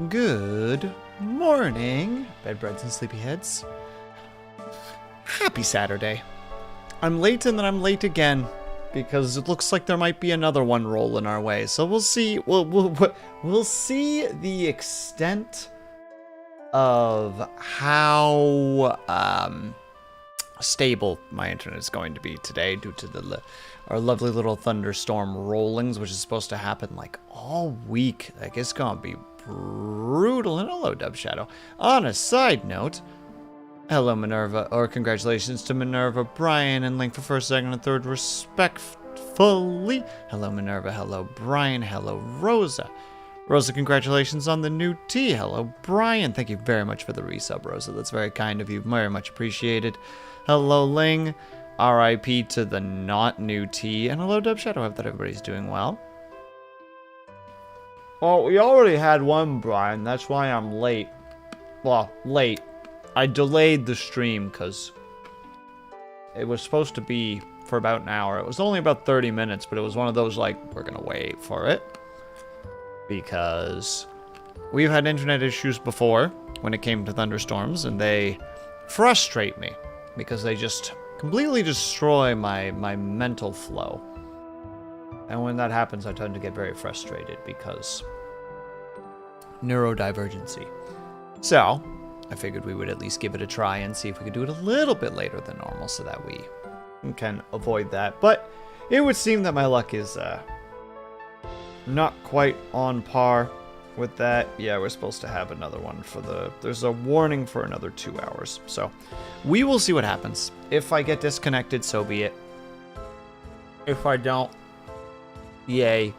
Good morning, bedbreads and sleepyheads. Happy Saturday. I'm late and then I'm late again because it looks like there might be another one rolling our way. So we'll see. We'll see the extent of how stable my internet is going to be today due to our lovely little thunderstorm rollings, which is supposed to happen like all week. Like, it's gonna be brutal. And hello, Dub Shadow. On a side note, hello, Minerva, or congratulations to Minerva, Brian, and Link for first, second, and third, respectfully. Hello, Minerva. Hello, Brian. Hello, Rosa. Rosa, congratulations on the new tea. Hello, Brian. Thank you very much for the resub, Rosa. That's very kind of you. Very much appreciated. Hello, Ling. RIP to the not new tea. And hello, Dub Shadow. I hope that everybody's doing well. Well, we already had one, Brian. That's why I'm late. Well, late. I delayed the stream because it was supposed to be for about an hour. It was only about 30 minutes, but it was one of those, like, we're going to wait for it. Because we've had internet issues before when it came to thunderstorms, and they frustrate me because they just completely destroy my mental flow. And when that happens, I tend to get very frustrated because neurodivergency. So I figured we would at least give it a try and see if we could do it a little bit later than normal so that we can avoid that. But it would seem that my luck is not quite on par with that. Yeah, we're supposed to have another one for there's a warning for another 2 hours. So we will see what happens. If I get disconnected, so be it. If I don't, yay.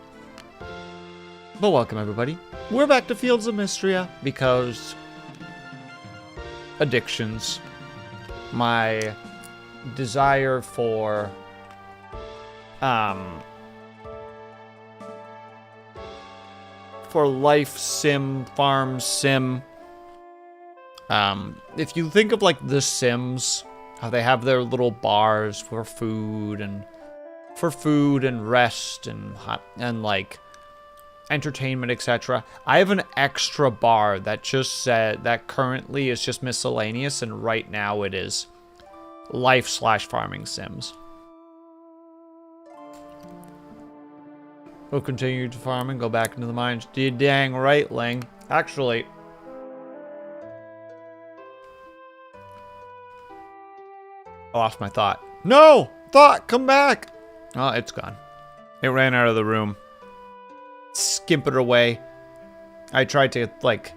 But welcome, everybody. We're back to Fields of Mistria because addictions. My desire for life sim, farm sim. If you think of like The Sims, how they have their little bars for food and rest and like entertainment, etc. I have an extra bar that just said that currently is just miscellaneous, and right now it is life/farming sims. We'll continue to farm and go back into the mines. You dang right, Ling. Actually, I lost my thought. No! Thought, come back! Oh, it's gone. It ran out of the room. Skimp it away. I tried to, like,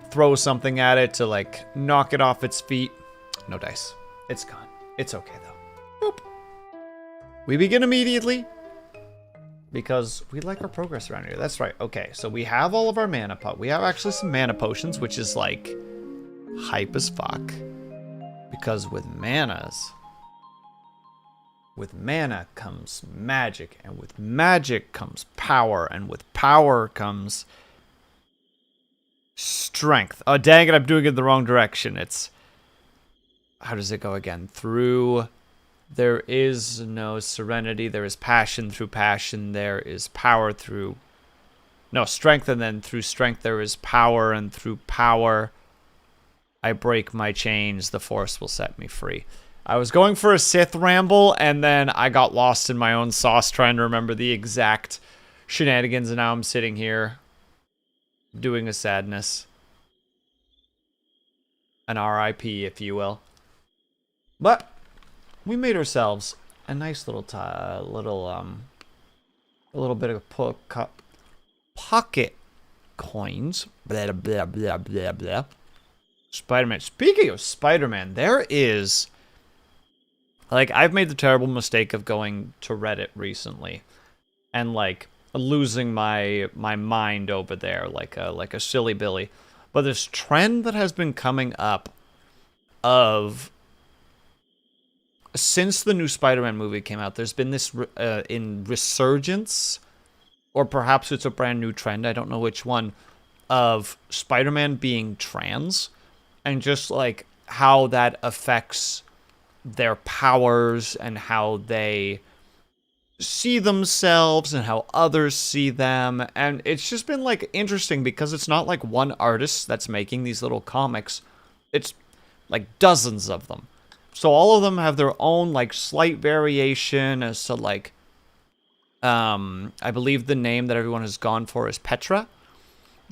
throw something at it to, like, knock it off its feet. No dice. It's gone. It's okay, though. Boop. We begin immediately because we like our progress around here. That's right. Okay, so we have all of our mana pot. We have actually some mana potions, which is, like, hype as fuck. Because with mana comes magic, and with magic comes power, and with power comes strength. Oh, dang it, I'm doing it in the wrong direction. It's, how does it go again? Through, there is no serenity, there is passion. Through passion, there is power. Through, no, strength, and then through strength, there is power, and through power, I break my chains, the force will set me free. I was going for a Sith ramble, and then I got lost in my own sauce trying to remember the exact shenanigans, and now I'm sitting here doing a sadness. An RIP, if you will. But we made ourselves a nice little a little bit of pocket coins. Blah, blah, blah, blah, blah. Spider-Man. Speaking of Spider-Man, there is... Like, I've made the terrible mistake of going to Reddit recently and, like, losing my mind over there like a silly Billy. But this trend that has been coming up of... Since the new Spider-Man movie came out, there's been this in resurgence, or perhaps it's a brand new trend, I don't know which one, of Spider-Man being trans, and just, like, how that affects their powers and how they see themselves and how others see them. And it's just been like interesting because it's not like one artist that's making these little comics. It's like dozens of them. So all of them have their own like slight variation as to like I believe the name that everyone has gone for is Petra.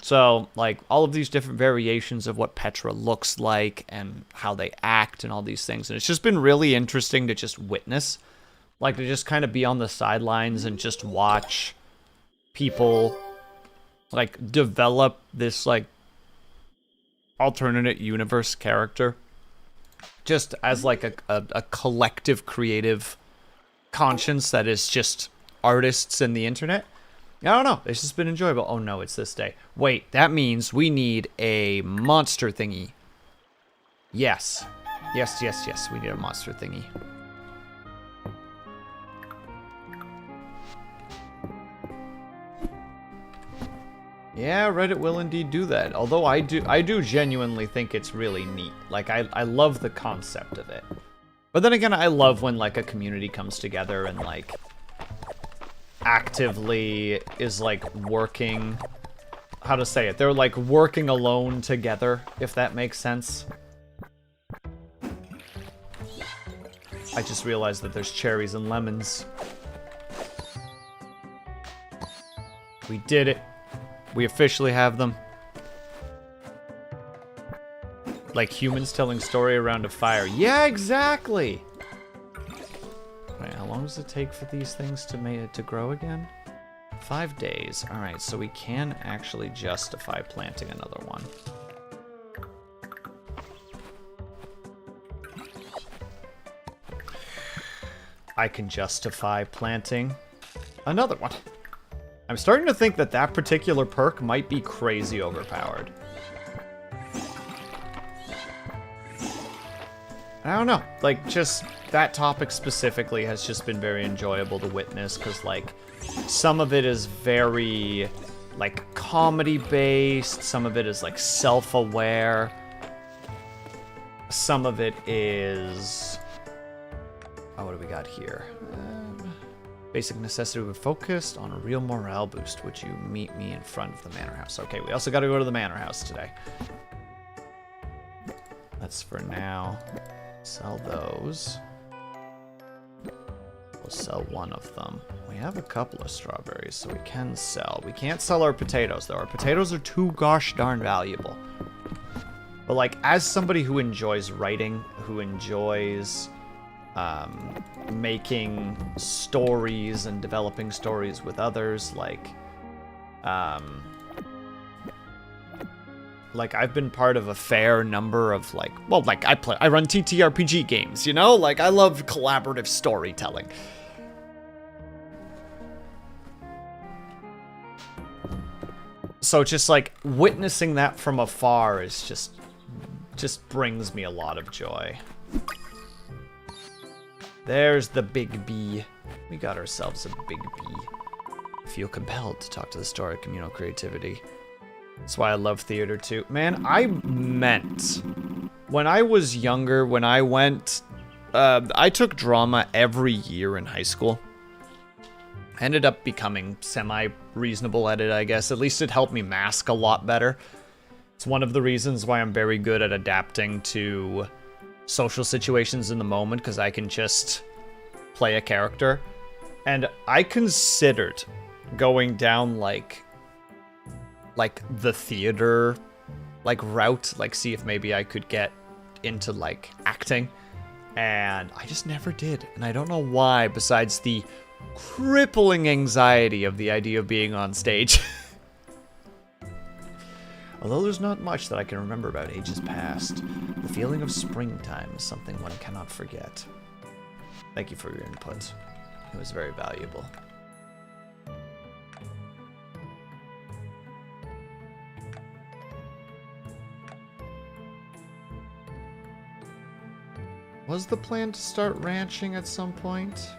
So like all of these different variations of what Petra looks like and how they act and all these things. And it's just been really interesting to just witness, like to just kind of be on the sidelines and just watch people like develop this like alternate universe character just as like a collective creative conscience that is just artists and the internet. I don't know. It's just been enjoyable. Oh no, it's this day. Wait, that means we need a monster thingy. Yes. Yes, yes, yes. We need a monster thingy. Yeah, Reddit will indeed do that. Although I do genuinely think it's really neat. Like I love the concept of it. But then again, I love when like a community comes together and like actively is like working, how to say it, they're like working alone together, if that makes sense. I just realized that there's cherries and lemons. We did it. We officially have them. Like humans telling story around a fire. Yeah, exactly. Right, how long does it take for these things to grow again? 5 days. All right, so we can actually justify planting another one. I can justify planting another one. I'm starting to think that that particular perk might be crazy overpowered. I don't know, like, just that topic specifically has just been very enjoyable to witness, because, like, some of it is very, like, comedy-based, some of it is, like, self-aware, some of it is... Oh, what do we got here? Basic necessity, we're focused on a real morale boost. Would you meet me in front of the manor house? Okay, we also got to go to the manor house today. That's for now. Sell those. We'll sell one of them. We have a couple of strawberries, so we can sell. We can't sell our potatoes, though. Our potatoes are too gosh darn valuable. But, like, as somebody who enjoys writing, who enjoys making stories and developing stories with others, like I've been part of a fair number of like, well, like I run TTRPG games, you know? Like I love collaborative storytelling. So just like witnessing that from afar is just brings me a lot of joy. There's the big B. We got ourselves a big B. I feel compelled to talk to the story of communal creativity. That's why I love theater too. Man, I meant, when I was younger, when I went, I took drama every year in high school. I ended up becoming semi-reasonable at it, I guess. At least it helped me mask a lot better. It's one of the reasons why I'm very good at adapting to social situations in the moment, because I can just play a character. And I considered going down like the theater like route, like see if maybe I could get into like acting, and I just never did. And I don't know why, besides the crippling anxiety of the idea of being on stage. Although there's not much that I can remember about ages past, the feeling of springtime is something one cannot forget. Thank you for your input. It was very valuable. Was the plan to start ranching at some point?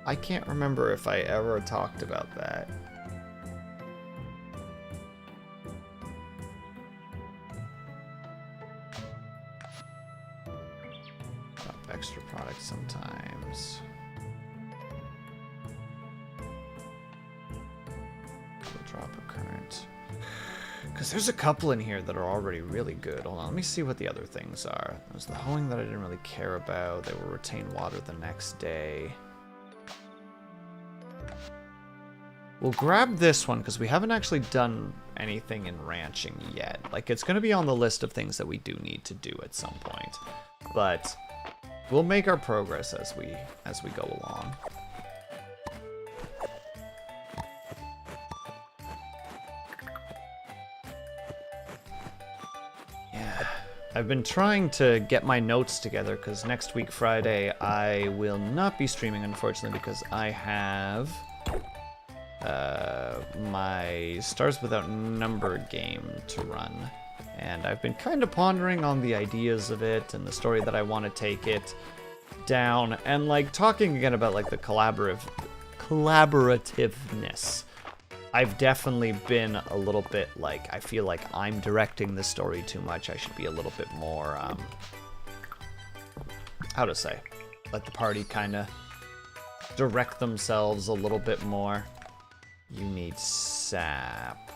I can't remember if I ever talked about that. Extra products sometimes. Because there's a couple in here that are already really good. Hold on, let me see what the other things are. There's the hoeing that I didn't really care about. They will retain water the next day. We'll grab this one because we haven't actually done anything in ranching yet. Like, it's going to be on the list of things that we do need to do at some point. But we'll make our progress as we go along. Yeah, I've been trying to get my notes together because next week, Friday, I will not be streaming, unfortunately, because I have my Stars Without Number game to run. And I've been kind of pondering on the ideas of it and the story that I want to take it down, and like talking again about like the collaborativeness. I've definitely been a little bit like, I feel like I'm directing the story too much. I should be a little bit more, how to say, let the party kind of direct themselves a little bit more. You need sap.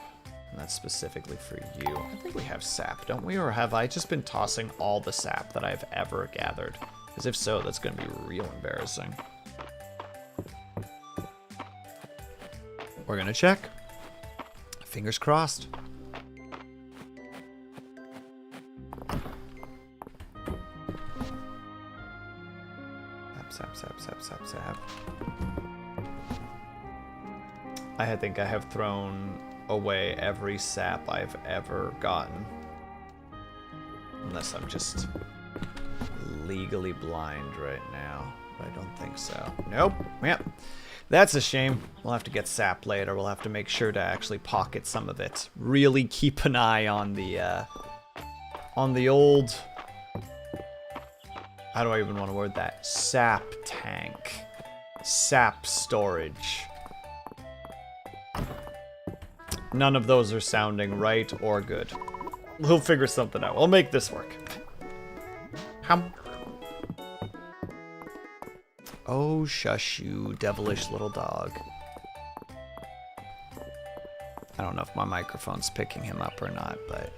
And that's specifically for you. I think we have sap, don't we? Or have I just been tossing all the sap that I've ever gathered? Because if so, that's going to be real embarrassing. We're going to check. Fingers crossed. Sap, sap, sap, sap, sap. I think I have thrown away every sap I've ever gotten. Unless I'm just legally blind right now. But I don't think so. Nope. Yep. That's a shame. We'll have to get sap later. We'll have to make sure to actually pocket some of it. Really keep an eye on the old... How do I even want to word that? Sap tank. Sap storage. None of those are sounding right or good. We'll figure something out. We'll make this work. Hum. Oh, shush you, devilish little dog. I don't know if my microphone's picking him up or not, but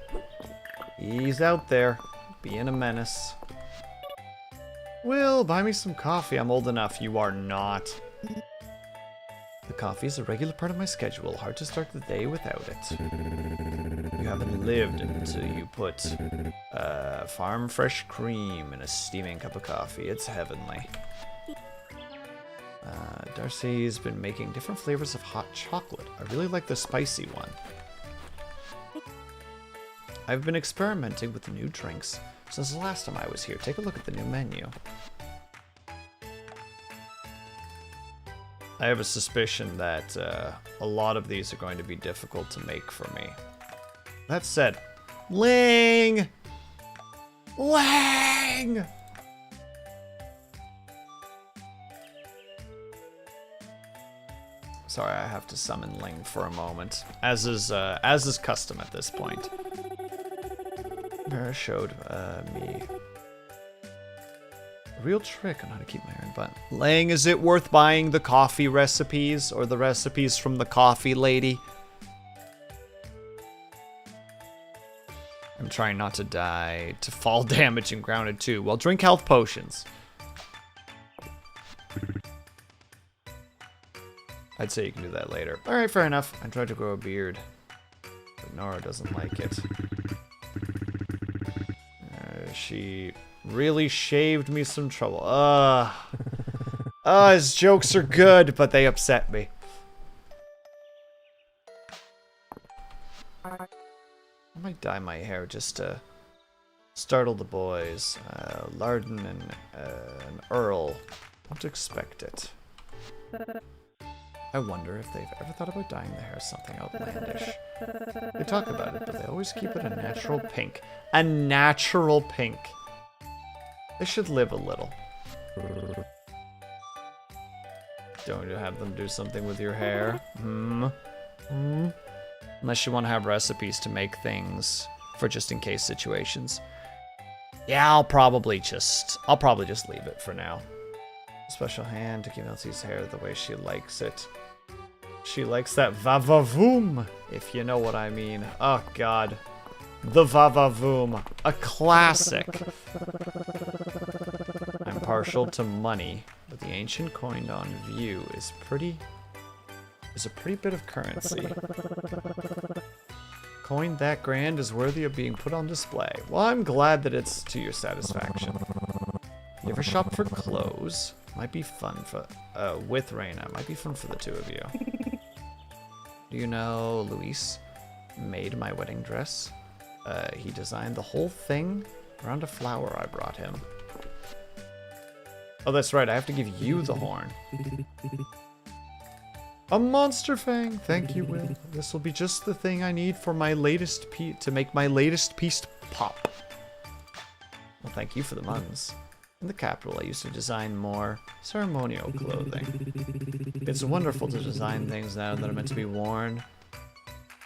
he's out there, being a menace. Will, buy me some coffee. I'm old enough. You are not. The coffee is a regular part of my schedule. Hard to start the day without it. You haven't lived until you put farm fresh cream in a steaming cup of coffee. It's heavenly. Darcy's been making different flavors of hot chocolate. I really like the spicy one. I've been experimenting with new drinks since the last time I was here. Take a look at the new menu. I have a suspicion that a lot of these are going to be difficult to make for me. That said, Ling! Ling! Sorry, I have to summon Ling for a moment, as is custom at this point. Mira showed me a real trick on how to keep my iron button. Ling, is it worth buying the coffee recipes or the recipes from the coffee lady? I'm trying not to die to fall damage and grounded too. Well, drink health potions. I'd say you can do that later. Alright, fair enough. I tried to grow a beard, but Nora doesn't like it. She really shaved me some trouble. His jokes are good, but they upset me. I might dye my hair just to startle the boys. Larden and Earl. Don't expect it. I wonder if they've ever thought about dyeing the hair something outlandish. They talk about it, but they always keep it a natural pink. A natural pink. They should live a little. Don't you have them do something with your hair? Unless you want to have recipes to make things for just in case situations. Yeah, I'll probably just leave it for now. Special hand to keep Elsie's hair the way she likes it. She likes that va-va-voom, if you know what I mean. Oh, God. The va-va-voom. A classic. I'm partial to money, but the ancient coin on view is a pretty bit of currency. Coin that grand is worthy of being put on display. Well, I'm glad that it's to your satisfaction. You ever shop for clothes? Might be fun for, with Reina. Might be fun for the two of you. Do you know Luis made my wedding dress? He designed the whole thing around a flower I brought him. Oh, that's right. I have to give you the horn. A monster fang. Thank you, Will. This will be just the thing I need for my latest to make my latest piece pop. Well, thank you for the muns. In the capital, I used to design more ceremonial clothing. It's wonderful to design things now that are meant to be worn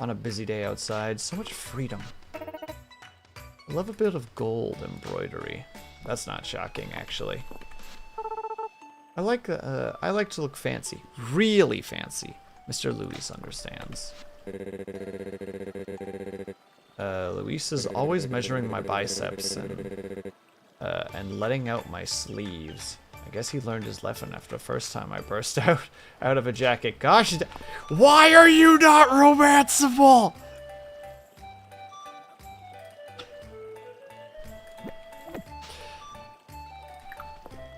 on a busy day outside. So much freedom. I love a bit of gold embroidery. That's not shocking, actually. I like to look fancy. Really fancy. Mr. Luis understands. Luis is always measuring my biceps and letting out my sleeves. I guess he learned his lesson after the first time I burst out of a jacket. Gosh, why are you not romanceable?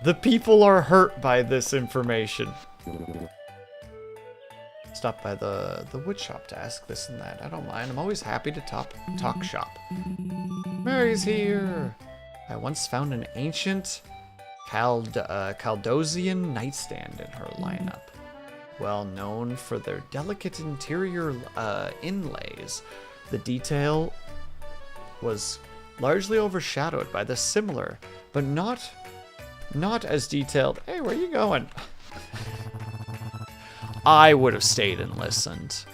The people are hurt by this information. Stop by the wood shop to ask this and that. I don't mind. I'm always happy to talk shop. Mary's here. I once found an ancient Caldosian nightstand in her lineup. Well known for their delicate interior inlays, the detail was largely overshadowed by the similar, but not as detailed. Hey, where are you going? I would have stayed and listened.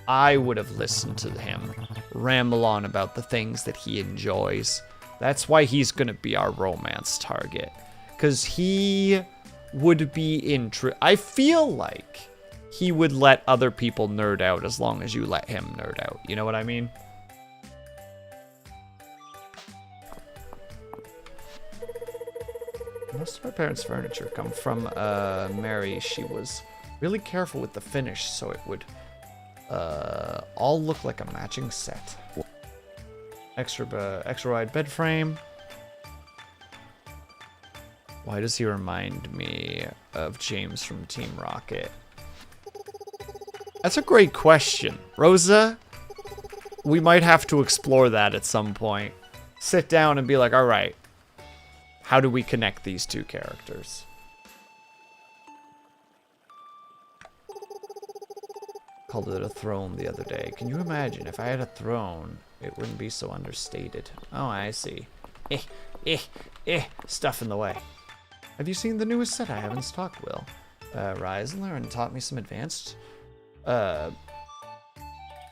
I would have listened to him ramble on about the things that he enjoys. That's why he's gonna be our romance target. Because he would be I feel like he would let other people nerd out as long as you let him nerd out. You know what I mean? Most of my parents' furniture come from Mary. She was really careful with the finish so it would all look like a matching set. Extra wide bed frame. Why does he remind me of James from Team Rocket? That's a great question. Rosa, we might have to explore that at some point. Sit down and be like, all right, how do we connect these two characters? Called it a throne the other day. Can you imagine if I had a throne, it wouldn't be so understated. Oh, I see. Stuff in the way. Have you seen the newest set I have in stock, Will? Reisler and taught me some advanced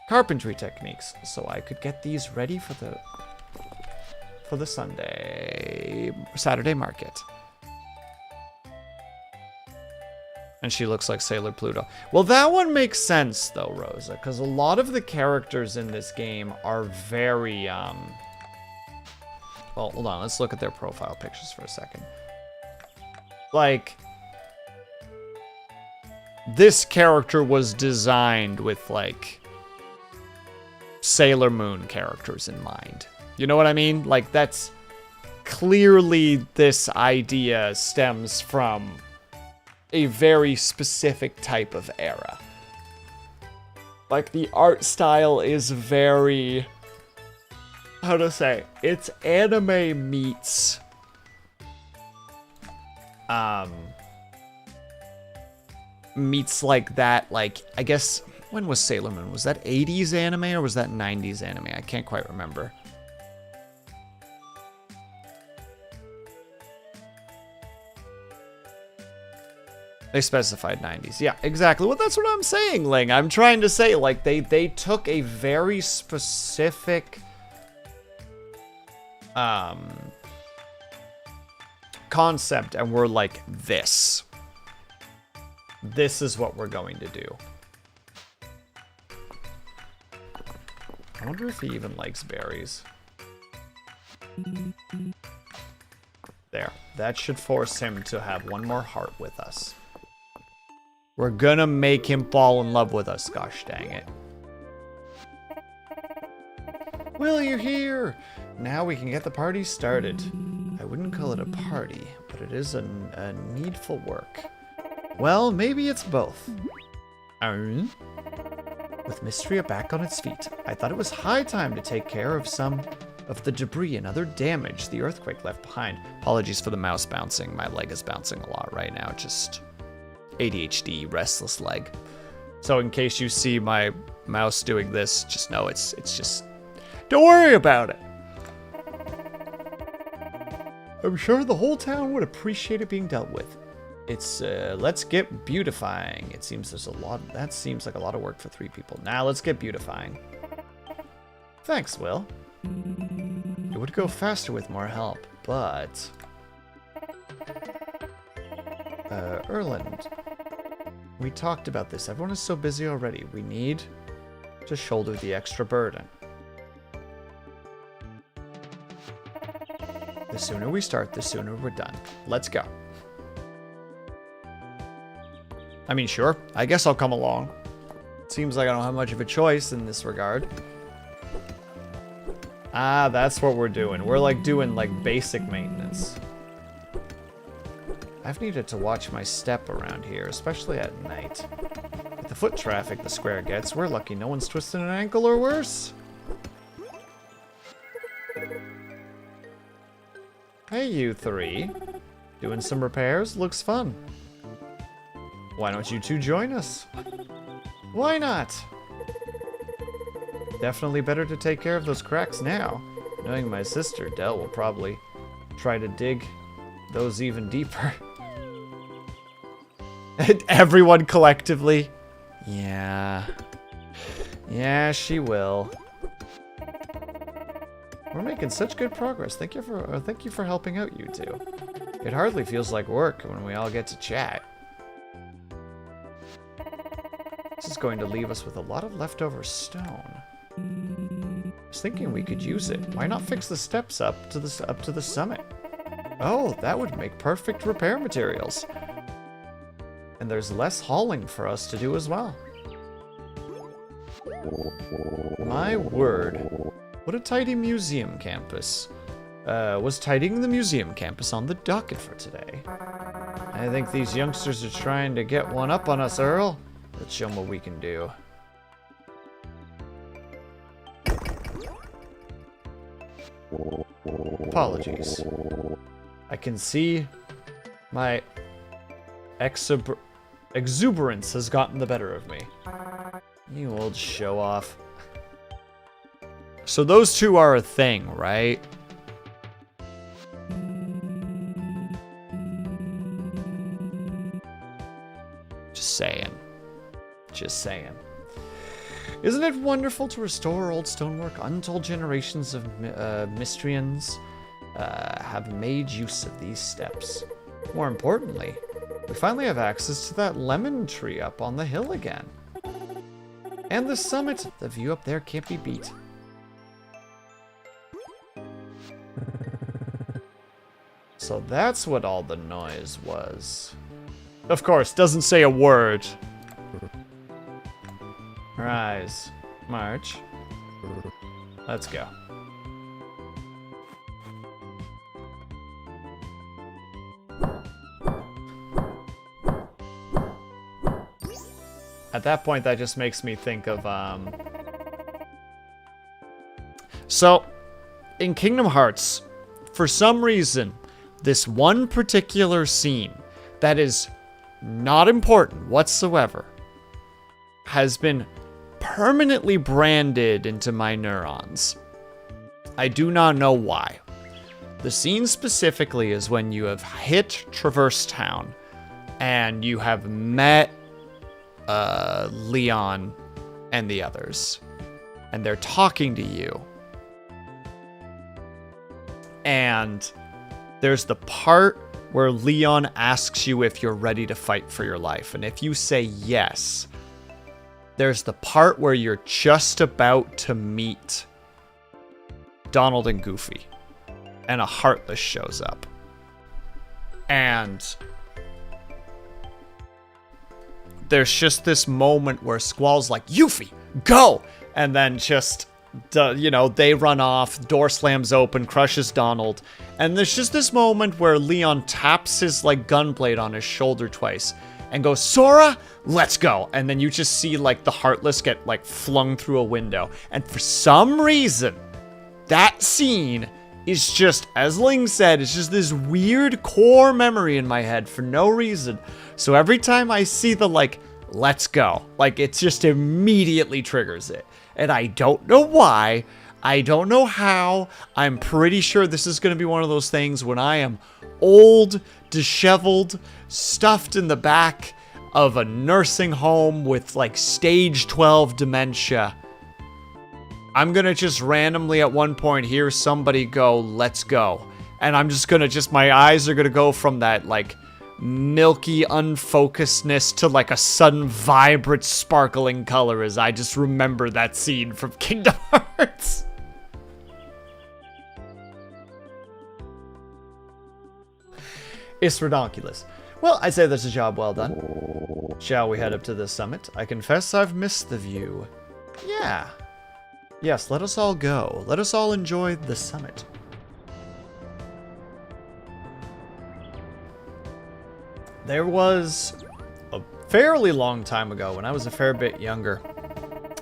carpentry techniques so I could get these ready for the Saturday market. And she looks like Sailor Pluto. Well, that one makes sense though, Rosa, because a lot of the characters in this game are very well, hold on, let's look at their profile pictures for a second. Like, this character was designed with like Sailor Moon characters in mind. You know what I mean? Like, that's clearly, this idea stems from a very specific type of era. Like, the art style is very, how to say, it's anime meets meets like that, like, I guess, when was Sailor Moon? Was that 80s anime or was that 90s anime? I can't quite remember. They specified 90s. Yeah, exactly. Well, that's what I'm saying, Ling. I'm trying to say, like, they took a very specific concept and were like, this is what we're going to do. I wonder if he even likes berries. There. That should force him to have one more heart with us. We're gonna make him fall in love with us, gosh dang it. Will, you're here! Now we can get the party started. I wouldn't call it a party, but it is a needful work. Well, maybe it's both. With Mistria back on its feet, I thought it was high time to take care of some of the debris and other damage the earthquake left behind. Apologies for the mouse bouncing. My leg is bouncing a lot right now. Just ADHD, restless leg. So in case you see my mouse doing this, just know it's just... Don't worry about it! I'm sure the whole town would appreciate it being dealt with. It's, let's get beautifying. It seems there's a lot, that seems like a lot of work for 3 people. Now let's get beautifying. Thanks, Will. It would go faster with more help, but... Erland. We talked about this. Everyone is so busy already. We need to shoulder the extra burden. The sooner we start, the sooner we're done. Let's go. I mean, sure. I guess I'll come along. Seems like I don't have much of a choice in this regard. Ah, that's what we're doing. We're like doing like basic maintenance. I've needed to watch my step around here, especially at night. With the foot traffic the square gets, we're lucky no one's twisted an ankle or worse. Hey, you 3. Doing some repairs? Looks fun. Why don't you 2 join us? Why not? Definitely better to take care of those cracks now. Knowing my sister, Del will probably try to dig those even deeper. Everyone collectively. Yeah. Yeah, she will. We're making such good progress. Thank you for helping out, you 2. It hardly feels like work when we all get to chat. This is going to leave us with a lot of leftover stone. I was thinking we could use it. Why not fix the steps up to the summit? Oh, that would make perfect repair materials. And there's less hauling for us to do as well. My word. What a tidy museum campus. Was tidying the museum campus on the docket for today. I think these youngsters are trying to get one up on us, Earl. Let's show them what we can do. Apologies. I can see my exuberance has gotten the better of me. You old show-off. So those 2 are a thing, right? Just saying. Just saying. Isn't it wonderful to restore old stonework? Untold generations of Mistrians have made use of these steps. More importantly, we finally have access to that lemon tree up on the hill again. And the summit. The view up there can't be beat. So that's what all the noise was. Of course, doesn't say a word. Rise. March. Let's go. At that point, that just makes me think of, So, in Kingdom Hearts, for some reason, this one particular scene that is not important whatsoever has been permanently branded into my neurons. I do not know why. The scene specifically is when you have hit Traverse Town and you have met Leon and the others, and they're talking to you. And there's the part where Leon asks you if you're ready to fight for your life. And if you say yes, there's the part where you're just about to meet Donald and Goofy, and a Heartless shows up. And there's just this moment where Squall's like, Yuffie, go! And then just, you know, they run off, door slams open, crushes Donald. And there's just this moment where Leon taps his, like, gunblade on his shoulder twice and goes, Sora, let's go. And then you just see, like, the Heartless get, like, flung through a window. And for some reason, that scene is just, as Ling said, it's just this weird core memory in my head for no reason. So every time I see the, like, let's go, like, it just immediately triggers it. And I don't know why. I don't know how. I'm pretty sure this is going to be one of those things when I am old, disheveled, stuffed in the back of a nursing home with, like, stage 12 dementia. I'm going to just randomly at one point hear somebody go, let's go. And I'm just going to my eyes are going to go from that, like, milky unfocusedness to, like, a sudden vibrant sparkling color as I just remember that scene from Kingdom Hearts. It's redonkulous. Well, I say that's a job well done. Shall we head up to the summit? I confess I've missed the view. Yeah. Yes, let us all go. Let us all enjoy the summit. There was a fairly long time ago when I was a fair bit younger.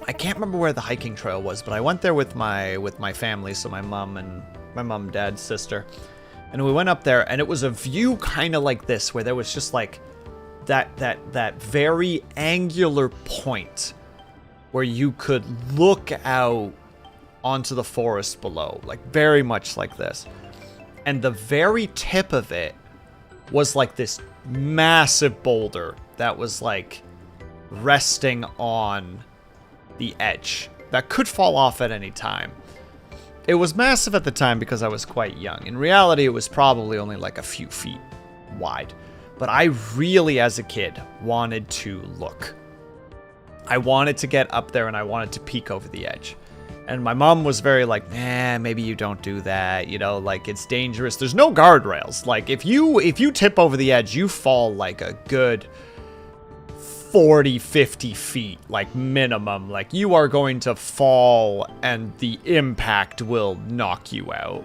I can't remember where the hiking trail was, but I went there with my family, so my mom, dad, sister. And we went up there, and it was a view kind of like this, where there was just like that very angular point where you could look out onto the forest below, like very much like this. And the very tip of it was like this massive boulder that was like resting on the edge that could fall off at any time. It was massive at the time because I was quite young. In reality, it was probably only like a few feet wide. But I really, as a kid, wanted to look. I wanted to get up there and I wanted to peek over the edge. And my mom was very like, maybe you don't do that. You know, like, it's dangerous. There's no guardrails. Like, if you tip over the edge, you fall like a good 40, 50 feet, like, minimum. Like, you are going to fall and the impact will knock you out.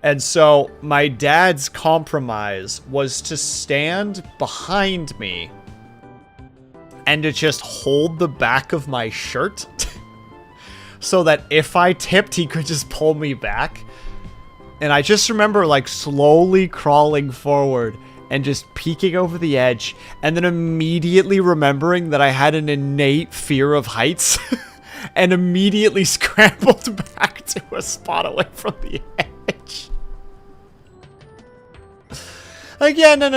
And so my dad's compromise was to stand behind me and to just hold the back of my shirt so that if I tipped, he could just pull me back. And I just remember, like, slowly crawling forward and just peeking over the edge, and then immediately remembering that I had an innate fear of heights and immediately scrambled back to a spot away from the edge. Like, yeah, no.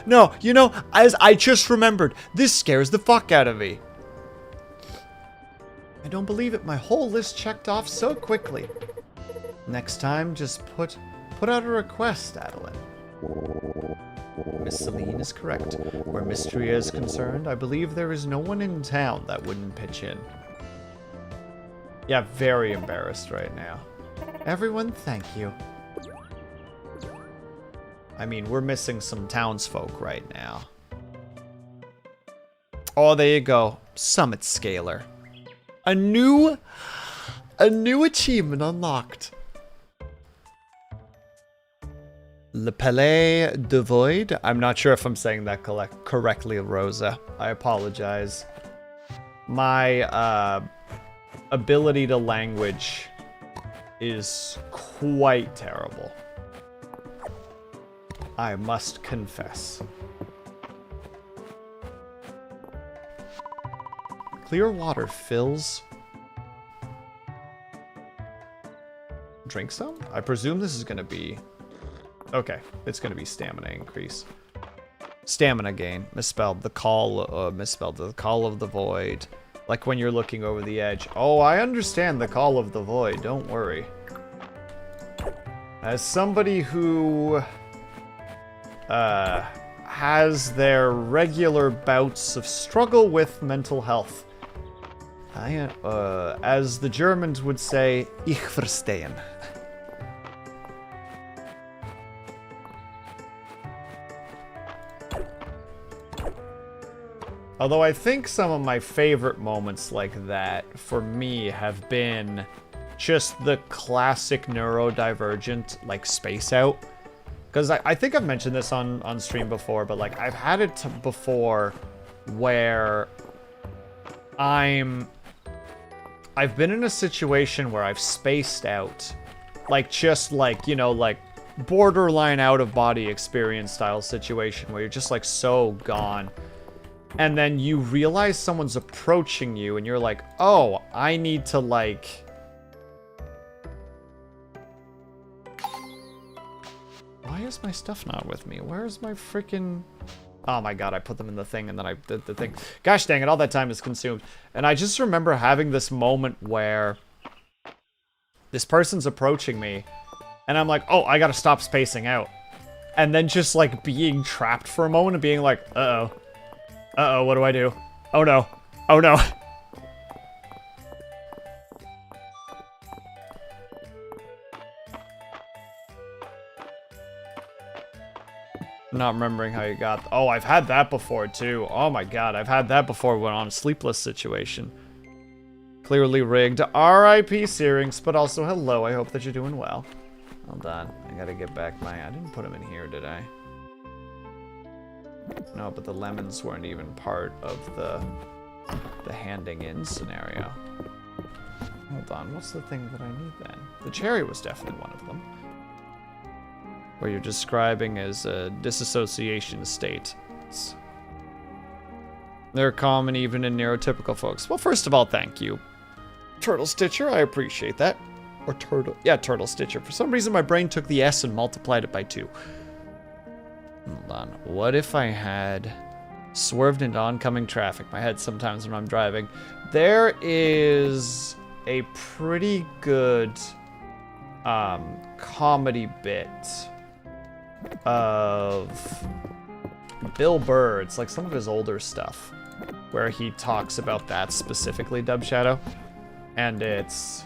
No, you know, as I just remembered, this scares the fuck out of me. I don't believe it. My whole list checked off so quickly. Next time, just put out a request, Adeline. Miss Celine is correct. Where Mistria is concerned, I believe there is no one in town that wouldn't pitch in. Yeah, very embarrassed right now. Everyone, thank you. I mean, we're missing some townsfolk right now. Oh, there you go. Summit Scaler. A new achievement unlocked. Le Palais de Void. I'm not sure if I'm saying that correctly, Rosa. I apologize. My ability to language is quite terrible. I must confess. Clear water fills. Drink some? I presume this is going to be... Okay, it's going to be stamina increase. Stamina gain. Misspelled. The call... misspelled. The call of the void. Like when you're looking over the edge. Oh, I understand the call of the void. Don't worry. As somebody who... has their regular bouts of struggle with mental health. As the Germans would say, ich verstehen. Although I think some of my favorite moments like that, for me, have been just the classic neurodivergent, like, space out. Because I think I've mentioned this on stream before, but, like, I've had it before where I've been in a situation where I've spaced out. Like, just, like, you know, like, borderline out-of-body experience style situation where you're just, like, so gone. And then you realize someone's approaching you, and you're like, oh, I need to, like... Why is my stuff not with me? Where's my freaking... Oh my god, I put them in the thing, and then I did the thing. Gosh dang it, all that time is consumed. And I just remember having this moment where this person's approaching me, and I'm like, oh, I gotta stop spacing out. And then just, like, being trapped for a moment and being like, uh-oh. Uh-oh, what do I do? Oh no. Oh no. Not remembering how you got... Oh, I've had that before, too. Oh my god, I've had that before when on a sleepless situation. Clearly rigged. R.I.P. Searings, but also hello, I hope that you're doing well. Hold on, I gotta get back my... I didn't put them in here, did I? No, but the lemons weren't even part of the handing in scenario. Hold on, what's the thing that I need then? The cherry was definitely one of them. Where you're describing as a disassociation state. They're common even in neurotypical folks. Well, first of all, thank you. Turtle Stitcher, I appreciate that. Or Turtle... Yeah, Turtle Stitcher. For some reason, my brain took the S and multiplied it by 2. Hold on. What if I had swerved into oncoming traffic? My head sometimes when I'm driving. There is a pretty good comedy bit of Bill Burr. It's like some of his older stuff where he talks about that specifically, Dub Shadow. And it's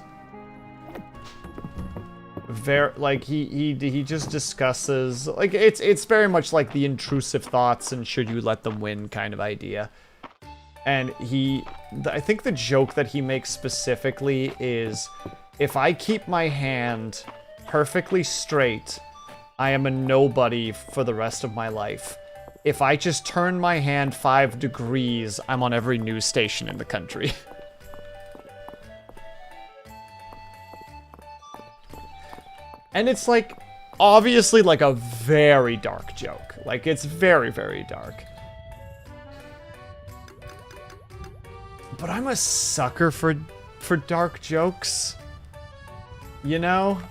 very, like, he just discusses, like, it's very much like the intrusive thoughts and should you let them win kind of idea. And I think the joke that he makes specifically is, if I keep my hand perfectly straight, I am a nobody for the rest of my life. If I just turn my hand 5 degrees, I'm on every news station in the country. And it's, like, obviously, like, a very dark joke. Like, it's very, very dark. But I'm a sucker for dark jokes. You know?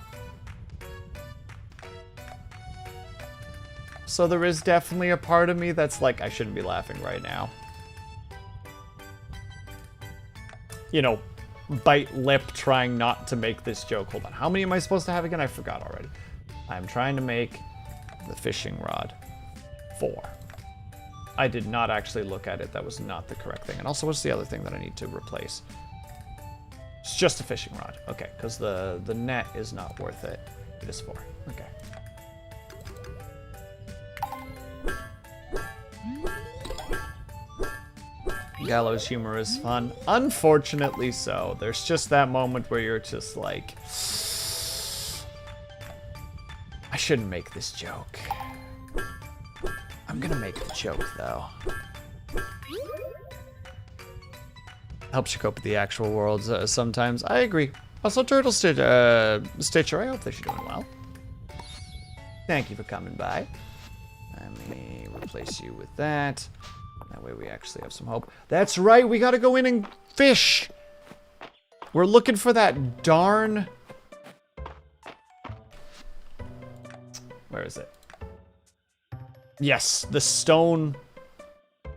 So there is definitely a part of me that's like, I shouldn't be laughing right now. You know, bite lip trying not to make this joke. Hold on, how many am I supposed to have again? I forgot already. I'm trying to make the fishing rod 4. I did not actually look at it. That was not the correct thing. And also, what's the other thing that I need to replace? It's just a fishing rod. Okay, because the net is not worth it. It is 4. Okay. Gallows humor is fun. Unfortunately so. There's just that moment where you're just like, I shouldn't make this joke. I'm gonna make the joke, though. Helps you cope with the actual world sometimes. I agree. Also, Turtle Stitcher, I hope that you're doing well. Thank you for coming by. Let me replace you with that. That way we actually have some hope. That's right, we gotta go in and fish! We're looking for that darn... Where is it? Yes, the stone...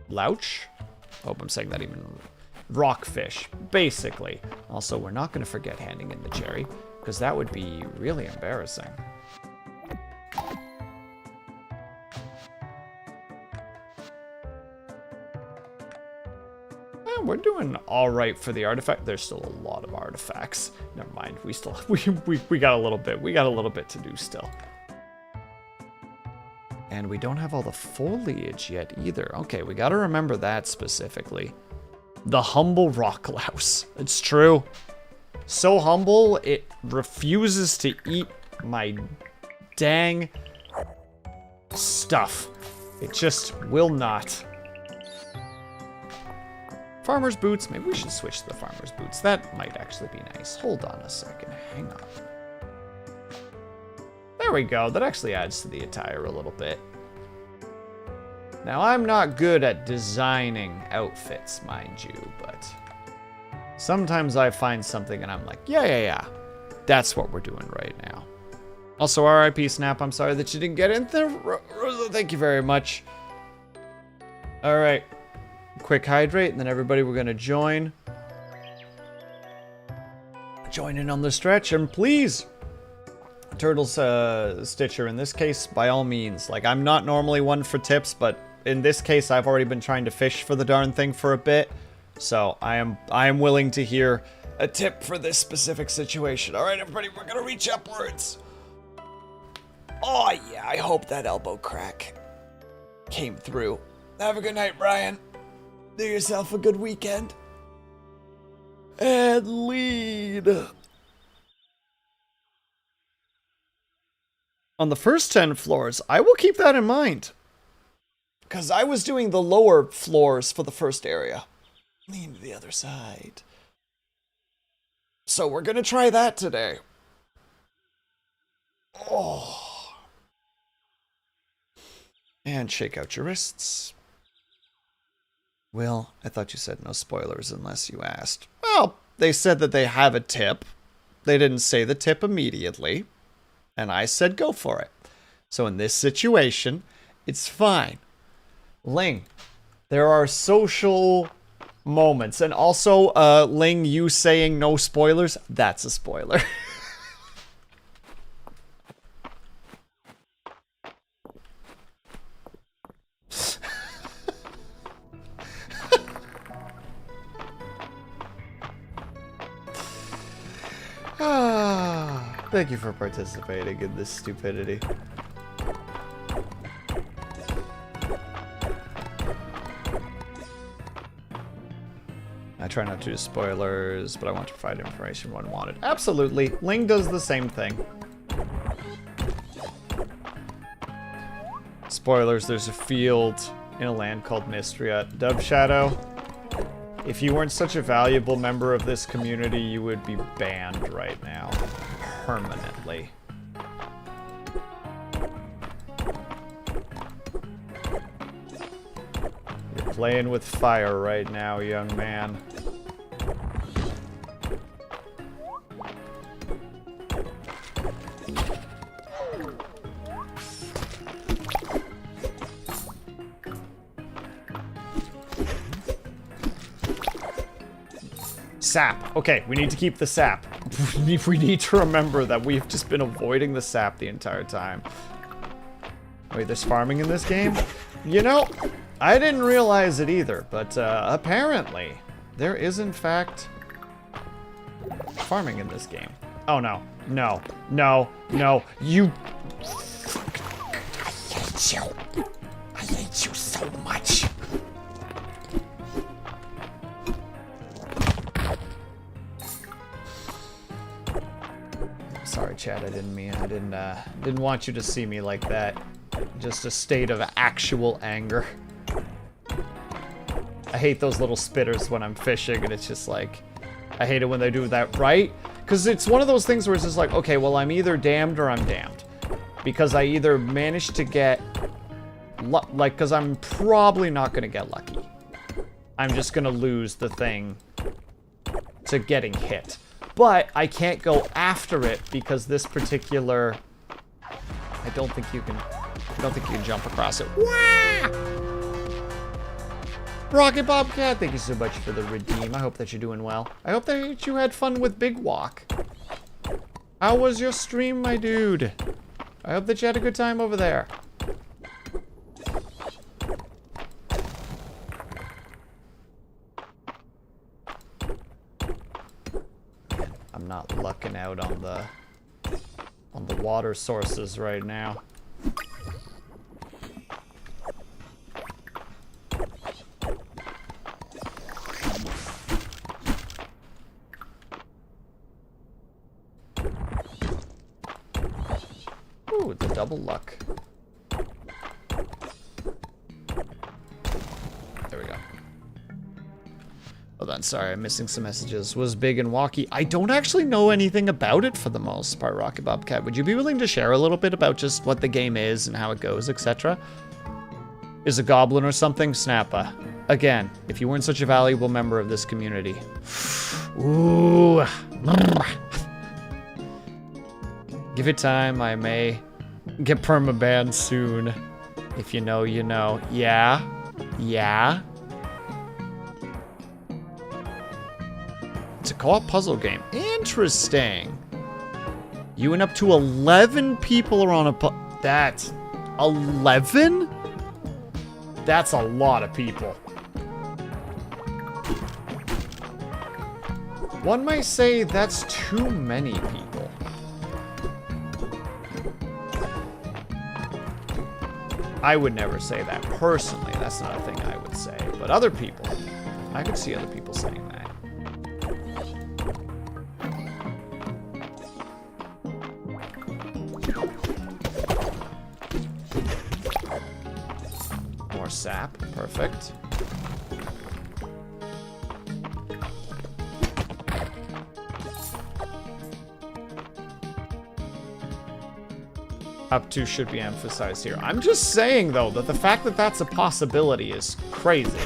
Louch? Hope I'm saying that even... Rockfish, basically. Also, we're not gonna forget handing in the cherry, because that would be really embarrassing. we're doing all right for the artifact. There's still a lot of artifacts. Never mind. We still we got a little bit. We got a little bit to do still. And we don't have all the foliage yet either. Okay, we got to remember that specifically. The humble rock louse. It's true. So humble, it refuses to eat my dang stuff. It just will not. Farmer's boots. Maybe we should switch to the farmer's boots. That might actually be nice. Hold on a second. Hang on. There we go. That actually adds to the attire a little bit. Now, I'm not good at designing outfits, mind you, but sometimes I find something and I'm like, yeah. That's what we're doing right now. Also, RIP Snap, I'm sorry that you didn't get in there. Rosa, thank you very much. All right. Quick hydrate, and then everybody, we're going to join. Join in on the stretch, and please, Turtles Stitcher, in this case, by all means. Like, I'm not normally one for tips, but in this case, I've already been trying to fish for the darn thing for a bit. So, I am willing to hear a tip for this specific situation. All right, everybody, we're going to reach upwards. Oh, yeah, I hope that elbow crack came through. Have a good night, Brian. Do yourself a good weekend. And lead. On the first 10 floors, I will keep that in mind. Because I was doing the lower floors for the first area. Lean to the other side. So we're going to try that today. Oh. And shake out your wrists. Will, I thought you said no spoilers unless you asked. Well, they said that they have a tip. They didn't say the tip immediately. And I said go for it. So in this situation, it's fine. Ling, there are social moments. And also, Ling, you saying no spoilers, that's a spoiler. Thank you for participating in this stupidity. I try not to do spoilers, but I want to provide information when wanted. Absolutely. Ling does the same thing. Spoilers, there's a field in a land called Mistria. Dove Shadow, if you weren't such a valuable member of this community, you would be banned right now. Permanently. You're playing with fire right now, young man. Sap. Okay, we need to keep the sap. We need to remember that we've just been avoiding the sap the entire time. Wait, there's farming in this game? You know, I didn't realize it either, but apparently there is in fact farming in this game. Oh no, no, no, no, you... I hate you. I hate you so much. Sorry, Chad, I didn't mean, I didn't want you to see me like that. Just a state of actual anger. I hate those little spitters when I'm fishing, and it's just like, I hate it when they do that, right? Because it's one of those things where it's just like, okay, well, I'm either damned or I'm damned. Because I either managed to get, like, because I'm probably not going to get lucky. I'm just going to lose the thing to getting hit. But I can't go after it because this particular... I don't think you can jump across it. Wah! Rocket Bobcat, thank you so much for the redeem. I hope that you're doing well. I hope that you had fun with Big Walk. How was your stream, my dude? I hope that you had a good time over there. not lucking out on the water sources right now. Ooh, the double luck. There we go. Hold on, sorry, I'm missing some messages. Was big and walkie. I don't actually know anything about it for the most part, Rocket Bobcat. Would you be willing to share a little bit about just what the game is and how it goes, etc.? Is a goblin or something? Snappa. Again, if you weren't such a valuable member of this community. Ooh. Give it time, I may get permabanned soon. If you know, you know. Yeah? Yeah? It's a co-op puzzle game. Interesting. You and up to 11 people are on a That's 11? That's a lot of people. One might say that's too many people. I would never say that personally. That's not a thing I would say. But other people, I could see other people saying that. More sap. Perfect. Up to should be emphasized here. I'm just saying, though, that the fact that that's a possibility is crazy.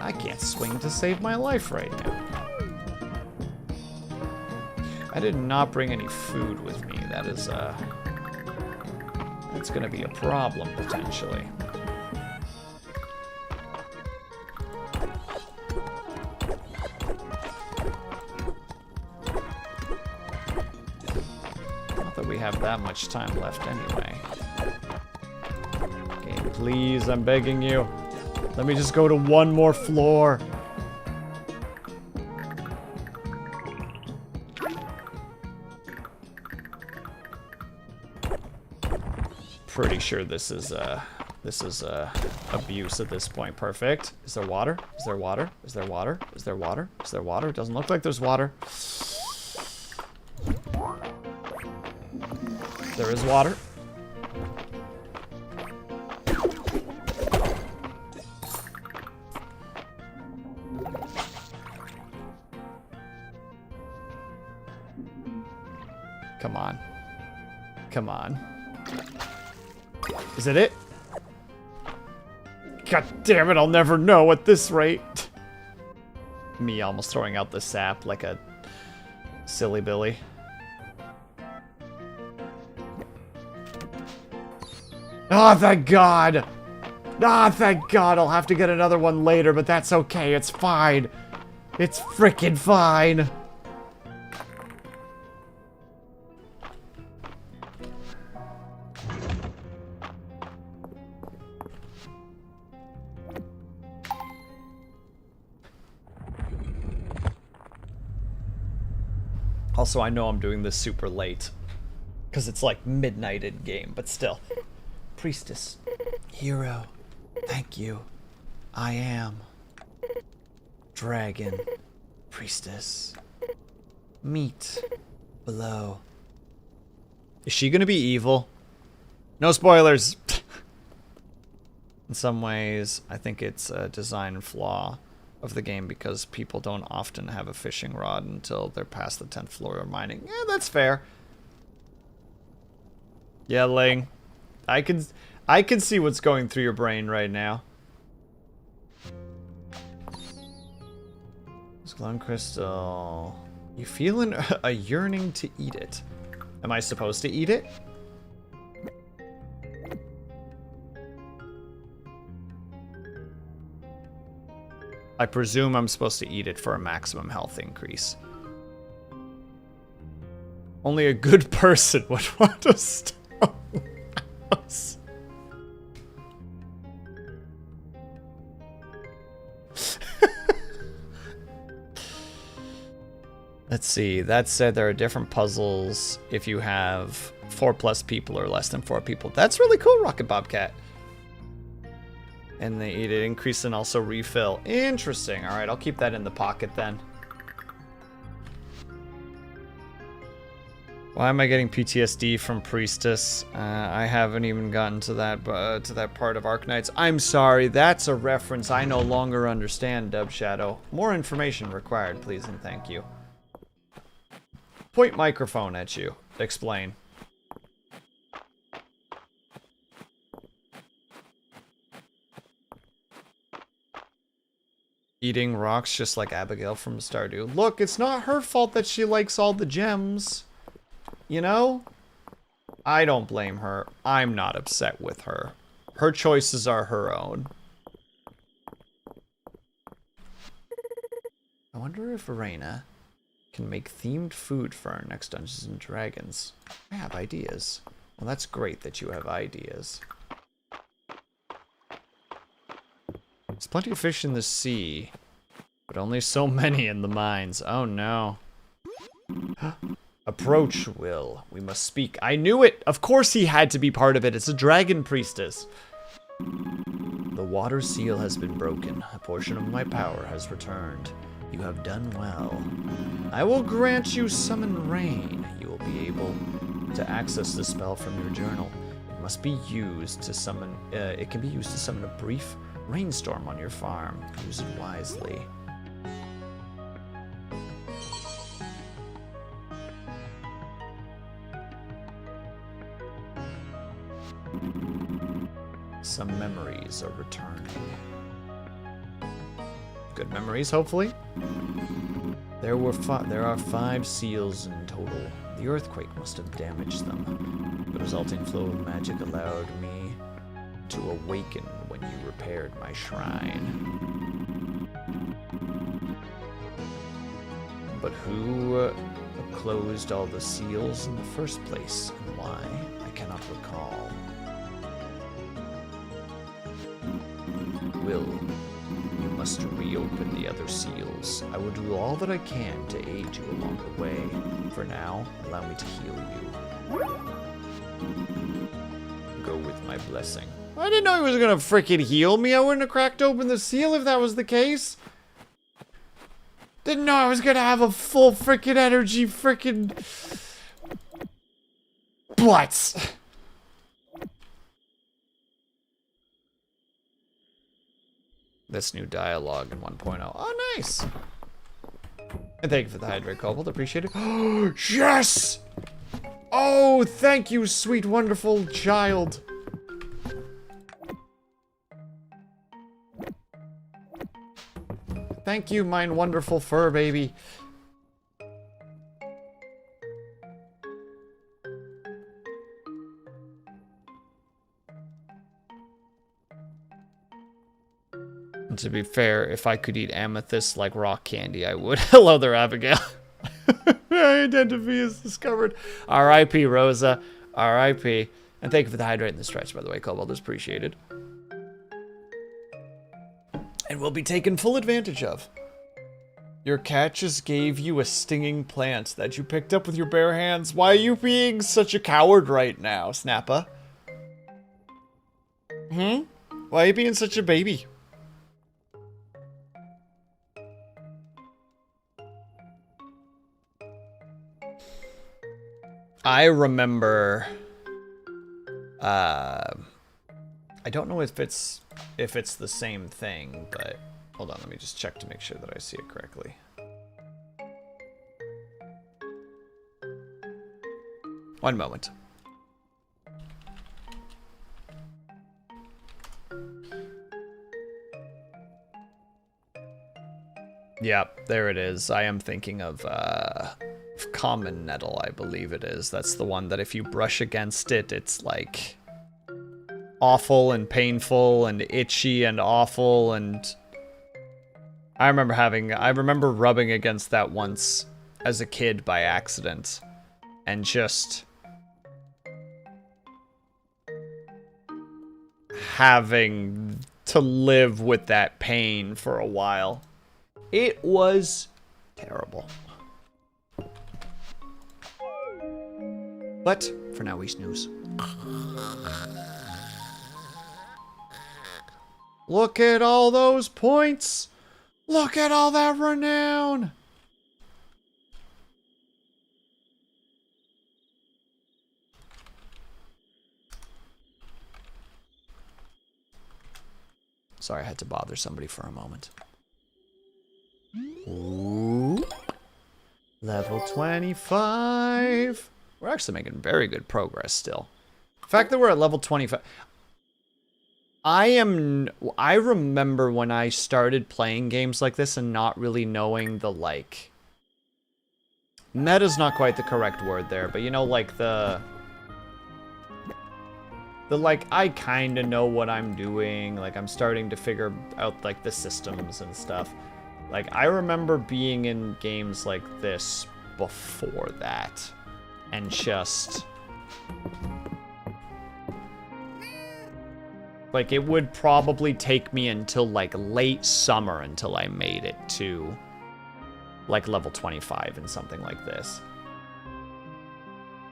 I can't swing to save my life right now. I did not bring any food with me. That is, that's gonna be a problem, potentially. Have that much time left anyway. Okay, please, I'm begging you. Let me just go to one more floor. Pretty sure this is abuse at this point. Perfect. Is there water? Is there water? Is there water? Is there water? Is there water? It doesn't look like there's water. There is water. Come on. Come on. Is it? God damn it, I'll never know at this rate. Me almost throwing out the sap like a silly Billy. Ah, oh, thank God! Ah, oh, thank God! I'll have to get another one later, but that's okay. It's fine. It's frickin' fine. Also, I know I'm doing this super late. Because it's like midnight in game, but still. Priestess. Hero. Thank you. I am. Dragon. Priestess. Meat. Below. Is she gonna be evil? No spoilers! In some ways, I think it's a design flaw of the game because people don't often have a fishing rod until they're past the 10th floor of mining. Yeah, that's fair. Yeah, Ling. I can see what's going through your brain right now. Glowing crystal. You feeling a yearning to eat it? Am I supposed to eat it? I presume I'm supposed to eat it for a maximum health increase. Only a good person would want to stone. gross. Let's see. That said, there are different puzzles if you have 4+ people or less than 4 people. That's really cool, Rocket Bobcat. And they eat it, increase and also refill. Interesting. All right, I'll keep that in the pocket then. Why am I getting PTSD from Priestess? I haven't even gotten to that part of Arknights. I'm sorry, that's a reference I no longer understand, Dub Shadow. More information required, please and thank you. Point microphone at you. Explain. Eating rocks just like Abigail from Stardew. Look, it's not her fault that she likes all the gems. You know? I don't blame her. I'm not upset with her. Her choices are her own. I wonder if Arena can make themed food for our next Dungeons and Dragons. I have ideas. Well, that's great that you have ideas. There's plenty of fish in the sea, but only so many in the mines. Oh no. Approach, Will. We must speak. I knew it! Of course he had to be part of it. It's a dragon priestess. The water seal has been broken. A portion of my power has returned. You have done well. I will grant you summon rain. You will be able to access the spell from your journal. It must be used to summon. It can be used to summon a brief rainstorm on your farm. Use it wisely. Some memories are returning. Good memories, hopefully. There are 5 seals in total. The earthquake must have damaged them. The resulting flow of magic allowed me to awaken when you repaired my shrine. But who closed all the seals in the first place, and why? I cannot recall. Will, you must reopen the other seals. I will do all that I can to aid you along the way. For now, allow me to heal you. Go with my blessing. I didn't know he was gonna frickin' heal me. I wouldn't have cracked open the seal if that was the case. Didn't know I was gonna have a full frickin' energy frickin' butts. This new dialogue in 1.0. Oh, nice. And thank you for the hydrate, Cobalt. Appreciate it. Oh, yes! Oh, thank you, sweet, wonderful child. Thank you, mine wonderful fur baby. To be fair, if I could eat amethyst like rock candy, I would. Hello there, Abigail. Identity is discovered. R.I.P. Rosa. R.I.P. And thank you for the hydrate and the stretch, by the way, Cobalt. Is appreciated. And will be taken full advantage of. Your cat just gave you a stinging plant that you picked up with your bare hands. Why are you being such a coward right now, Snappa? Why are you being such a baby? I remember, I don't know if it's the same thing, but hold on, let me just check to make sure that I see it correctly. One moment. Yep, there it is. I am thinking of, common nettle, I believe it is. That's the one that if you brush against it, it's like awful and painful and itchy and awful. And I remember rubbing against that once as a kid by accident and just having to live with that pain for a while. It was terrible. But for now, we snooze. Look at all those points. Look at all that renown. Sorry, I had to bother somebody for a moment. Ooh. Level 25. We're actually making very good progress still. The fact that we're at level 25. I remember when I started playing games like this and not really knowing the, like... Meta's not quite the correct word there, but you know, like the like, I kind of know what I'm doing. Like, I'm starting to figure out, like, the systems and stuff. Like, I remember being in games like this before that. And just... like, it would probably take me until, like, late summer until I made it to, like, level 25 and something like this.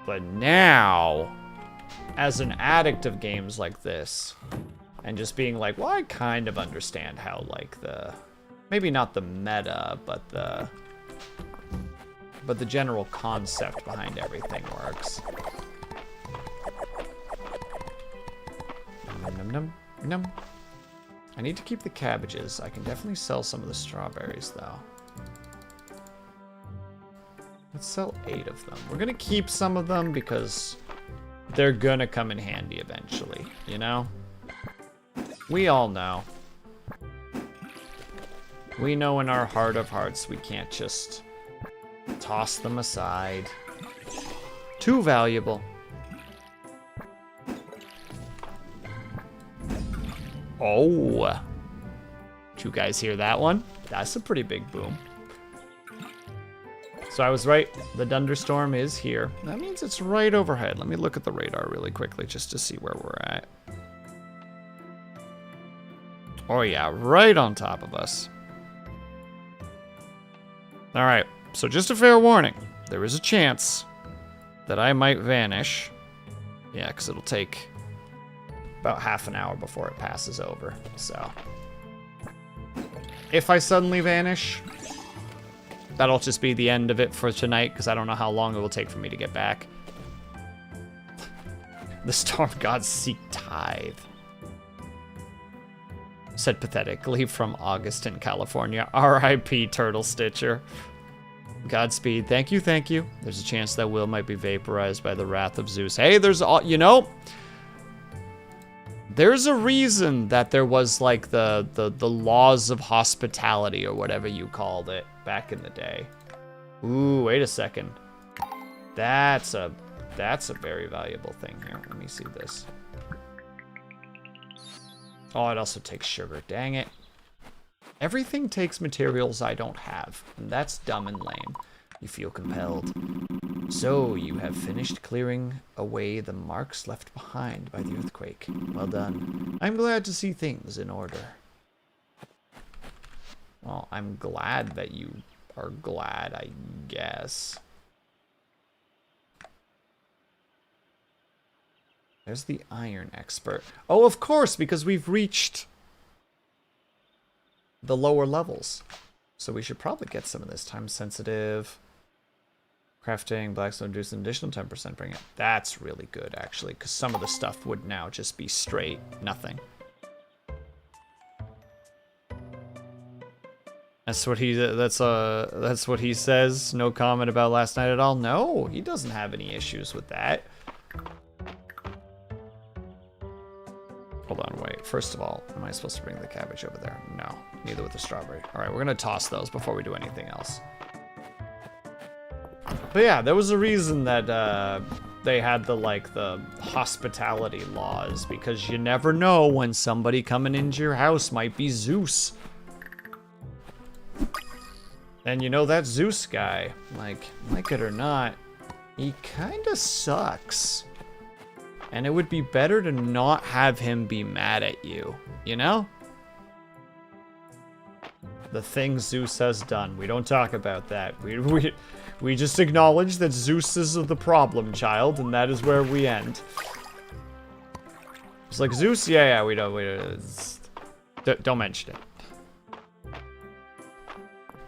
But now... as an addict of games like this, and just being like, well, I kind of understand how, like, the, maybe not the meta, but the general concept behind everything works. Num, num, num, num. I need to keep the cabbages. I can definitely sell some of the strawberries, though. Let's sell 8 of them. We're gonna keep some of them because... they're gonna come in handy eventually, you know? We all know. We know in our heart of hearts we can't just toss them aside. Too valuable. Oh. Did you guys hear that one? That's a pretty big boom. So I was right, the thunderstorm is here. That means it's right overhead. Let me look at the radar really quickly just to see where we're at. Oh yeah, right on top of us. All right, so just a fair warning. There is a chance that I might vanish. Yeah, because it'll take about half an hour before it passes over, so. If I suddenly vanish, that'll just be the end of it for tonight, because I don't know how long it will take for me to get back. The storm gods seek tithe. Said pathetically from August in California. R.I.P. Turtle Stitcher. Godspeed. Thank you, thank you. There's a chance that Will might be vaporized by the wrath of Zeus. Hey, there's all, you know, there's a reason that there was like the laws of hospitality or whatever you called it back in the day. Ooh, wait a second. That's a very valuable thing here. Let me see this. Oh, it also takes sugar. Dang it. Everything takes materials I don't have, and that's dumb and lame. You feel compelled. So, you have finished clearing away the marks left behind by the earthquake. Well done. I'm glad to see things in order. Well, I'm glad that you are glad, I guess. There's the iron expert. Oh, of course, because we've reached the lower levels. So we should probably get some of this. Time sensitive. Crafting, blackstone, reduce an additional 10%. Bring it. That's really good, actually, because some of the stuff would now just be straight nothing. That's what he says. No comment about last night at all. No, he doesn't have any issues with that. Hold on, wait. First of all, am I supposed to bring the cabbage over there? No, neither with the strawberry. All right, we're gonna toss those before we do anything else. But yeah, there was a reason that they had the hospitality laws, because you never know when somebody coming into your house might be Zeus. And you know that Zeus guy, like it or not, he kinda sucks. And it would be better to not have him be mad at you, you know? The things Zeus has done. We don't talk about that. We just acknowledge that Zeus is the problem child, and that is where we end. It's like, Zeus? Yeah, we don't mention it.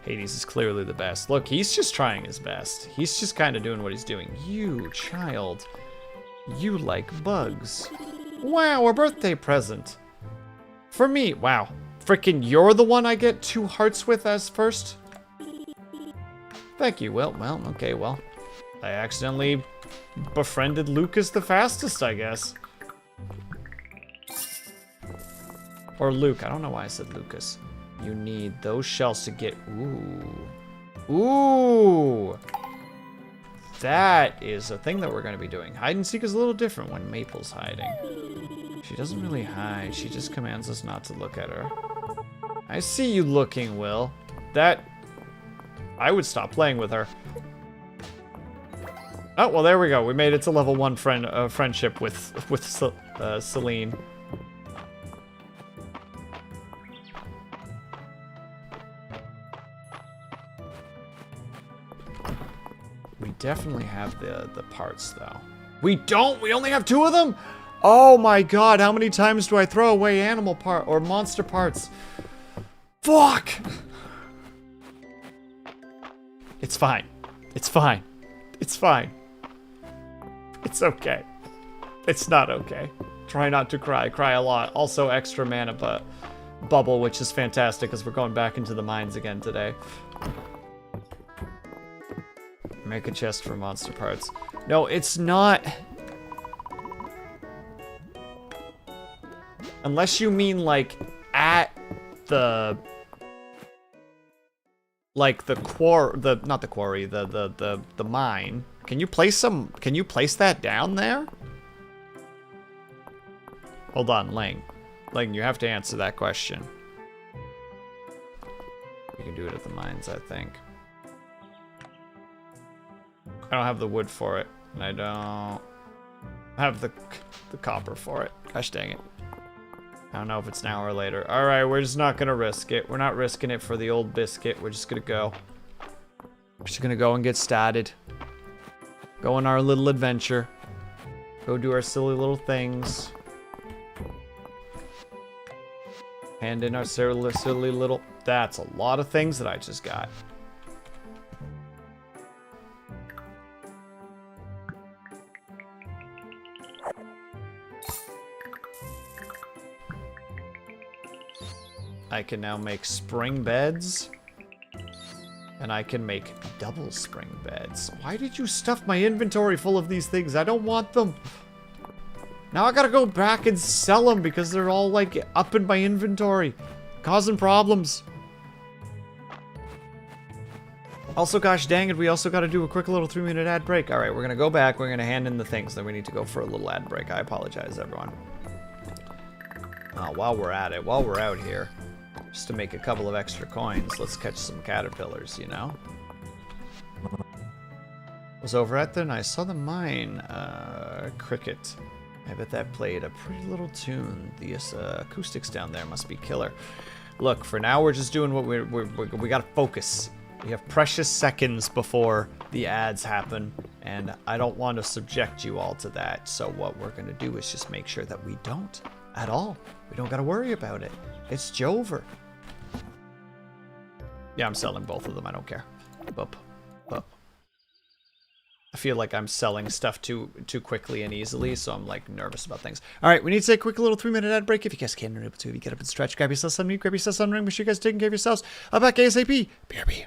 Hades is clearly the best. Look, he's just trying his best. He's just kind of doing what he's doing. You, child. You like bugs. Wow, a birthday present. For me. Wow. Frickin' you're the one I get 2 hearts with as first? Thank you. Well, okay, well. I accidentally befriended Lucas the fastest, I guess. Or Luke. I don't know why I said Lucas. You need those shells to get... Ooh. Ooh! That is a thing that we're going to be doing. Hide and seek is a little different when Maple's hiding. She doesn't really hide. She just commands us not to look at her. I see you looking, Will. That... I would stop playing with her. Oh, well, there we go. We made it to level 1 friendship with Celine. We definitely have the parts, though. We don't! We only have 2 of them?! Oh my god, how many times do I throw away animal part or monster parts? Fuck! It's fine. It's fine. It's fine. It's okay. It's not okay. Try not to cry. Cry a lot. Also extra mana bubble, which is fantastic because we're going back into the mines again today. Make a chest for monster parts. No, it's not. Unless you mean like at the like the not the quarry, the mine. Can you place that down there? Hold on, Lang. Lang, you have to answer that question. You can do it at the mines, I think. I don't have the wood for it, and I don't have the copper for it. Gosh dang it. I don't know if it's now or later. Alright, we're just not gonna risk it. We're not risking it for the old biscuit. We're just gonna go. We're just gonna go and get started. Go on our little adventure. Go do our silly little things. Hand in our silly little... That's a lot of things that I just got. I can now make spring beds. And I can make double spring beds. Why did you stuff my inventory full of these things? I don't want them. Now I gotta go back and sell them because they're all like up in my inventory. Causing problems. Also, gosh dang it, we also gotta do a quick little 3-minute ad break. Alright, we're gonna go back, we're gonna hand in the things, then we need to go for a little ad break. I apologize, everyone. While we're at it, while we're out here, just to make a couple of extra coins, let's catch some caterpillars, you know? Was over at there and I saw the mine cricket. I bet that played a pretty little tune. The acoustics down there must be killer. Look, for now we're just doing what we gotta focus. We have precious seconds before the ads happen, and I don't want to subject you all to that. So what we're gonna do is just make sure that we don't at all. We don't gotta worry about it. It's Jover. Yeah, I'm selling both of them. I don't care. Boop. Boop. I feel like I'm selling stuff too quickly and easily, so I'm like nervous about things. All right, we need to take a quick little 3-minute ad break. If you guys can or able to, if you get up and stretch, grab yourself some meat, grab yourself some ring. Make sure you guys are taking care of yourselves. I'm back ASAP. BRB.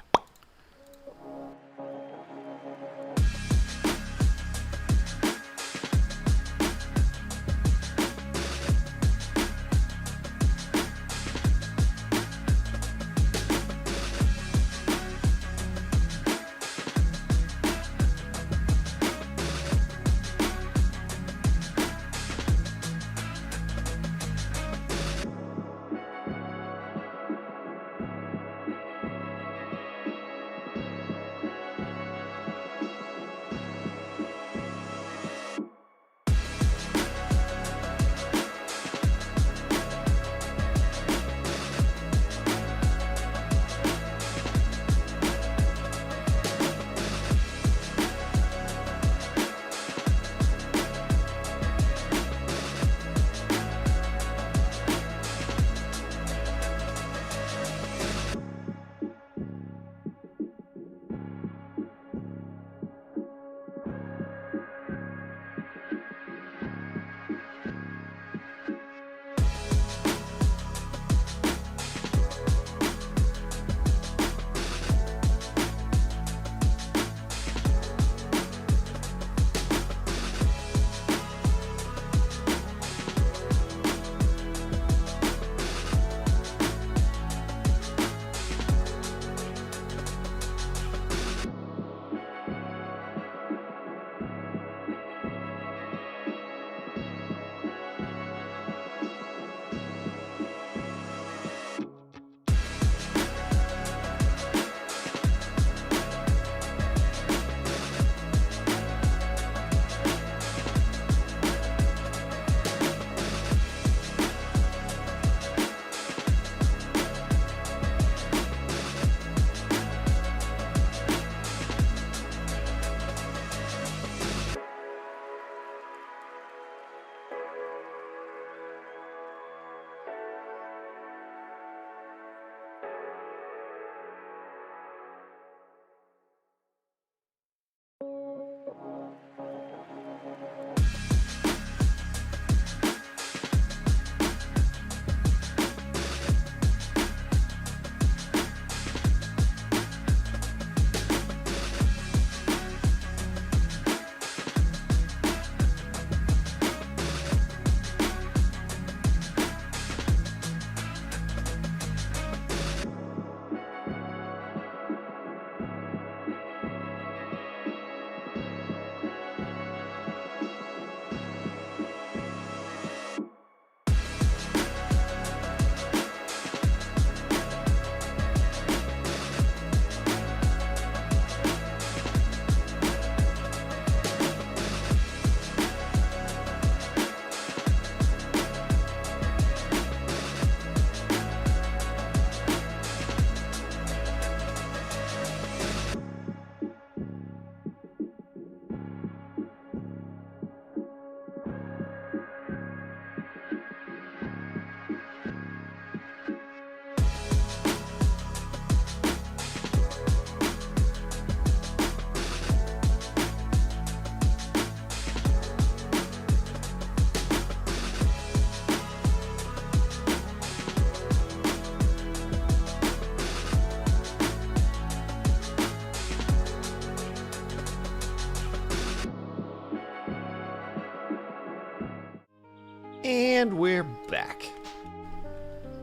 And we're back.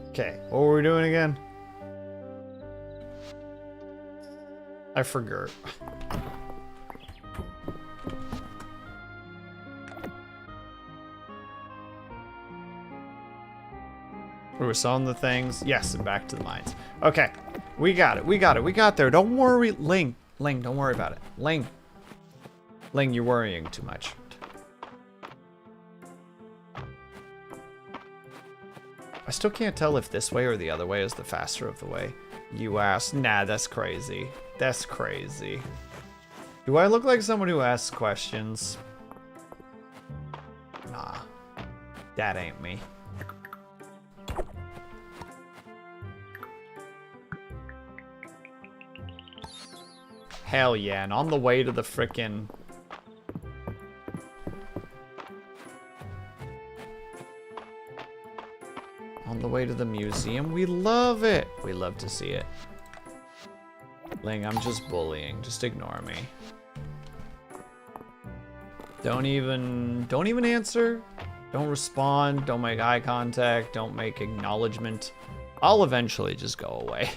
Okay, what were we doing again? I forgot. We were selling the things. Yes, and back to the mines. Okay, we got it. We got there. Don't worry, Ling. Ling, don't worry about it. Ling, you're worrying too much. I still can't tell if this way or the other way is the faster of the way. You asked. Nah, that's crazy. That's crazy. Do I look like someone who asks questions? Nah, that ain't me. Hell yeah, and on the way to the frickin'... On the way to the museum, we love it. We love to see it. Ling, I'm just bullying. Just ignore me. Don't even answer. Don't respond. Don't make eye contact. Don't make acknowledgement. I'll eventually just go away.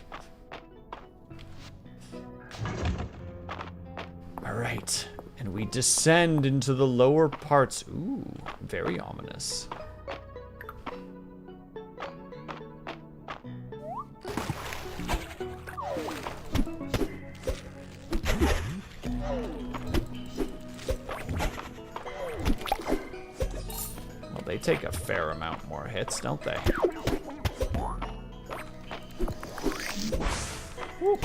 All right, and we descend into the lower parts. Ooh, very ominous. Well, they take a fair amount more hits, don't they? Woo.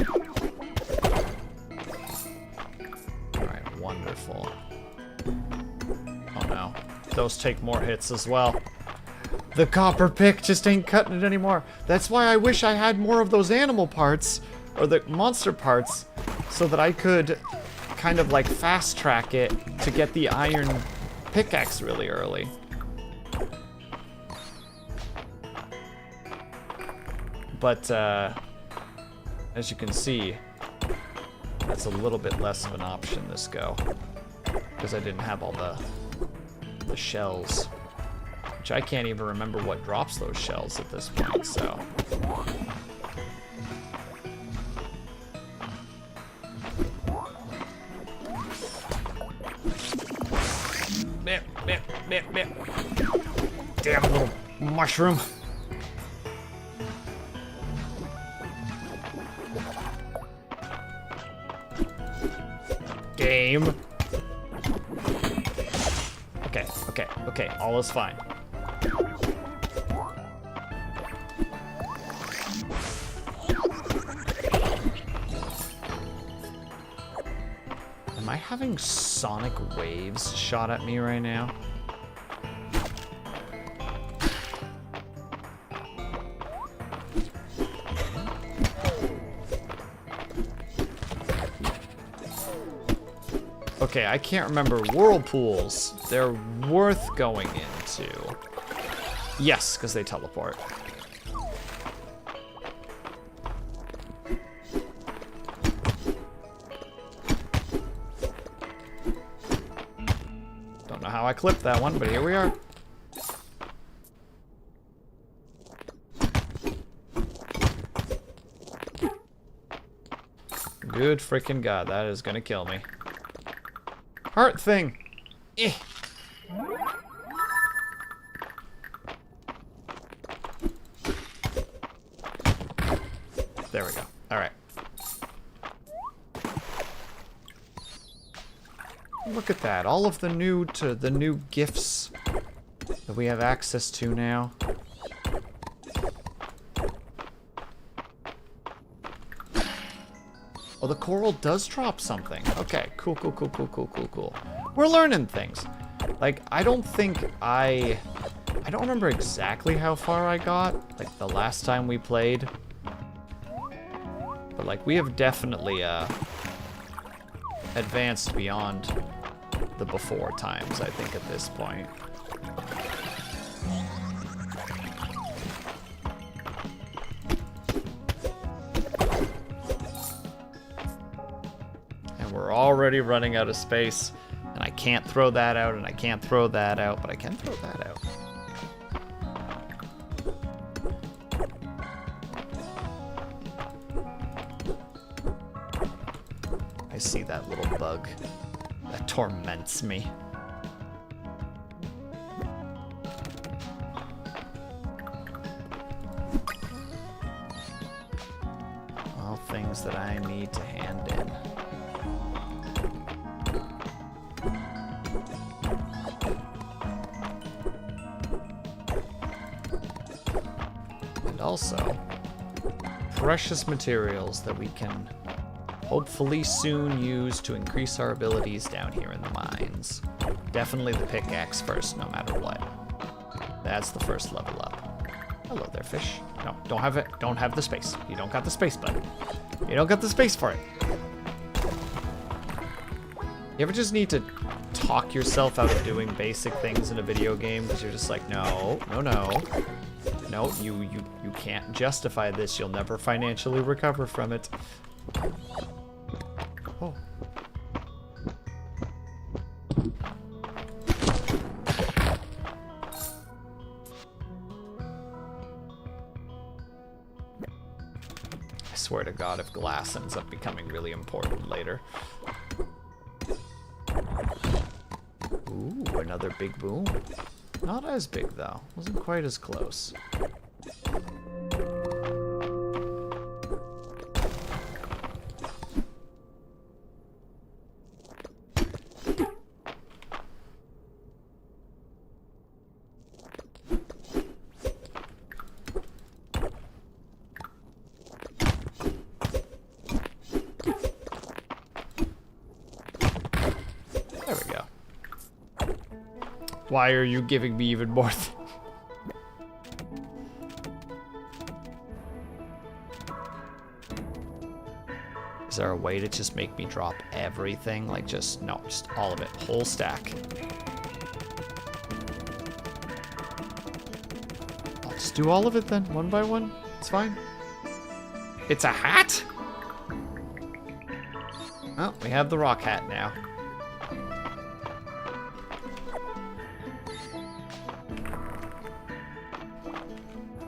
Wonderful. Oh no, those take more hits as well. The copper pick just ain't cutting it anymore. That's why I wish I had more of those animal parts, or the monster parts, so that I could kind of like fast track it to get the iron pickaxe really early. But as you can see, that's a little bit less of an option this go, because I didn't have all the shells, which I can't even remember what drops those shells at this point, so. Bip, bip, bip, bip. Damn little mushroom. Game. Okay, all is fine. Am I having sonic waves shot at me right now? Okay, I can't remember. Whirlpools. They're worth going into. Yes, because they teleport. Don't know how I clipped that one, but here we are. Good freaking God, that is gonna kill me. Heart thing. Eh. There we go. All right. Look at that. All of the new gifts that we have access to now. Oh, the coral does drop something. Okay, cool. We're learning things. Like, I don't remember exactly how far I got, like, the last time we played. But, like, we have definitely, advanced beyond the before times, I think, at this point. We're already running out of space, and I can't throw that out, and I can't throw that out, but I can throw that out. I see that little bug. That torments me. All things that I need to hand in. And also, precious materials that we can hopefully soon use to increase our abilities down here in the mines. Definitely the pickaxe first, no matter what. That's the first level up. Hello there, fish. No, don't have it. Don't have the space. You don't got the space, bud. You don't got the space for it. You ever just need to talk yourself out of doing basic things in a video game because you're just like, no, no, no. No, you can't justify this. You'll never financially recover from it. Oh. I swear to God, if glass ends up becoming really important later. Ooh, another big boom. Not as big, though. Wasn't quite as close. There we go. Why are you giving me even more? Is there a way to just make me drop everything? Like just, no, just all of it. Whole stack. I'll just do all of it then, one by one. It's fine. It's a hat? Oh, we have the rock hat now.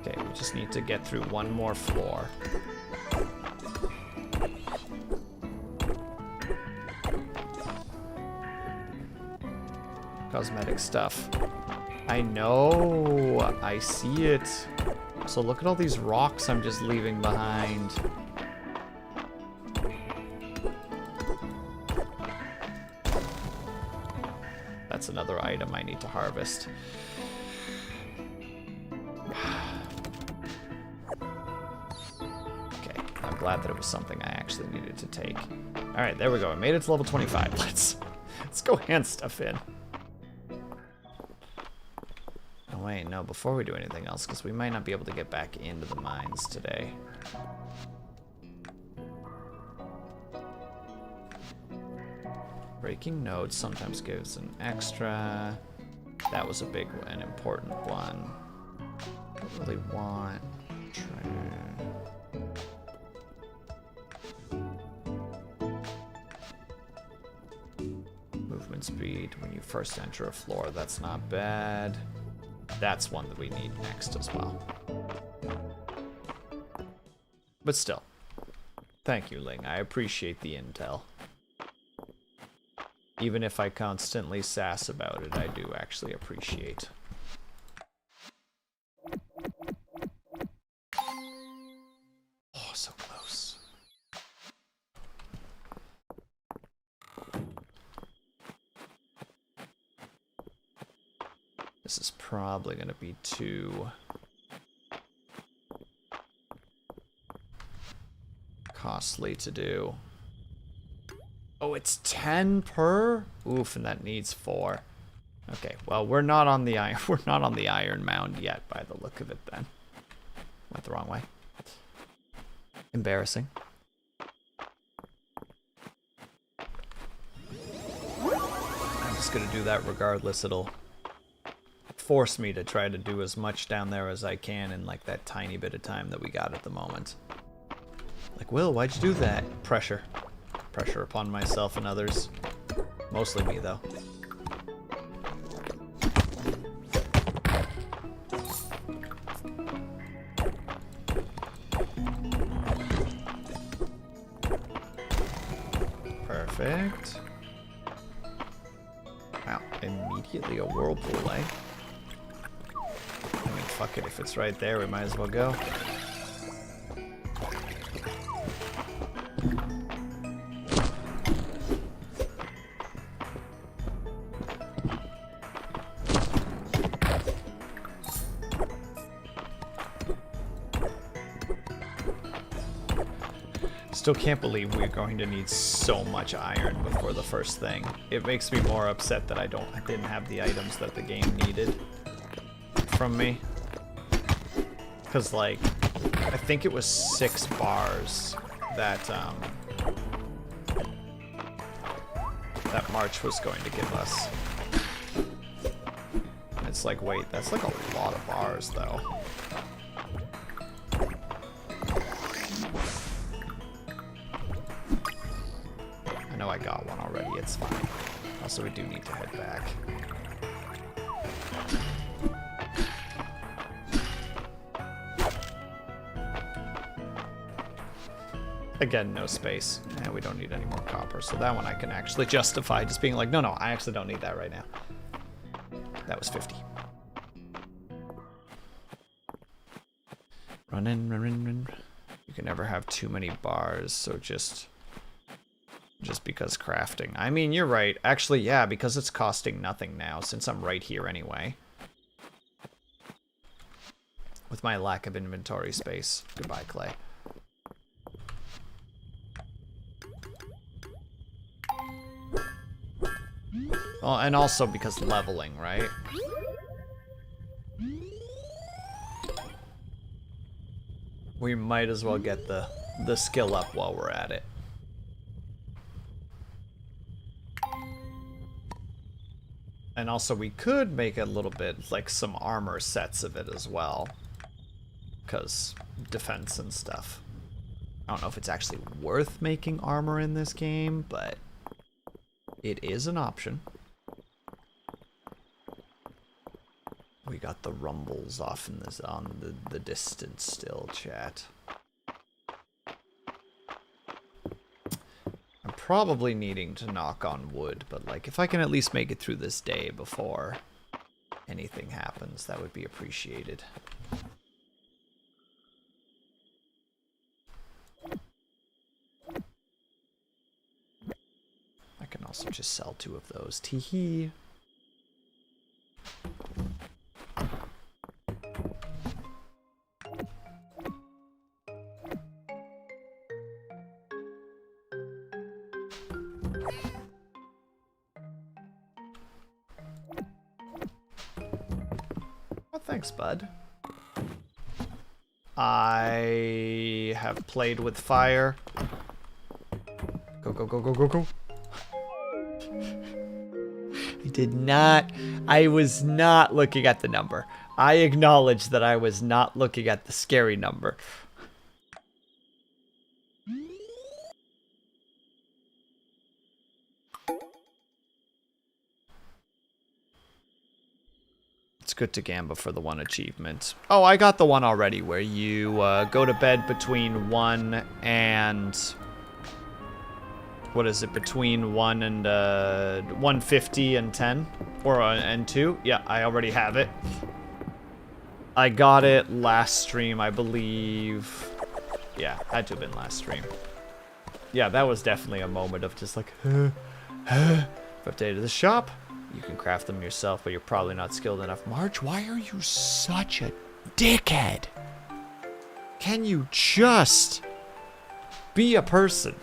Okay, we just need to get through one more floor. Cosmetic stuff. I know, I see it. So look at all these rocks I'm just leaving behind. That's another item I need to harvest. Okay, I'm glad that it was something I actually needed to take. All right, there we go. I made it to level 25. Let's go hand stuff in. Oh wait, no, before we do anything else, because we might not be able to get back into the mines today. Breaking nodes sometimes gives an extra. That was a big one, important one. Don't really want. Movement speed when you first enter a floor, that's not bad. That's one that we need next as well. But still, thank you, Ling. I appreciate the intel. Even if I constantly sass about it, I do actually appreciate. Oh, so close. This is probably going to be too costly to do. Oh, it's 10 per? Oof, and that needs 4. Okay, well, we're not on the iron mound yet by the look of it then. Went the wrong way. Embarrassing. I'm just gonna do that regardless. It'll force me to try to do as much down there as I can in like that tiny bit of time that we got at the moment. Like, Will, why'd you do that? Pressure. Pressure upon myself and others. Mostly me, though. Perfect. Wow, immediately a whirlpool, eh? I mean, fuck it, if it's right there, we might as well go. Still can't believe we're going to need so much iron before the first thing. It makes me more upset that I didn't have the items that the game needed from me. Cause like, I think it was 6 bars that that March was going to give us. It's like, wait, that's like a lot of bars though. I know I got one already, it's fine. Also, we do need to head back. Again, no space. And we don't need any more copper, so that one I can actually justify just being like, no, I actually don't need that right now. That was 50. Run in, run in, run. You can never have too many bars, so just because crafting. I mean, you're right. Actually, yeah, because it's costing nothing now, since I'm right here anyway. With my lack of inventory space. Goodbye, clay. Oh, and also because leveling, right? We might as well get the skill up while we're at it. And also we could make a little bit, like some armor sets of it as well. Because defense and stuff. I don't know if it's actually worth making armor in this game, but it is an option. We got the rumbles off in this on the distance still, chat. I'm probably needing to knock on wood, but like if I can at least make it through this day before anything happens, that would be appreciated. I can also just sell 2 of those. Tee-hee. Thanks, bud. I have played with fire. Go, go, go, go, go, go. I was not looking at the number. I acknowledge that I was not looking at the scary number. It's good to gamba for the 1 achievement. Oh, I got the one already where you go to bed between 1 and... What is it? Between 1 and 150 and 10? Or and 2? Yeah, I already have it. I got it last stream, I believe. Yeah, had to have been last stream. Yeah, that was definitely a moment of just like, updated the shop. You can craft them yourself, but you're probably not skilled enough. March, why are you such a dickhead? Can you just be a person?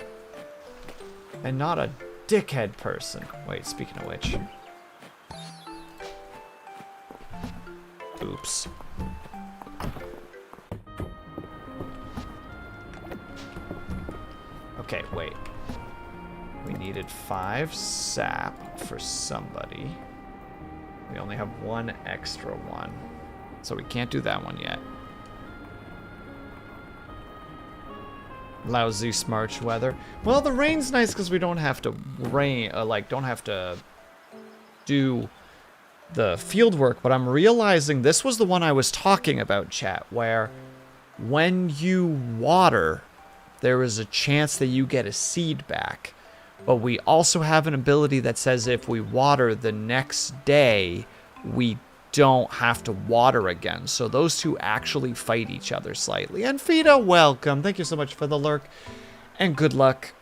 And not a dickhead person. Wait, speaking of which. Oops. Okay, wait. We needed 5 sap for somebody. We only have 1 extra one. So we can't do that one yet. Lousy March weather. Well, the rain's nice because we don't have to don't have to do the field work, but I'm realizing this was the one I was talking about, chat, where when you water, there is a chance that you get a seed back. But we also have an ability that says if we water the next day, we don't have to water again. So those two actually fight each other slightly. And Fida, welcome. Thank you so much for the lurk. And good luck.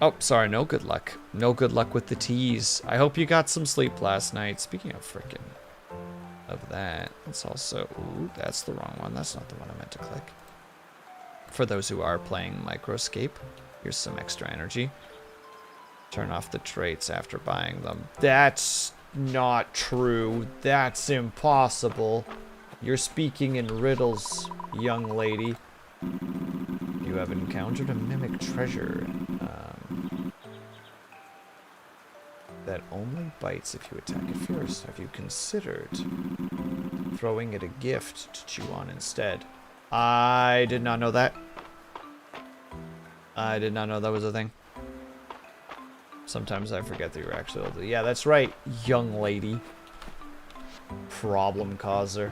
Oh, sorry, no good luck. No good luck with the teas. I hope you got some sleep last night. Speaking of freaking of that, it's also... Ooh, that's the wrong one. That's not the one I meant to click. For those who are playing Microscape, here's some extra energy. Turn off the traits after buying them. That's not true. That's impossible. You're speaking in riddles, young lady. You have encountered a mimic treasure that only bites if you attack it first. Have you considered throwing it a gift to chew on instead? I did not know that. I did not know that was a thing. Sometimes I forget that you're actually older. Yeah, that's right, young lady. Problem causer.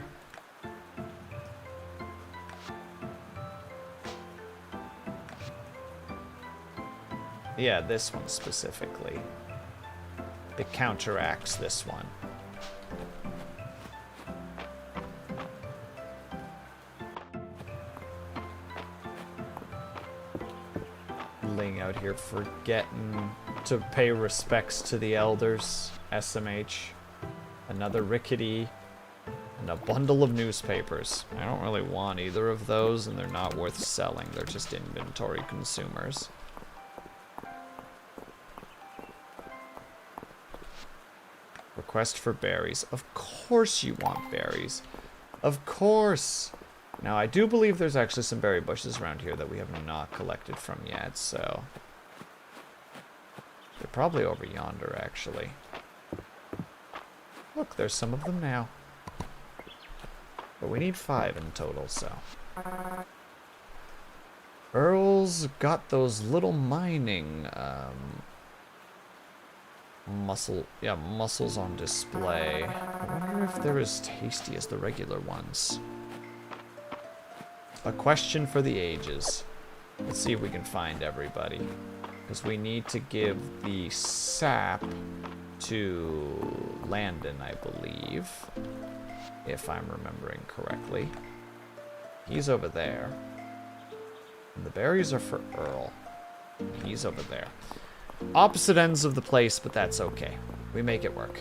Yeah, this one specifically. It counteracts this one. Laying out here forgetting to pay respects to the elders. SMH. Another rickety. And a bundle of newspapers. I don't really want either of those, and they're not worth selling. They're just inventory consumers. Request for berries. Of course you want berries. Of course. Now, I do believe there's actually some berry bushes around here that we have not collected from yet, so... They're probably over yonder, actually. Look, there's some of them now. But we need 5 in total, so... Earl's got those little mining, mussels on display. I wonder if they're as tasty as the regular ones. A question for the ages. Let's see if we can find everybody. Because we need to give the sap to Landon, I believe. If I'm remembering correctly. He's over there. And the berries are for Earl. He's over there. Opposite ends of the place, but that's okay. We make it work.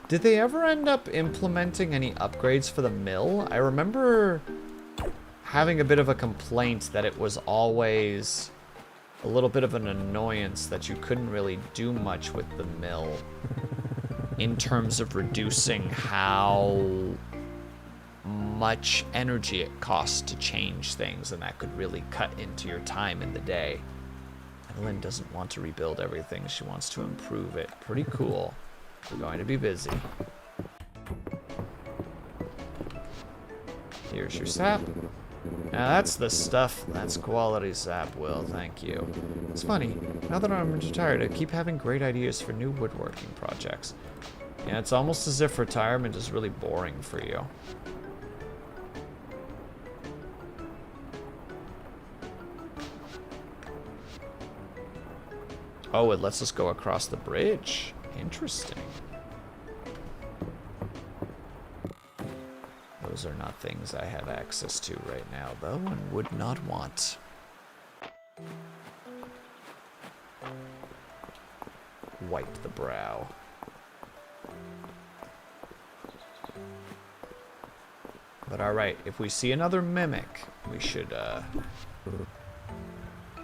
Did they ever end up implementing any upgrades for the mill? I remember having a bit of a complaint that it was always a little bit of an annoyance that you couldn't really do much with the mill in terms of reducing how much energy it costs to change things, and that could really cut into your time in the day. And Lynn doesn't want to rebuild everything. She wants to improve it. Pretty cool. We're going to be busy. Here's your sap. Now that's the stuff. That's quality sap, Will. Thank you. It's funny. Now that I'm retired, I keep having great ideas for new woodworking projects. Yeah, it's almost as if retirement is really boring for you. Oh, it lets us go across the bridge. Interesting. Those are not things I have access to right now, though, and would not want. Wipe the brow. But alright, if we see another mimic, we should,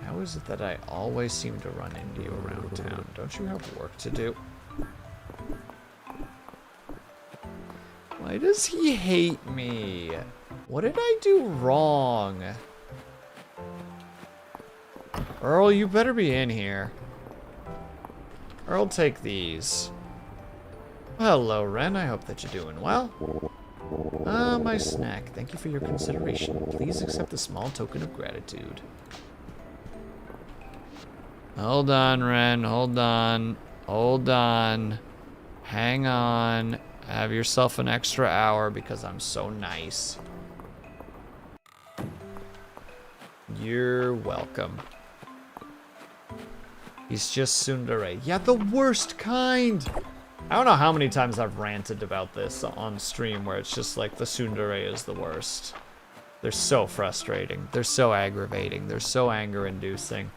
How is it that I always seem to run into you around town? Don't you have work to do? Why does he hate me? What did I do wrong? Earl, you better be in here. Earl, take these. Hello, Ren. I hope that you're doing well. Ah, my snack. Thank you for your consideration. Please accept the small token of gratitude. Hold on, Ren. Hold on. Hold on. Hang on. Have yourself an extra hour because I'm so nice. You're welcome. He's just tsundere. Yeah, the worst kind. I don't know how many times I've ranted about this on stream where it's just like the tsundere is the worst. They're so frustrating. They're so aggravating. They're so anger-inducing.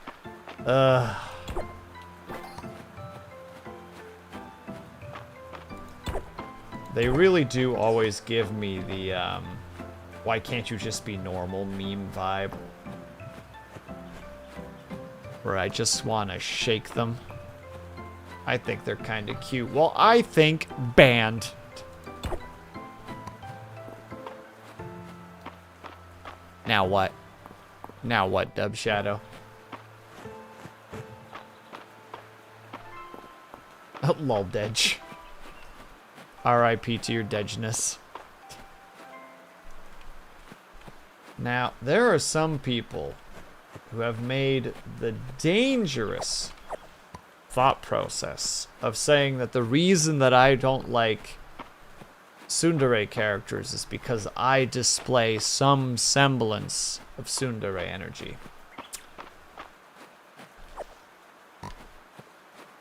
They really do always give me the, why can't you just be normal meme vibe. Where I just want to shake them. I think they're kind of cute. Well, I think banned. Now what? Now what, Dub Shadow? Lol, Dedge. R.I.P. to your Dedgeness. Now, there are some people who have made the dangerous thought process of saying that the reason that I don't like tsundere characters is because I display some semblance of tsundere energy.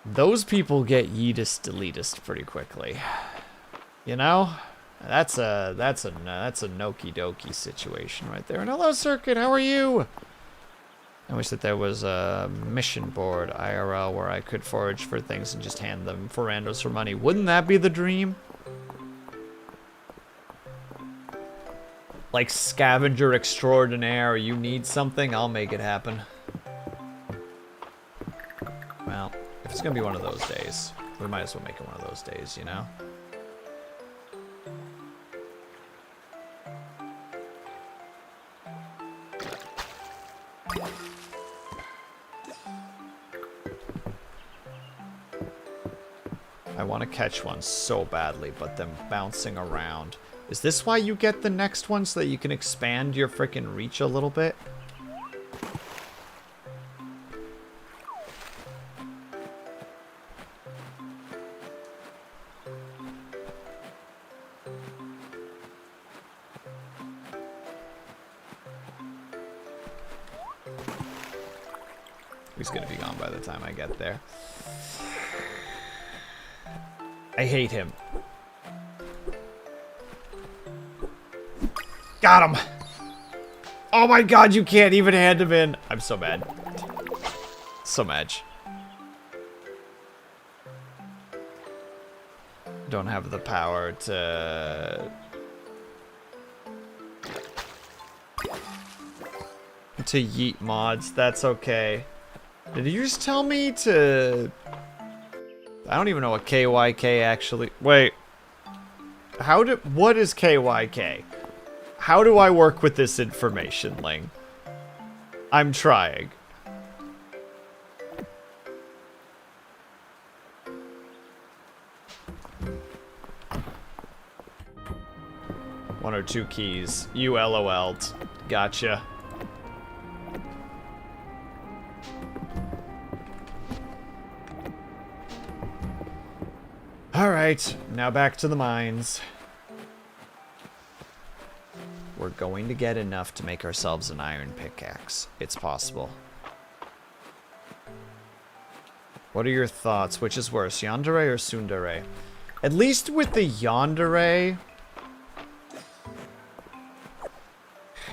Those people get yeetist deletist pretty quickly. You know? That's a Noki Doki situation right there. And hello, Circuit, how are you? I wish that there was a mission board IRL where I could forage for things and just hand them for randos for money. Wouldn't that be the dream? Like scavenger extraordinaire, you need something, I'll make it happen. Well, if it's gonna be one of those days, we might as well make it one of those days, you know? I want to catch one so badly, but them bouncing around. Is this why you get the next one, so that you can expand your frickin' reach a little bit? He's gonna be gone by the time I get there. I hate him. Got him! Oh my god, you can't even hand him in. I'm so mad. So mad. Don't have the power to yeet mods. That's okay. Did you just tell me to... I don't even know what KYK actually... Wait. What is KYK? How do I work with this information, Ling? I'm trying. One or two keys. You LOL'd. Gotcha. Alright, now back to the mines. We're going to get enough to make ourselves an iron pickaxe. It's possible. What are your thoughts? Which is worse, yandere or tsundere? At least with the yandere...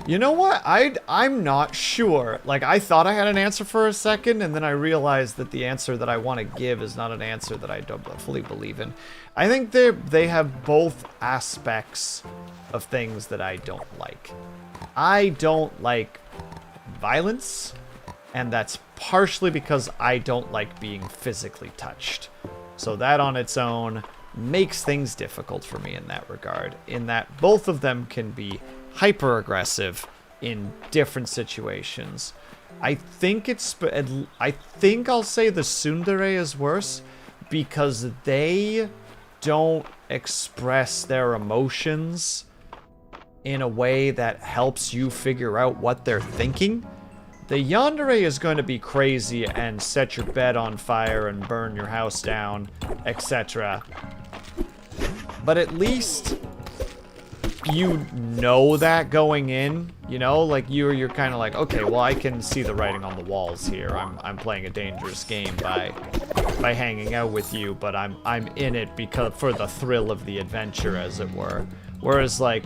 You know what? I'm not sure. Like, I thought I had an answer for a second, and then I realized that the answer that I want to give is not an answer that I don't fully believe in. I think they have both aspects of things that I don't like. I don't like violence, and that's partially because I don't like being physically touched. So that on its own makes things difficult for me in that regard, in that both of them can be hyper aggressive in different situations. I think I'll say the tsundere is worse because they don't express their emotions in a way that helps you figure out what they're thinking. The yandere is going to be crazy and set your bed on fire and burn your house down, etc. But at least you know that going in, you know, like you're kind of like, okay, well, I can see the writing on the walls here. I'm playing a dangerous game by hanging out with you, but I'm in it because for the thrill of the adventure, as it were. Whereas like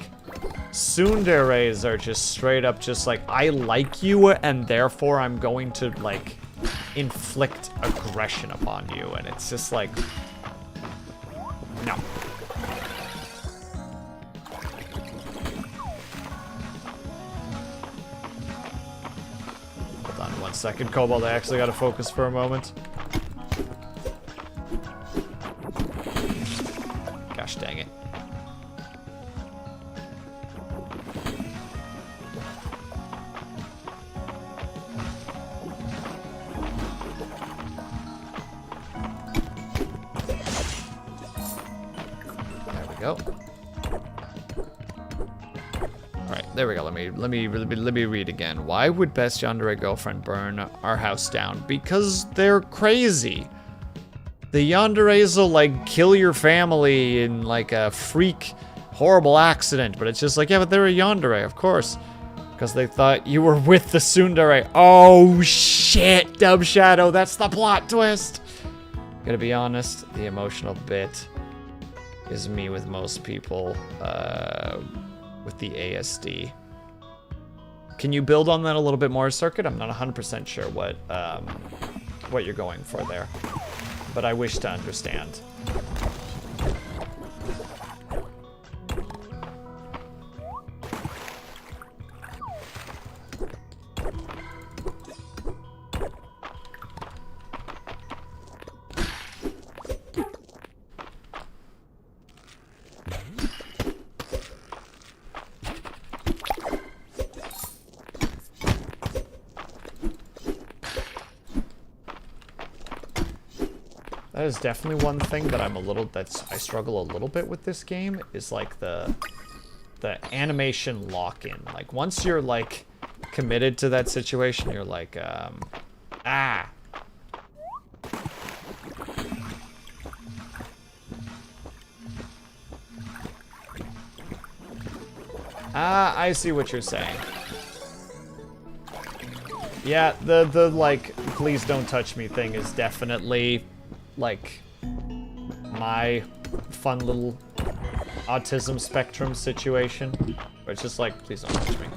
tsunderes are just straight up just like, I like you and therefore I'm going to like inflict aggression upon you, and it's just like, no. Hold on 1 second, Cobalt, I actually gotta focus for a moment. Gosh dang it. Go. All right, there we go. Let me read again. Why would best yandere girlfriend burn our house down? Because they're crazy. The yanderes will like kill your family in like a freak, horrible accident. But it's just like, yeah, but they're a yandere, of course, because they thought you were with the tsundere. Oh shit, Dub Shadow, that's the plot twist. Gotta be honest, the emotional bit is me with most people with the ASD. Can you build on that a little bit more, Circuit? I'm not 100% sure what you're going for there, but I wish to understand. That is definitely one thing that I struggle a little bit with this game, is like the animation lock-in. Like once you're like committed to that situation, you're like, I see what you're saying. Yeah, the like, please don't touch me thing is definitely like my fun little autism spectrum situation, where it's just like, please don't touch me.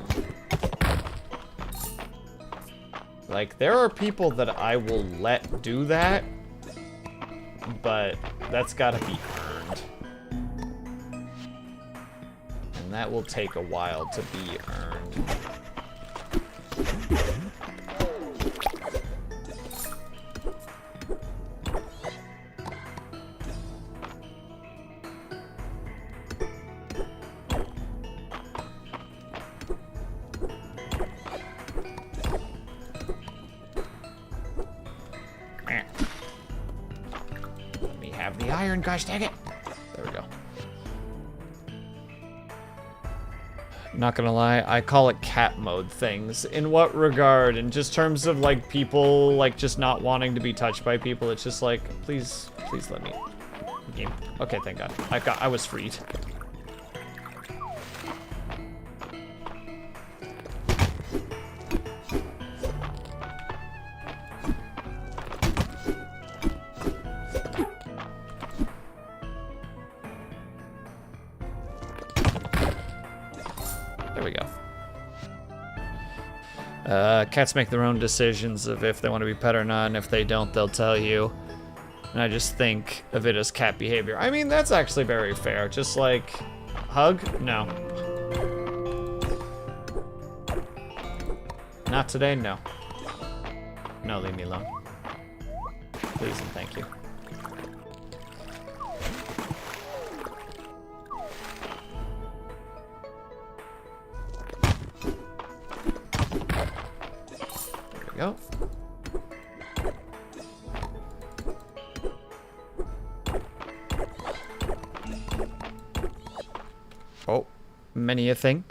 Like, there are people that I will let do that, but that's gotta be earned. And that will take a while to be earned. Gosh dang it. There we go. Not gonna lie, I call it cat mode things. In what regard? In just terms of like people like just not wanting to be touched by people. It's just like, please let me. Game. Okay, thank God. I was freed. Cats make their own decisions of if they want to be pet or not, and if they don't, they'll tell you. And I just think of it as cat behavior. I mean, that's actually very fair. Just like, hug? No. Not today? No. No, leave me alone. Please and thank you. Go. Oh, many a thing.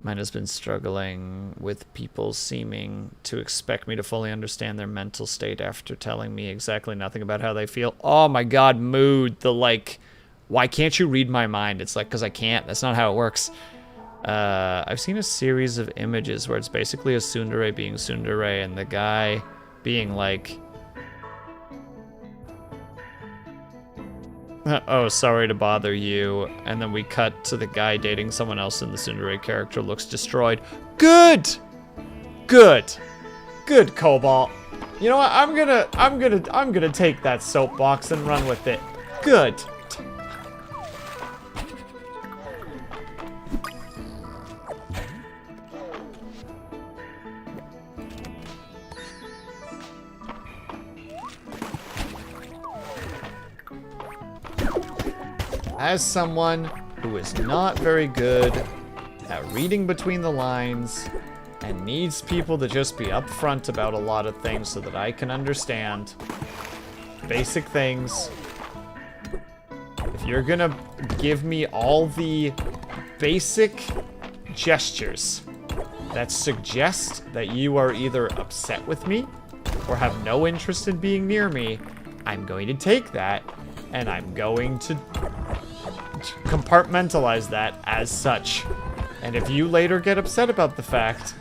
Mine has been struggling with people seeming to expect me to fully understand their mental state after telling me exactly nothing about how they feel. Oh my God, mood. The like Why can't you read my mind? It's like, because I can't. That's not how it works. I've seen a series of images where it's basically a tsundere being tsundere and the guy being like, oh, sorry to bother you. And then we cut to the guy dating someone else and the tsundere character looks destroyed. Good! Good. Good, Cobalt. You know what? I'm gonna take that soapbox and run with it. Good. As someone who is not very good at reading between the lines and needs people to just be upfront about a lot of things so that I can understand basic things, if you're gonna give me all the basic gestures that suggest that you are either upset with me or have no interest in being near me, I'm going to take that and I'm going to compartmentalize that as such. And if you later get upset about the fact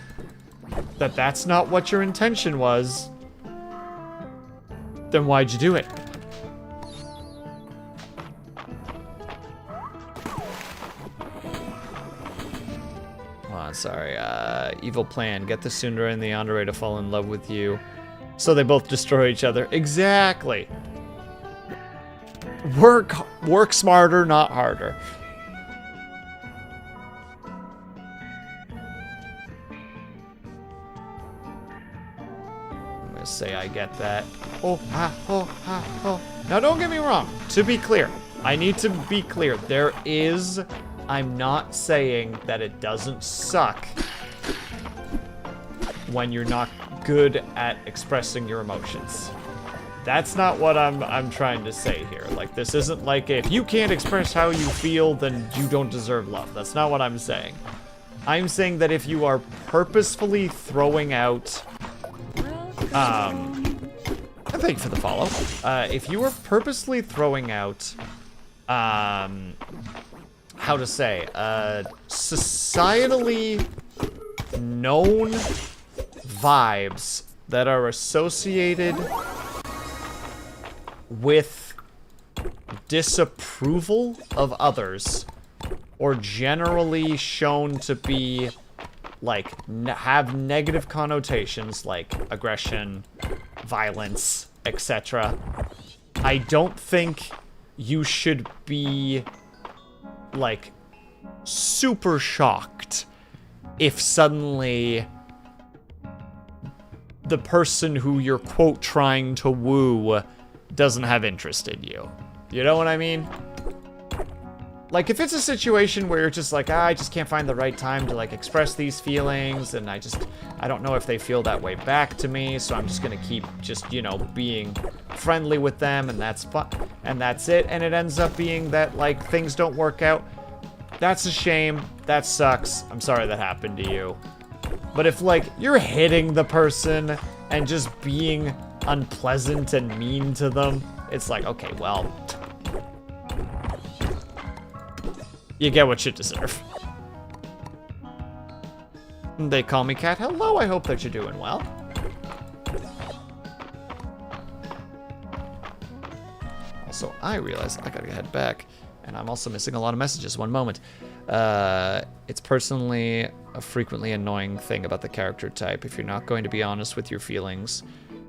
that that's not what your intention was, then why'd you do it? Hold on, sorry. Evil plan. Get the tsundere and the yandere to fall in love with you so they both destroy each other. Exactly. Work smarter, not harder. I'm gonna say I get that. Oh, ha, oh, ha, oh. Now don't get me wrong. To be clear, I need to be clear. I'm not saying that it doesn't suck when you're not good at expressing your emotions. That's not what I'm trying to say here. Like, this isn't like, if you can't express how you feel, then you don't deserve love. That's not what I'm saying. I'm saying that if you are purposefully throwing out, thank you for the follow. If you are purposely throwing out, how to say, societally known vibes that are associated with disapproval of others, or generally shown to be, like, have negative connotations, like aggression, violence, etc. I don't think you should be, like, super shocked if suddenly the person who you're, quote, trying to woo doesn't have interest in you. You know what I mean? Like, if it's a situation where you're just like, I just can't find the right time to, like, express these feelings, and I don't know if they feel that way back to me, so I'm just gonna keep just, you know, being friendly with them, and that's fun, and that's it, and it ends up being that, like, things don't work out. That's a shame. That sucks. I'm sorry that happened to you. But if, like, you're hitting the person and just being unpleasant and mean to them, it's like, okay, well, you get what you deserve. They call me Cat. Hello, I hope that you're doing well. Also, I realize I gotta head back, and I'm also missing a lot of messages. One moment. It's personally a frequently annoying thing about the character type. If you're not going to be honest with your feelings,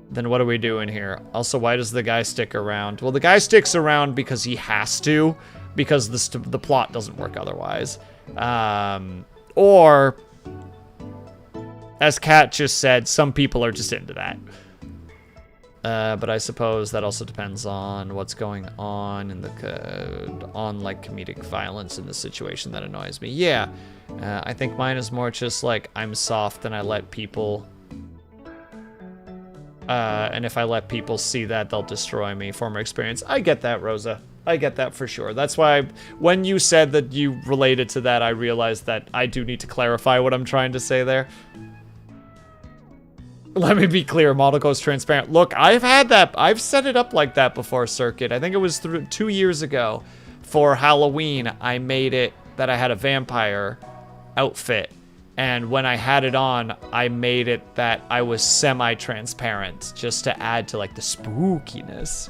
then what are we doing here? Also, why does the guy stick around? Well, the guy sticks around because he has to, because the plot doesn't work otherwise. Or, as Kat just said, some people are just into that. But I suppose that also depends on what's going on in like comedic violence in the situation that annoys me. Yeah, I think mine is more just like I'm soft and I let people. And if I let people see that, they'll destroy me. Former experience. I get that, Rosa. I get that for sure. That's why when you said that you related to that, I realized that I do need to clarify what I'm trying to say there. Let me be clear, model goes transparent. Look, I've had that. I've set it up like that before, Circuit. I think it was 2 years ago. for Halloween, I made it that I had a vampire outfit. And when I had it on, I made it that I was semi-transparent just to add to like the spookiness.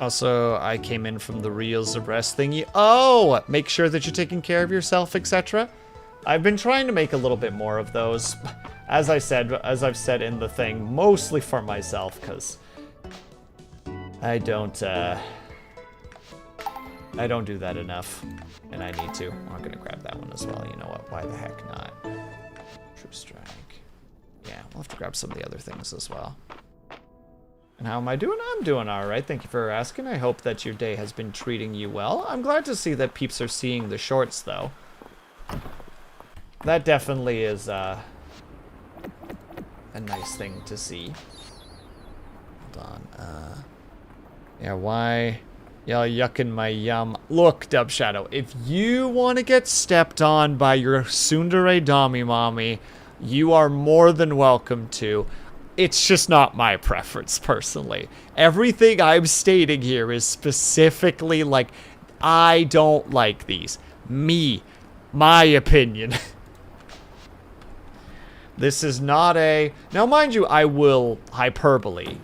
Also, I came in from the Reels of Rest thingy. Oh, make sure that you're taking care of yourself, etc. I've been trying to make a little bit more of those. As I've said in the thing, mostly for myself, because I don't do that enough, and I need to. I'm gonna grab that one as well. You know what? Why the heck not? True Strike. Yeah, we'll have to grab some of the other things as well. And how am I doing? I'm doing all right. Thank you for asking. I hope that your day has been treating you well. I'm glad to see that peeps are seeing the shorts, though. That definitely is a nice thing to see. Hold on. Yeah, why? Y'all yucking my yum. Look, Dub Shadow, if you want to get stepped on by your tsundere dami mommy, you are more than welcome to. It's just not my preference, personally. Everything I'm stating here is specifically like, I don't like these. My opinion. This is not a... Now, mind you, I will hyperbole,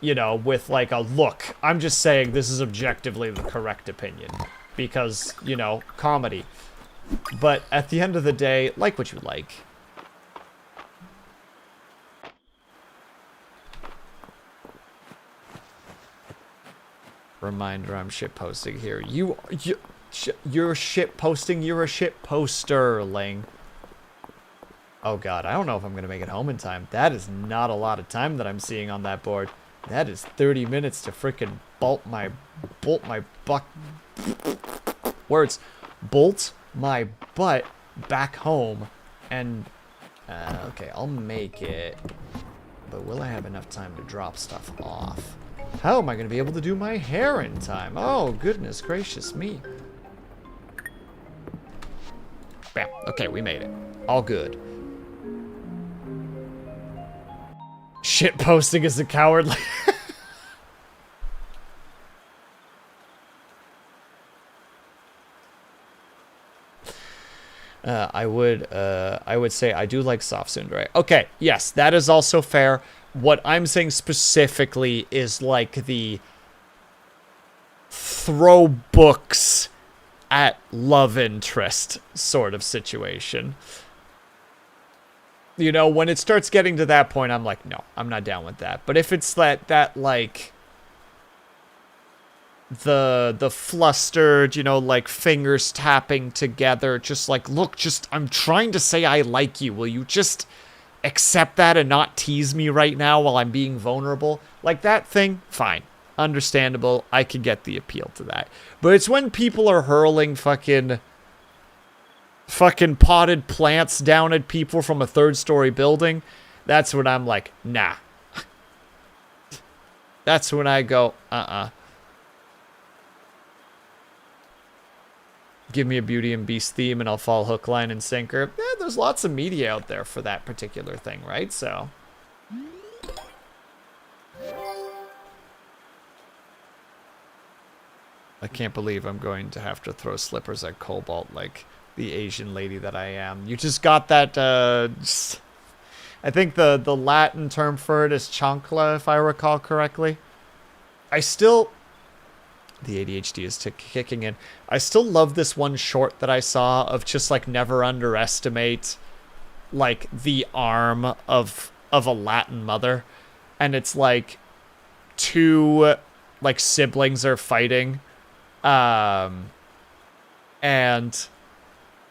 you know, with like a look. I'm just saying this is objectively the correct opinion. Because, you know, comedy. But at the end of the day, like what you like. Reminder, I'm shitposting here. You're shitposting. You're a shitposterling. Oh god, I don't know if I'm gonna make it home in time. That is not a lot of time that I'm seeing on that board. That is 30 minutes to frickin' bolt my butt. Words. Bolt my butt back home. And okay, I'll make it. But will I have enough time to drop stuff off? How am I going to be able to do my hair in time? Oh, goodness gracious me. Bam. Okay, we made it. All good. Shit posting is a cowardly... I would say I do like soft tsundere. Okay, yes, that is also fair. What I'm saying specifically is like the throw books at love interest sort of situation. You know, when it starts getting to that point, I'm like, no, I'm not down with that. But if it's that like the flustered, you know, like fingers tapping together, just like, look, just I'm trying to say I like you. Will you just accept that and not tease me right now while I'm being vulnerable? Like that thing, fine. Understandable. I can get the appeal to that. But it's when people are hurling fucking potted plants down at people from a third-story building. That's when I'm like, nah. That's when I go, Give me a Beauty and Beast theme and I'll fall hook, line, and sinker. Yeah, there's lots of media out there for that particular thing, right? So... I can't believe I'm going to have to throw slippers at Cobalt like the Asian lady that I am. You just got that, I think the Latin term for it is chancla, if I recall correctly. I still... The ADHD is kicking in. I still love this one short that I saw of just, like, never underestimate, like, the arm of a Latin mother. And it's, like, two, like, siblings are fighting. And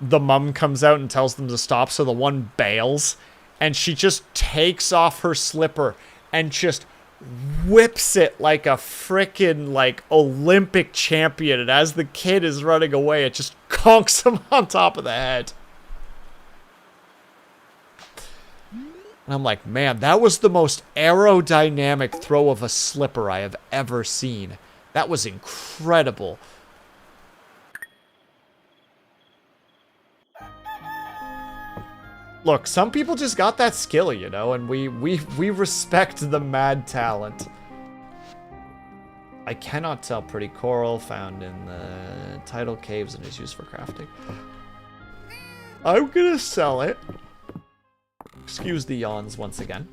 the mom comes out and tells them to stop, so the one bails. And she just takes off her slipper and just whips it like a frickin' like Olympic champion, and as the kid is running away, it just conks him on top of the head. And I'm like, man, that was the most aerodynamic throw of a slipper I have ever seen. That was incredible. Look, some people just got that skill, you know, and we respect the mad talent. I cannot tell. Pretty coral found in the tidal caves and is used for crafting. I'm gonna sell it. Excuse the yawns once again.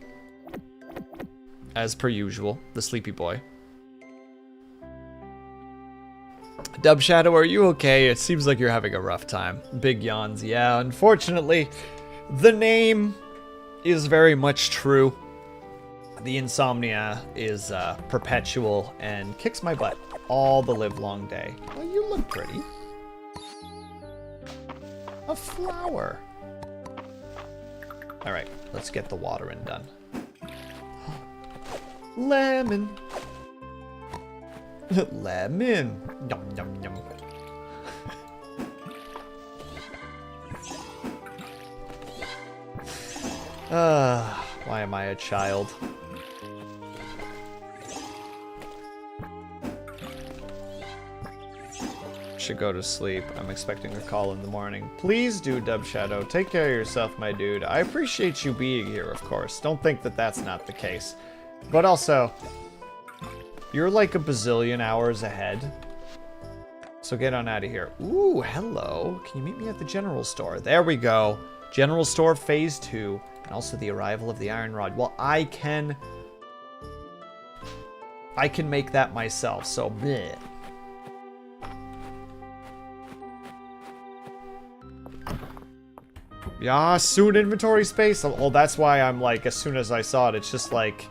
As per usual, the sleepy boy. Dub Shadow, are you okay? It seems like you're having a rough time. Big yawns. Yeah, unfortunately, the name is very much true. The insomnia is perpetual and kicks my butt all the live long day. Well, you look pretty. A flower. All right, let's get the watering done. Lemon. Lemon. Yum, yum, yum. Why am I a child? Should go to sleep. I'm expecting a call in the morning. Please do, Dub Shadow. Take care of yourself, my dude. I appreciate you being here, of course. Don't think that that's not the case. But also, you're like a bazillion hours ahead. So get on out of here. Ooh, hello. Can you meet me at the general store? There we go. General store phase 2. And also the arrival of the iron rod. Well, I can make that myself, so bleh. Yeah, soon inventory space. Oh, that's why I'm like, as soon as I saw it, it's just like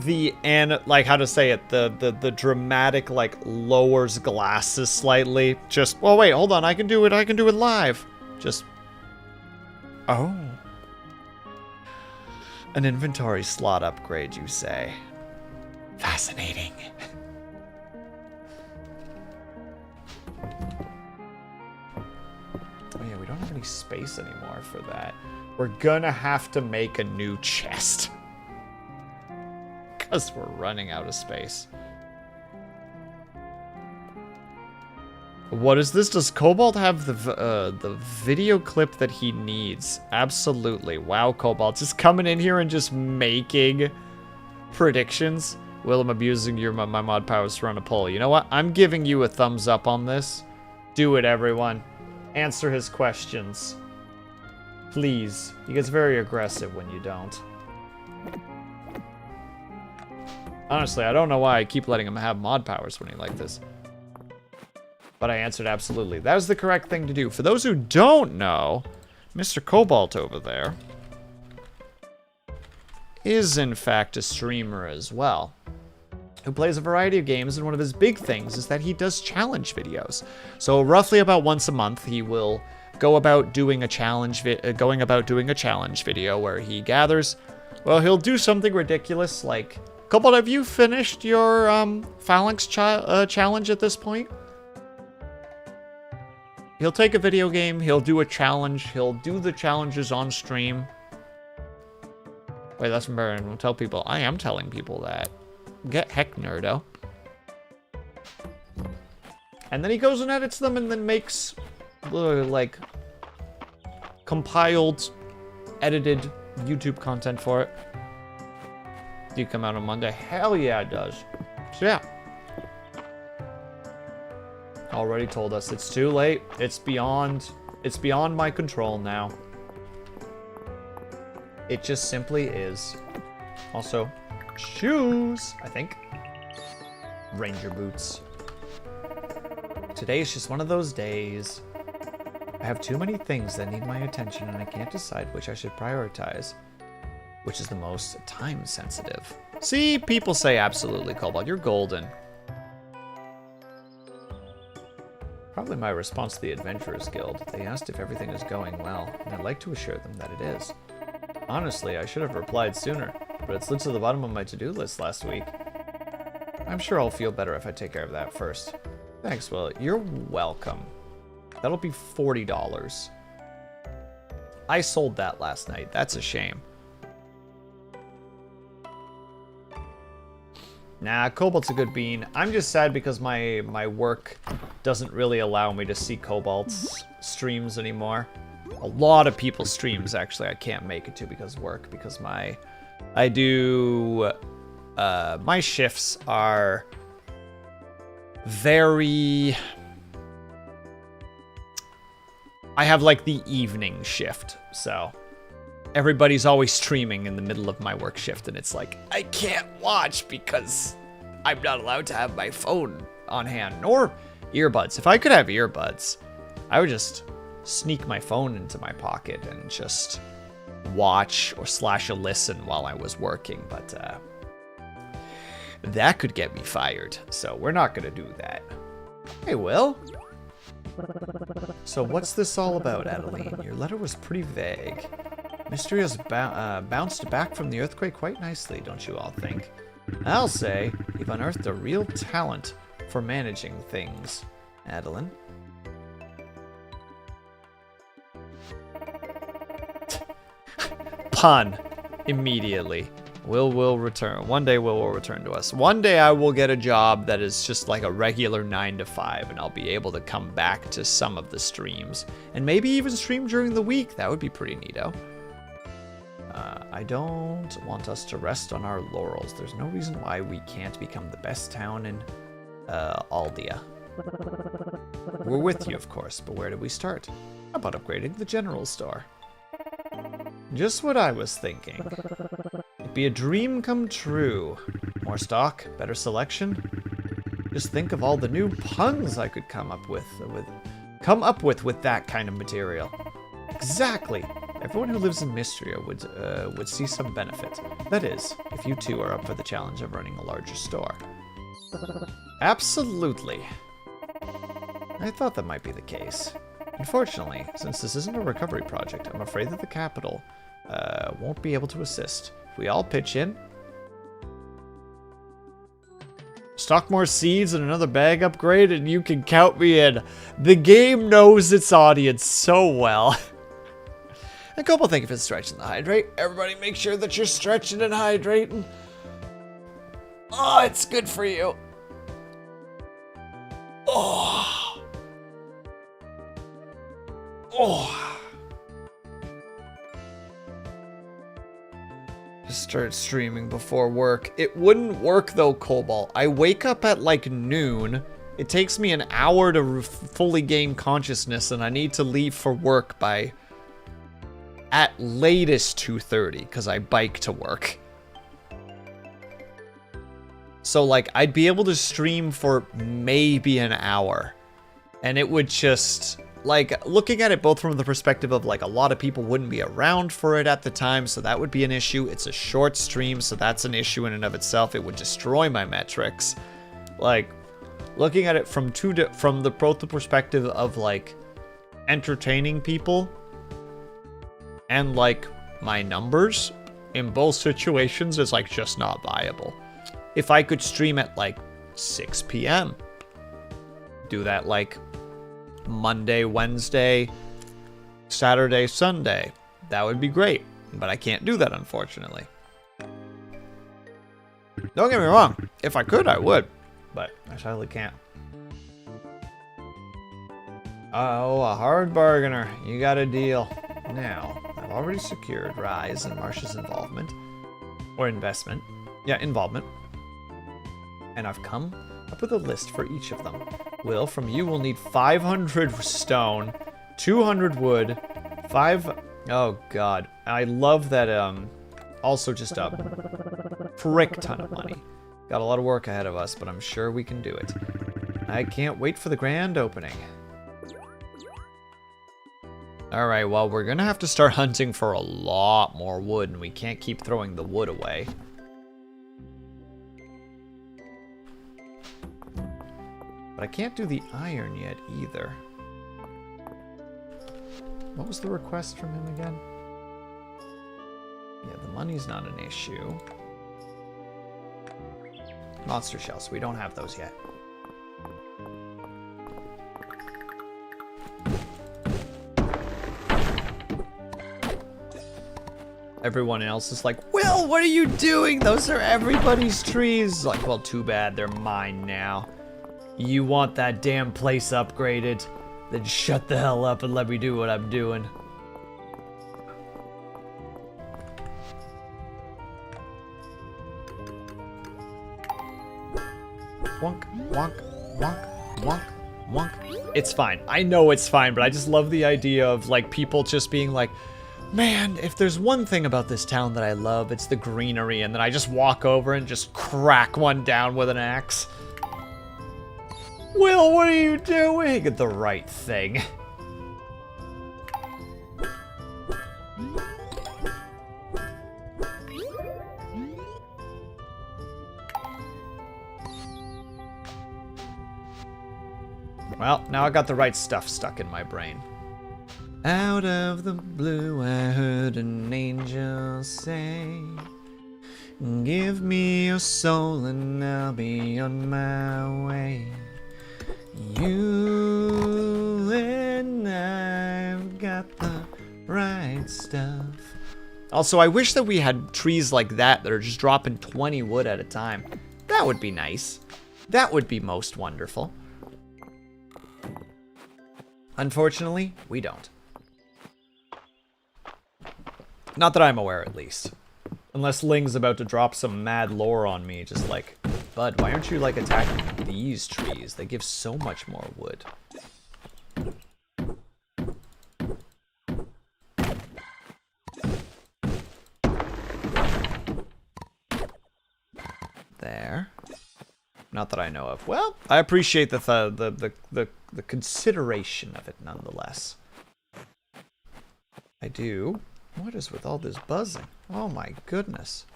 like how to say it, the dramatic like lowers glasses slightly. Just, well, wait, hold on, I can do it live. Just, oh. An inventory slot upgrade, you say? Fascinating. Oh yeah, we don't have any space anymore for that. We're gonna have to make a new chest. Because we're running out of space. What is this? Does Cobalt have the video clip that he needs? Absolutely. Wow, Cobalt. Just coming in here and just making predictions. Will, I'm abusing my mod powers to run a poll. You know what? I'm giving you a thumbs up on this. Do it, everyone. Answer his questions. Please. He gets very aggressive when you don't. Honestly, I don't know why I keep letting him have mod powers when he like this. But I answered absolutely. That was the correct thing to do. For those who don't know, Mr. Cobalt over there is in fact a streamer as well, who plays a variety of games, and one of his big things is that he does challenge videos. So roughly about once a month, he will go about doing a challenge video where he gathers. Well, he'll do something ridiculous like, Cobalt, have you finished your phalanx challenge at this point? He'll take a video game, he'll do a challenge, he'll do the challenges on stream. Wait, that's embarrassing. Don't tell people. I am telling people that. Get heck, nerdo. And then he goes and edits them and then makes, like, compiled, edited YouTube content for it. Do you come out on Monday? Hell yeah, it does. So yeah. Already told us it's too late. It's beyond my control now. It just simply is. Also, shoes, I think. Ranger boots. Today is just one of those days. I have too many things that need my attention and I can't decide which I should prioritize. Which is the most time sensitive. See, people say absolutely, Cobalt. You're golden. Probably my response to the Adventurers Guild. They asked if everything is going well, and I'd like to assure them that it is. Honestly, I should have replied sooner, but it slid to the bottom of my to-do list last week. I'm sure I'll feel better if I take care of that first. Thanks, Will. You're welcome. That'll be $40. I sold that last night. That's a shame. Nah, Cobalt's a good bean. I'm just sad because my work doesn't really allow me to see Cobalt's streams anymore. A lot of people's streams, actually, I can't make it to because of work. Because my shifts are very... I have, like, the evening shift, so... Everybody's always streaming in the middle of my work shift, and it's like, I can't watch because I'm not allowed to have my phone on hand, nor earbuds. If I could have earbuds, I would just sneak my phone into my pocket and just watch or slash a listen while I was working, but that could get me fired, so we're not gonna do that. Hey, Will. So what's this all about, Adeline? Your letter was pretty vague. Mystria's bounced back from the earthquake quite nicely, don't you all think? I'll say you've unearthed a real talent for managing things, Adeline. Pun. Immediately. Will return. One day Will return to us. One day I will get a job that is just like a regular 9 to 5, and I'll be able to come back to some of the streams. And maybe even stream during the week. That would be pretty neato. I don't want us to rest on our laurels. There's no reason why we can't become the best town in Aldia. We're with you, of course, but where do we start? How about upgrading the general store? Just what I was thinking. It'd be a dream come true. More stock, better selection. Just think of all the new puns I could come up with that kind of material. Exactly. Everyone who lives in Mistria would see some benefit. That is, if you two are up for the challenge of running a larger store. Absolutely. I thought that might be the case. Unfortunately, since this isn't a recovery project, I'm afraid that the capital won't be able to assist. If we all pitch in, stock more seeds and another bag upgrade, and you can count me in. The game knows its audience so well. And Copal, thank you for the stretch and the hydrate. Everybody make sure that you're stretching and hydrating. Oh, it's good for you. Oh. Oh. Just start streaming before work. It wouldn't work though, Cobalt. I wake up at like noon. It takes me an hour to fully gain consciousness, and I need to leave for work by at latest 2:30 because I bike to work. So like I'd be able to stream for maybe an hour, and it would just like, looking at it both from the perspective of like a lot of people wouldn't be around for it at the time, so that would be an issue. It's a short stream, so that's an issue in and of itself. It would destroy my metrics. Like looking at it from both the perspective of like entertaining people and like my numbers in both situations is like just not viable. If I could stream at like 6 p.m., do that like Monday, Wednesday, Saturday, Sunday, that would be great. But I can't do that, unfortunately. Don't get me wrong. If I could, I would. But I sadly can't. Oh, a hard bargainer. You got a deal. Now, I've already secured Rise and Marsh's involvement. Or investment. Yeah, involvement. And I've come up with a list for each of them. Will, from you, we'll need 500 stone, 200 wood, 5... Oh, God. I love that, also just a frick ton of money. Got a lot of work ahead of us, but I'm sure we can do it. I can't wait for the grand opening. Alright, well, we're gonna have to start hunting for a lot more wood, and we can't keep throwing the wood away. But I can't do the iron yet, either. What was the request from him again? Yeah, the money's not an issue. Monster shells, we don't have those yet. everyone else is like, Will, what are you doing? Those are everybody's trees. Like, well, too bad, they're mine now. You want that damn place upgraded? Then shut the hell up and let me do what I'm doing. Wonk, wonk, wonk, wonk, wonk. It's fine. I know it's fine, but I just love the idea of, like, people just being like, man, if there's one thing about this town that I love, it's the greenery. And then I just walk over and just crack one down with an axe. Will, what are you doing? The right thing. Well, now I got the right stuff stuck in my brain. Out of the blue, I heard an angel say, give me your soul and I'll be on my way. You and I've got the right stuff. Also, I wish that we had trees like that are just dropping 20 wood at a time. That would be nice. That would be most wonderful. Unfortunately, we don't. Not that I'm aware, at least. Unless Ling's about to drop some mad lore on me, just like, Bud, why aren't you, like, attacking these trees? They give so much more wood. There. Not that I know of. Well, I appreciate the consideration of it, nonetheless. I do. What is with all this buzzing? Oh my goodness.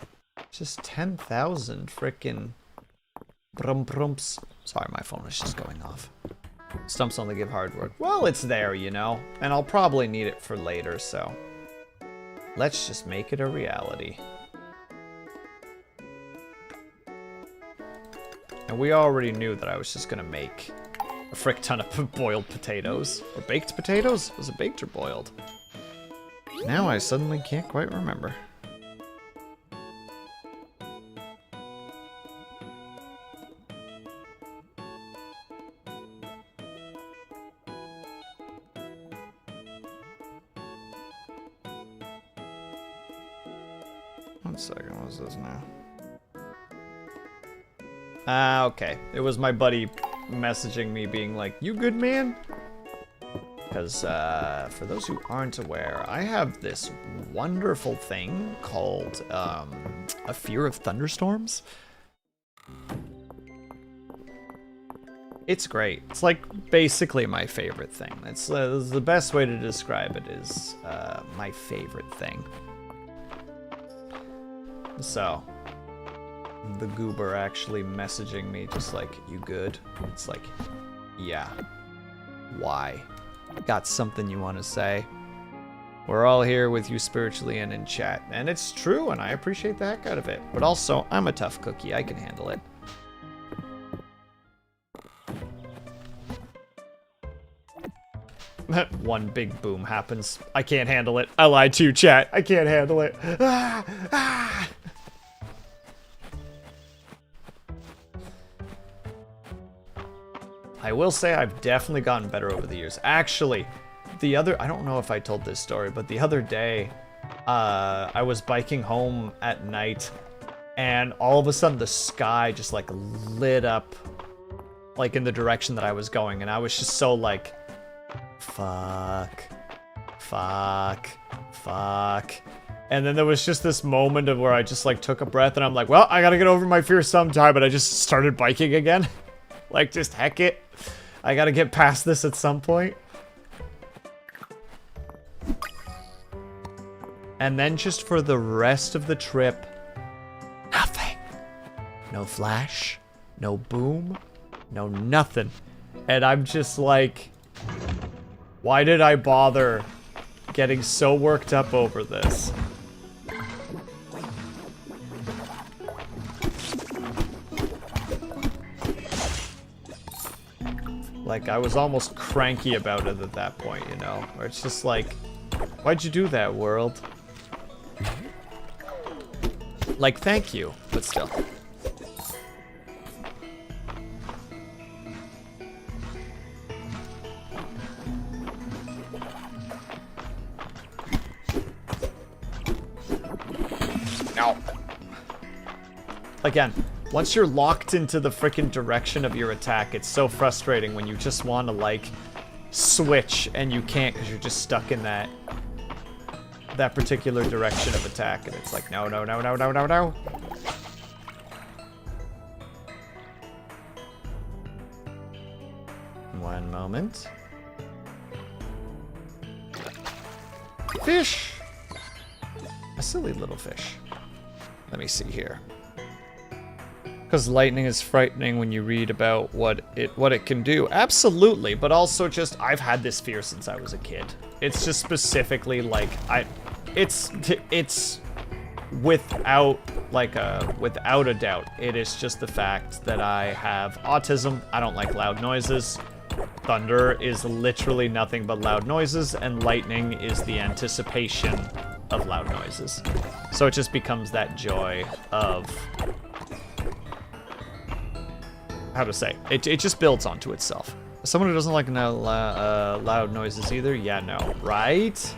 Just 10,000 frickin' brumps. Sorry, my phone is just going off. Stumps only give hard work. Well, it's there, you know. And I'll probably need it for later, so let's just make it a reality. And we already knew that I was just gonna make a frick ton of boiled potatoes. Or baked potatoes? Was it baked or boiled? Now I suddenly can't quite remember. One second, what is this now? Ah, okay. It was my buddy messaging me being like, you good, man? Because, for those who aren't aware, I have this wonderful thing called, a fear of thunderstorms. It's great. It's, like, basically my favorite thing. It's the best way to describe it is, my favorite thing. So, the goober actually messaging me just like, you good? It's like, yeah. Why? Got something you want to say? We're all here with you spiritually and in chat. And it's true, and I appreciate the heck out of it. But also, I'm a tough cookie. I can handle it. One big boom happens. I can't handle it. I lied to you, chat. I can't handle it. Ah, ah. I will say I've definitely gotten better over the years. Actually, I don't know if I told this story, but the other day, I was biking home at night, and all of a sudden the sky just, like, lit up, like, in the direction that I was going, and I was just so, like, fuck, fuck, fuck. And then there was just this moment of where I just, like, took a breath, and I'm like, well, I gotta get over my fear sometime, and I just started biking again. Like, just heck it. I gotta get past this at some point. And then just for the rest of the trip, nothing. No flash, no boom, no nothing. And I'm just like, why did I bother getting so worked up over this? Like, I was almost cranky about it at that point, you know? Where it's just like, why'd you do that, world? Like, thank you, but still. No. Again, once you're locked into the frickin' direction of your attack, it's so frustrating when you just want to, like, switch and you can't because you're just stuck in that particular direction of attack, and it's like, no, no, no, no, no, no, no. One moment. Fish! A silly little fish. Let me see here. Because lightning is frightening when you read about what it can do. Absolutely, but also just, I've had this fear since I was a kid. It's just specifically like, it's without a doubt. It is just the fact that I have autism. I don't like loud noises. Thunder is literally nothing but loud noises, and lightning is the anticipation of loud noises. So it just becomes that joy of, how to say, it just builds onto itself. Someone who doesn't like loud noises either? Yeah, no, right?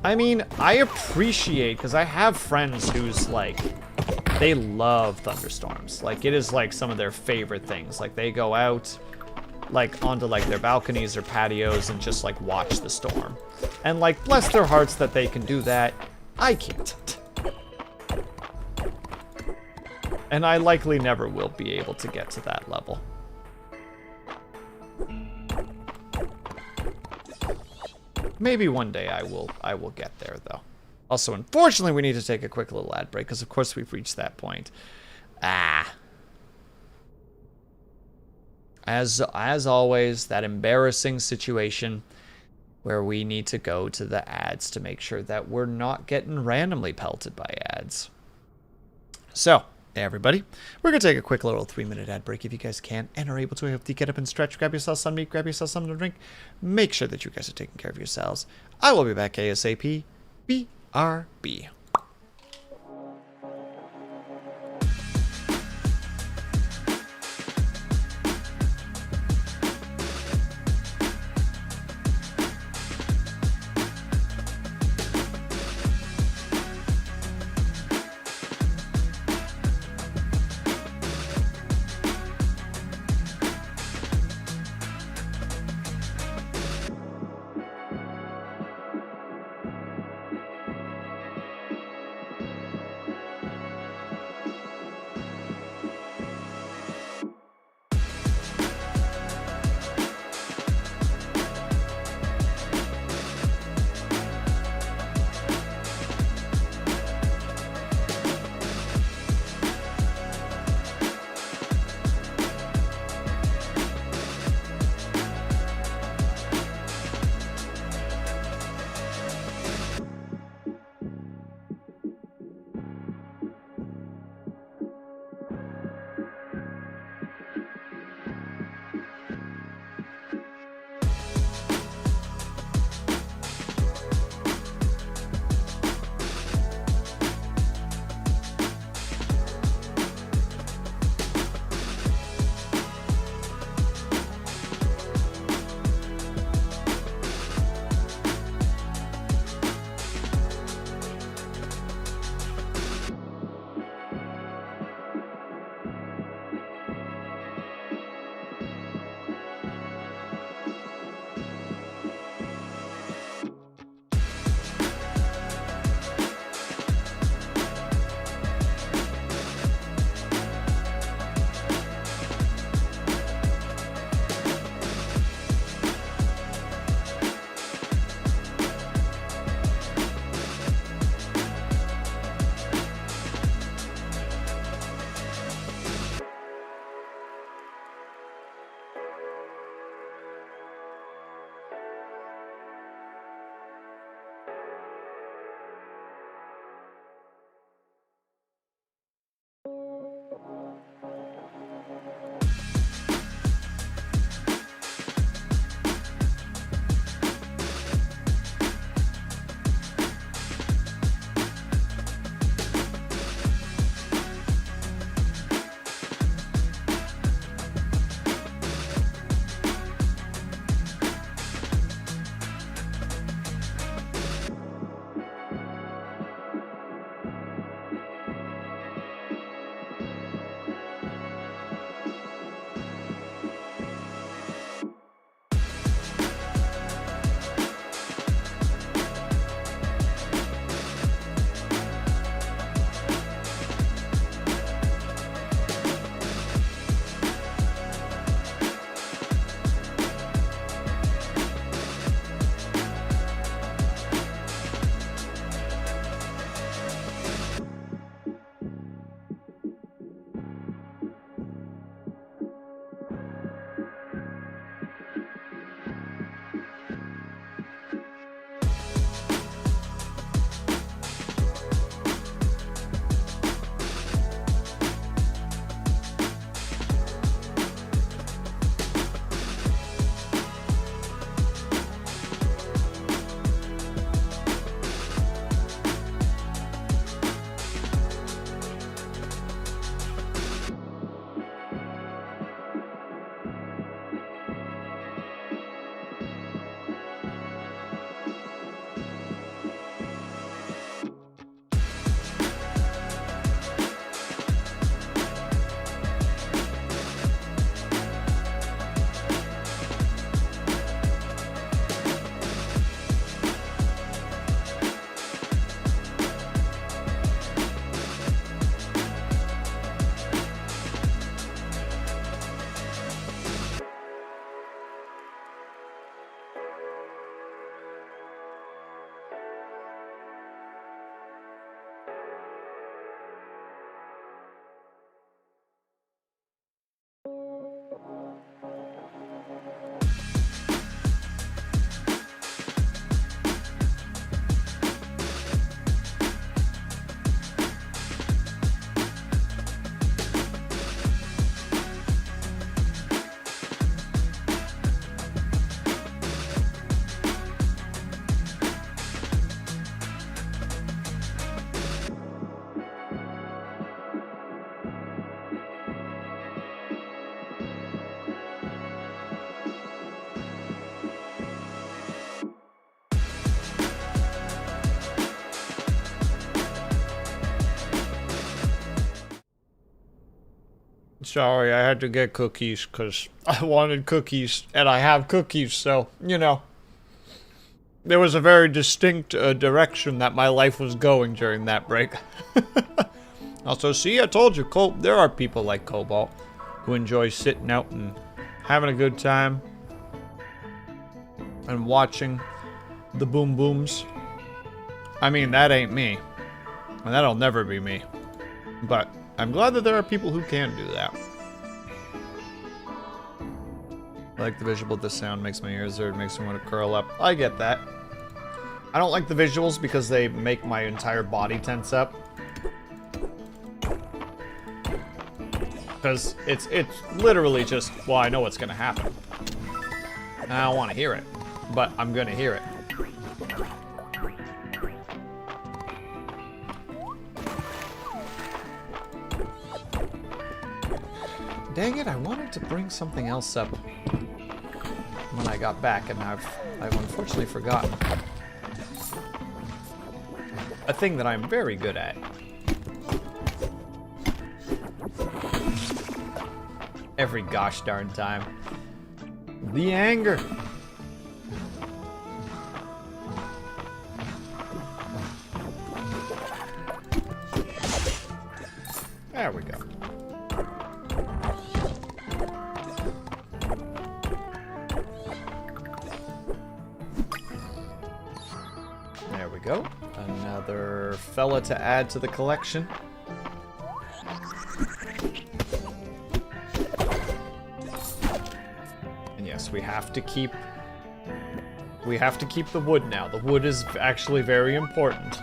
I mean, I appreciate, because I have friends who's like, they love thunderstorms. Like, it is like some of their favorite things. Like, they go out, like, onto like their balconies or patios and just like watch the storm. And like, bless their hearts that they can do that. I can't. And I likely never will be able to get to that level. Maybe one day I will get there, though. Also, unfortunately, we need to take a quick little ad break, because of course we've reached that point. As always, that embarrassing situation where we need to go to the ads to make sure that we're not getting randomly pelted by ads. So, hey everybody, we're going to take a quick little 3-minute ad break if you guys can and are able to. I hope you get up and stretch, grab yourself some meat, grab yourself something to drink. Make sure that you guys are taking care of yourselves. I will be back ASAP. BRB. sorry, I had to get cookies because I wanted cookies, and I have cookies, so, you know. There was a very distinct direction that my life was going during that break. Also, see, I told you, there are people like Cobalt who enjoy sitting out and having a good time and watching the boom booms. I mean, that ain't me, and that'll never be me. But I'm glad that there are people who can do that. I like the visual, but the sound makes my ears hurt, makes me want to curl up. I get that. I don't like the visuals because they make my entire body tense up. Because it's literally just, well, I know what's going to happen. And I don't want to hear it, but I'm going to hear it. Dang it, I wanted to bring something else up when I got back, and I've unfortunately forgotten. A thing that I'm very good at. Every gosh darn time. The anger. There we go. There we go. Another fella to add to the collection. And yes, we have to keep the wood now. The wood is actually very important.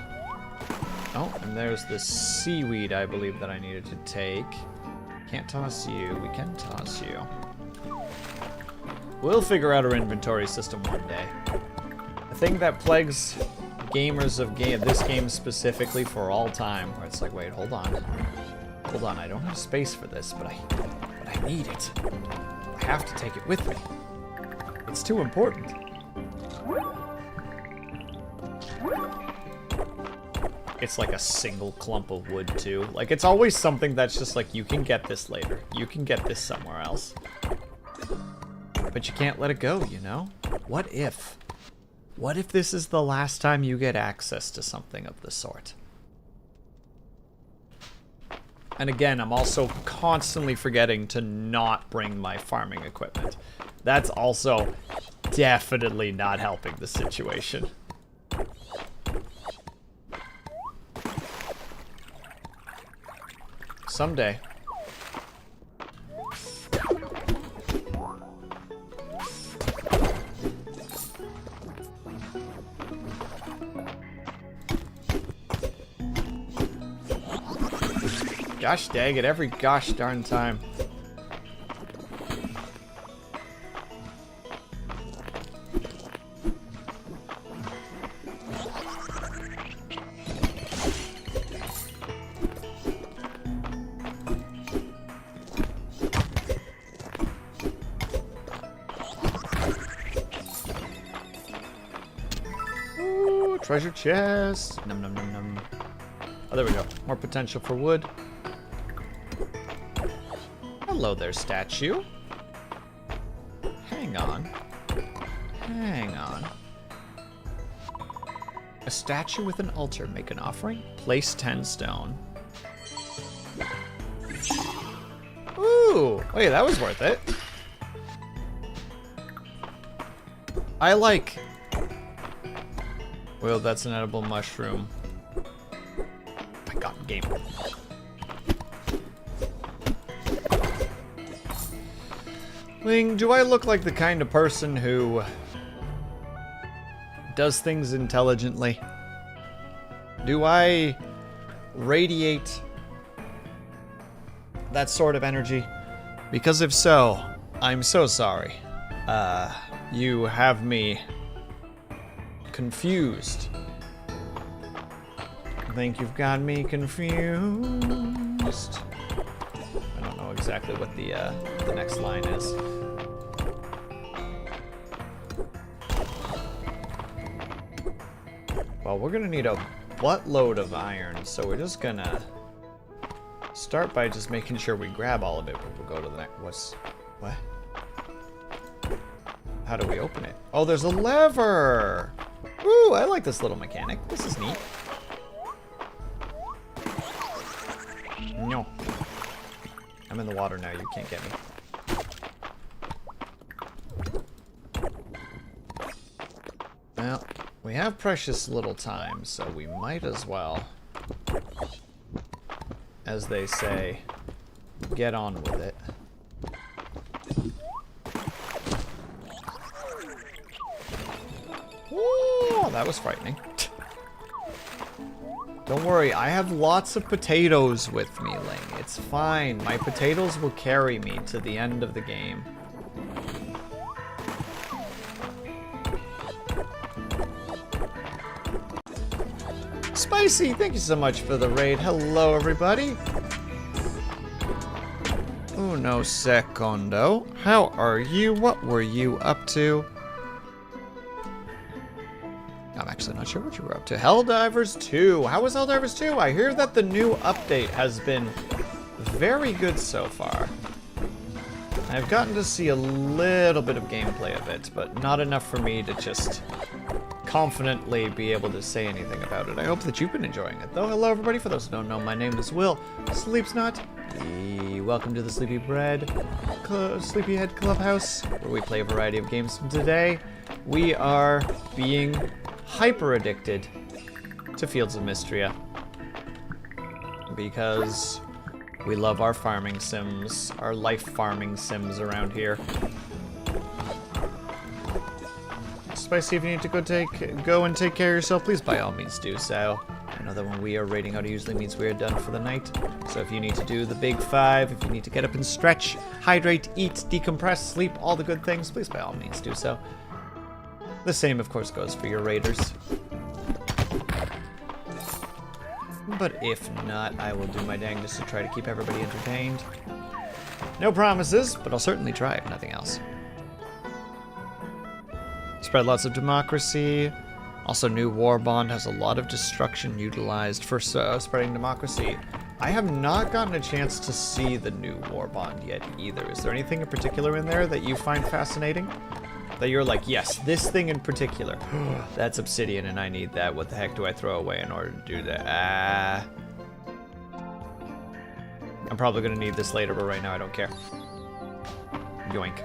Oh, and there's the seaweed I believe that I needed to take. Can't toss you. We can toss you. We'll figure out our inventory system one day. The thing that plagues gamers of this game specifically for all time, where it's like, wait, hold on, I don't have space for this, but I need it. I have to take it with me. It's too important. It's like a single clump of wood too. Like, it's always something that's just like, you can get this later. You can get this somewhere else. But you can't let it go, you know? What if? What if this is the last time you get access to something of the sort? And again, I'm also constantly forgetting to not bring my farming equipment. That's also definitely not helping the situation. Someday. Gosh dang it, every gosh darn time. Ooh, treasure chest. Num num num num. Oh, there we go. More potential for wood. Hello there, statue. Hang on. Hang on. A statue with an altar. Make an offering. Place 10 stone. Ooh! Wait, that was worth it. I like... Well, that's an edible mushroom. My god, game. Ling, do I look like the kind of person who does things intelligently? Do I radiate that sort of energy? Because if so, I'm so sorry. You have me confused. I think you've got me confused. I don't know exactly what the next line is. Well, we're gonna need a buttload of iron, so we're just gonna start by just making sure we grab all of it, but we'll go to the next. What? How do we open it? Oh, there's a lever! Ooh, I like this little mechanic. This is neat. No. I'm in the water now, you can't get me. Well, we have precious little time, so we might as well, as they say, get on with it. Whoa, that was frightening. Don't worry, I have lots of potatoes with me, Ling. It's fine. My potatoes will carry me to the end of the game. Spicy, thank you so much for the raid. Hello, everybody. Uno secondo. How are you? What were you up to? I'm actually not sure what you were up to. Helldivers 2. How was Helldivers 2? I hear that the new update has been very good so far. I've gotten to see a little bit of gameplay of it, but not enough for me to just confidently be able to say anything about it. I hope that you've been enjoying it, though. Hello, everybody. For those who don't know, my name is Will. Sleeps Not. Welcome to the Sleepyhead Clubhouse, where we play a variety of games. Today, we are being hyper addicted to Fields of Mistria because we love our farming sims, our life farming sims around here. Spicy, if you need to go and take care of yourself, please by all means do so. I know that when we are raiding out, it usually means we are done for the night. So if you need to do the big 5, if you need to get up and stretch, hydrate, eat, decompress, sleep, all the good things, please by all means do so. The same, of course, goes for your raiders. But if not, I will do my dangest to try to keep everybody entertained. No promises, but I'll certainly try if nothing else. Spread lots of democracy. Also, new war bond has a lot of destruction utilized for spreading democracy. I have not gotten a chance to see the new war bond yet either. Is there anything in particular in there that you find fascinating? That you're like, yes, this thing in particular. That's obsidian and I need that. What the heck do I throw away in order to do that? I'm probably going to need this later, but right now I don't care. Yoink.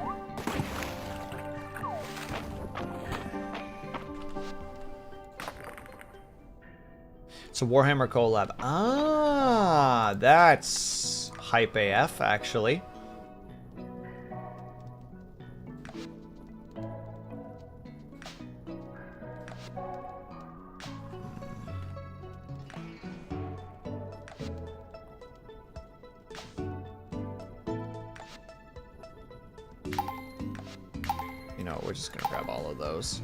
It's a Warhammer collab. Ah, that's hype AF, actually. You know, we're just gonna grab all of those.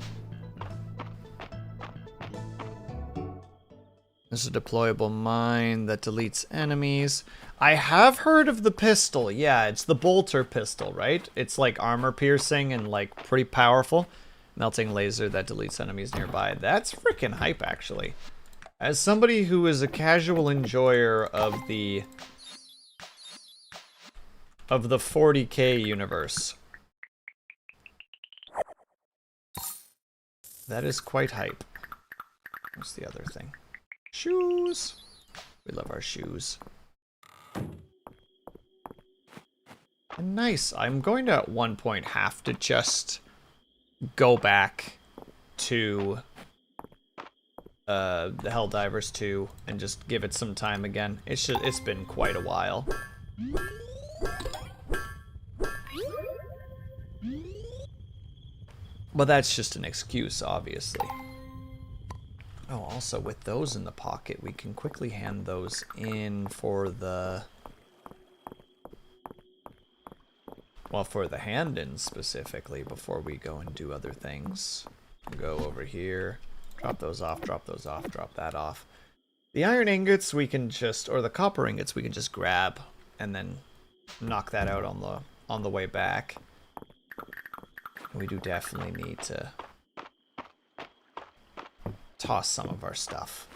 There's a deployable mine that deletes enemies. I have heard of the pistol. Yeah, it's the bolter pistol, right? It's like armor piercing and like pretty powerful. Melting laser that deletes enemies nearby. That's freaking hype, actually. As somebody who is a casual enjoyer of the 40K universe, that is quite hype. What's the other thing? Shoes. We love our shoes. And nice. I'm going to at one point have to just go back to the Helldivers 2 and just give it some time again. It's been quite a while. But that's just an excuse, obviously. Oh, also with those in the pocket, we can quickly hand those in for the... well, for the hand-ins specifically, before we go and do other things. Go over here, drop those off, drop that off. The iron ingots we can just, or the copper ingots we can just grab and then knock that out on the way back. We do definitely need to toss some of our stuff.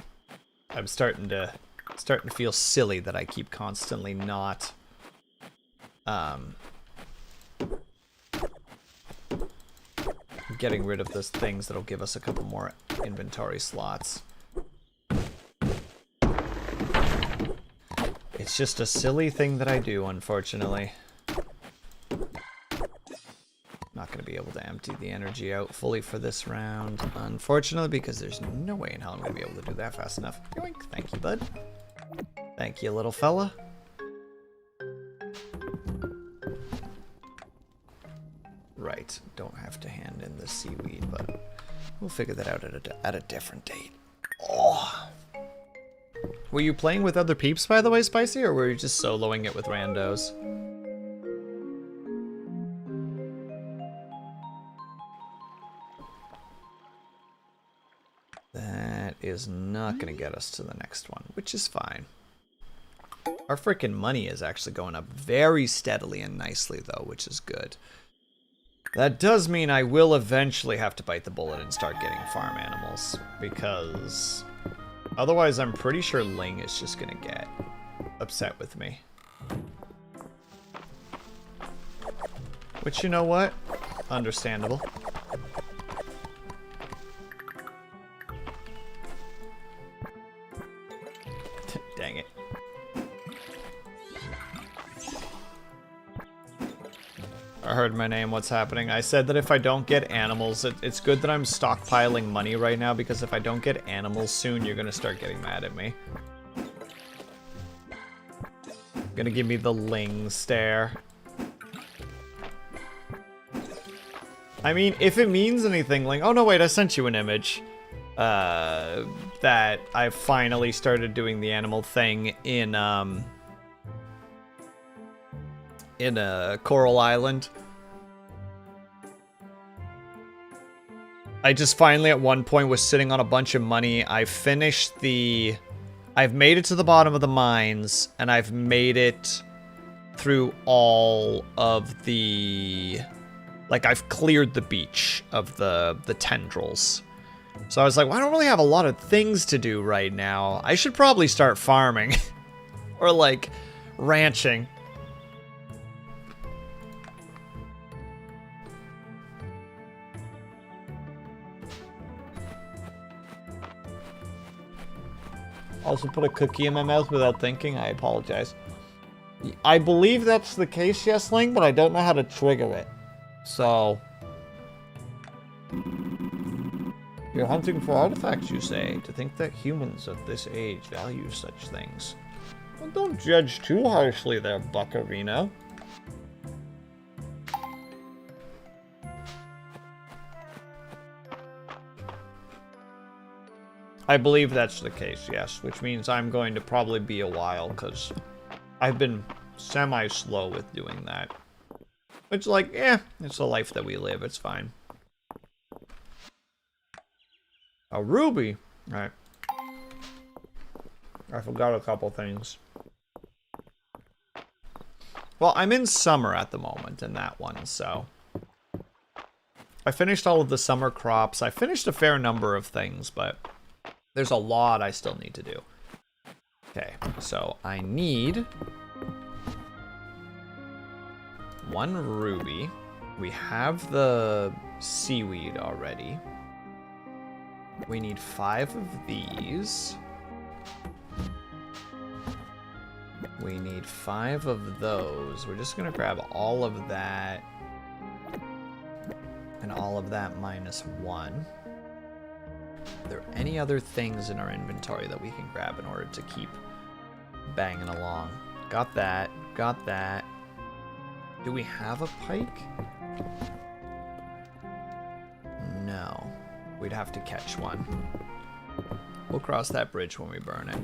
I'm starting to starting to feel silly that I keep constantly not getting rid of those things that'll give us a couple more inventory slots. It's just a silly thing that I do, unfortunately. Not going to be able to empty the energy out fully for this round, unfortunately, because there's no way in hell I'm going to be able to do that fast enough. Yoink. Thank you, bud. Thank you, little fella. Right, don't have to hand in the seaweed, but we'll figure that out at a different date. Oh. Were you playing with other peeps, by the way, Spicy, or were you just soloing it with randos? That is not going to get us to the next one, which is fine. Our freaking money is actually going up very steadily and nicely, though, which is good. That does mean I will eventually have to bite the bullet and start getting farm animals, because otherwise I'm pretty sure Ling is just going to get upset with me. Which, you know what? Understandable. Dang it. I heard my name, what's happening? I said that if I don't get animals, it's good that I'm stockpiling money right now, because if I don't get animals soon, you're gonna start getting mad at me. Gonna give me the Ling stare. I mean, if it means anything, Ling... Oh, no, wait, I sent you an image. That I finally started doing the animal thing in Coral Island. I just finally at one point was sitting on a bunch of money. I've made it to the bottom of the mines, and I've made it through all of the, like, I've cleared the beach of the tendrils. So I was like, well, I don't really have a lot of things to do right now. I should probably start farming or like ranching. Also put a cookie in my mouth without thinking. I apologize. I believe that's the case, yes, Ling, but I don't know how to trigger it. So... You're hunting for artifacts, you say. To think that humans of this age value such things. Well, don't judge too harshly there, Buckarino. I believe that's the case, yes, which means I'm going to probably be a while, because I've been semi-slow with doing that. It's like, it's the life that we live, it's fine. A ruby! Right. I forgot a couple things. Well, I'm in summer at the moment in that one, so... I finished all of the summer crops. I finished a fair number of things, but... There's a lot I still need to do. Okay, so I need 1 ruby. We have the seaweed already. We need 5 of these. We need 5 of those. We're just gonna grab all of that. And all of that minus 1. Are there any other things in our inventory that we can grab in order to keep banging along? Got that. Got that. Do we have a pike? No. We'd have to catch one. We'll cross that bridge when we burn it.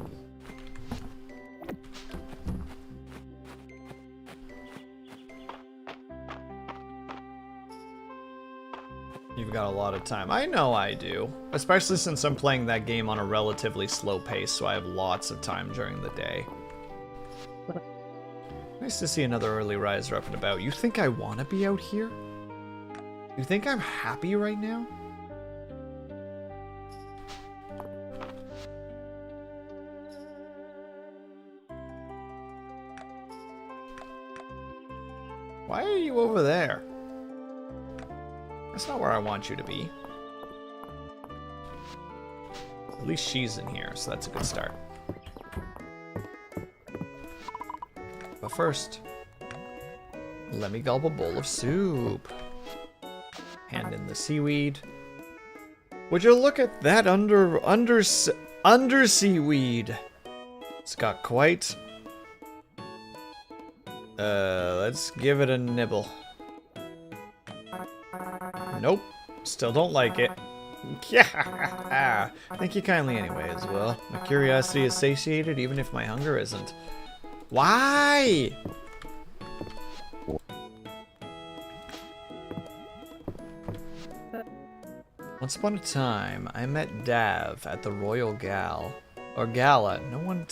You've got a lot of time. I know I do. Especially since I'm playing that game on a relatively slow pace, so I have lots of time during the day. Nice to see another early riser up and about. You think I want to be out here? You think I'm happy right now? Why are you over there? That's not where I want you to be. At least she's in here, so that's a good start. But first, let me gulp a bowl of soup. Hand in the seaweed. Would you look at that undersea weed? It's got quite... let's give it a nibble. Nope. Still don't like it. Yeah. Thank you kindly anyway as well. My curiosity is satiated even if my hunger isn't. Why? Once upon a time, I met Dav at the Royal Gala. No one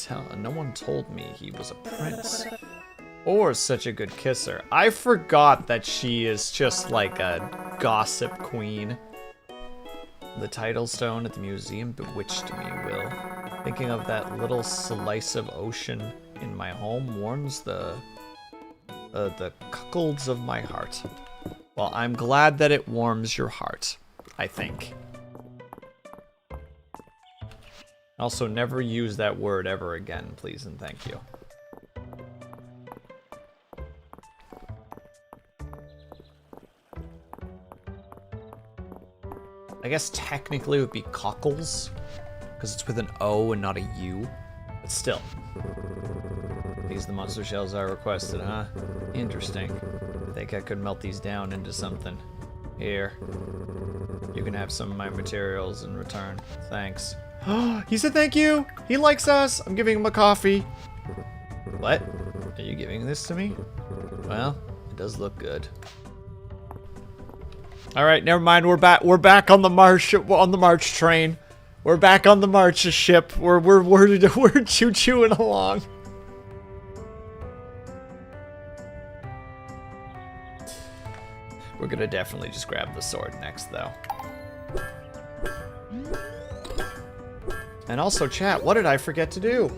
told me he was a prince. Or such a good kisser. I forgot that she is just like a gossip queen. The title stone at the museum bewitched me, Will. Thinking of that little slice of ocean in my home warms the cuckolds of my heart. Well, I'm glad that it warms your heart, I think. Also, never use that word ever again, please and thank you. I guess technically it would be cockles, because it's with an O and not a U, but still. These are the monster shells I requested, huh? Interesting. I think I could melt these down into something. Here. You can have some of my materials in return. Thanks. He said thank you! He likes us! I'm giving him a coffee. What? Are you giving this to me? Well, it does look good. All right, never mind. We're back on the march train. We're back on the march ship. We're choo-chooing along. We're gonna definitely just grab the sword next, though. And also, chat, what did I forget to do?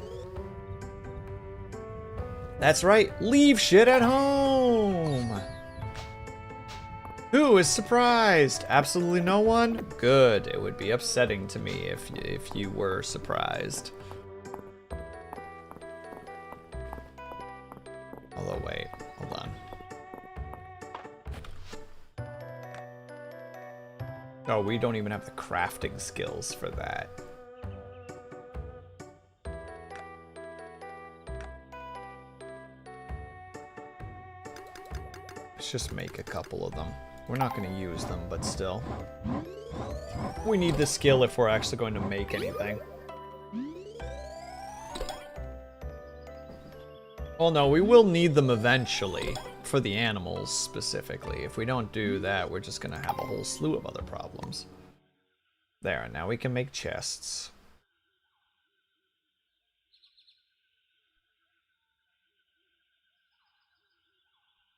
That's right, leave shit at home. Who is surprised? Absolutely no one? Good. It would be upsetting to me if you were surprised. Although, wait, hold on. Oh, we don't even have the crafting skills for that. Let's just make a couple of them. We're not going to use them, but still. We need the skill if we're actually going to make anything. Well, no, we will need them eventually. For the animals, specifically. If we don't do that, we're just going to have a whole slew of other problems. There, now we can make chests.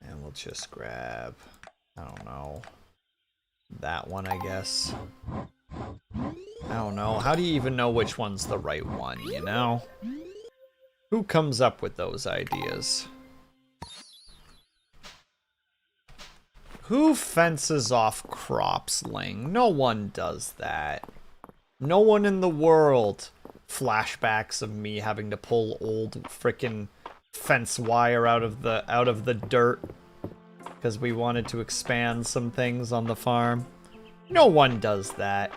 And we'll just grab... I don't know. That one, I guess. I don't know. How do you even know which one's the right one, you know? Who comes up with those ideas? Who fences off crops, Ling? No one does that. No one in the world. Flashbacks of me having to pull old frickin' fence wire out of the dirt. Because we wanted to expand some things on the farm. No one does that.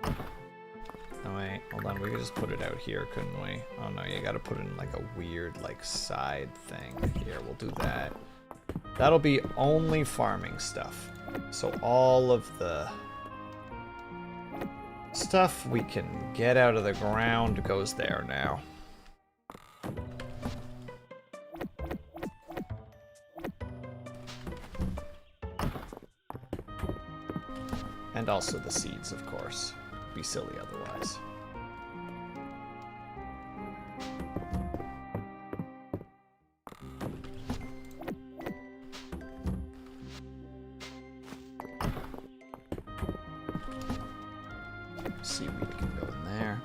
Oh wait, hold on, we could just put it out here, couldn't we? Oh no, you gotta put it in like a weird, like, side thing. Here, we'll do that. That'll be only farming stuff. So all of the stuff we can get out of the ground goes there now. And also the seeds, of course. Be silly otherwise. Seaweed can go in there.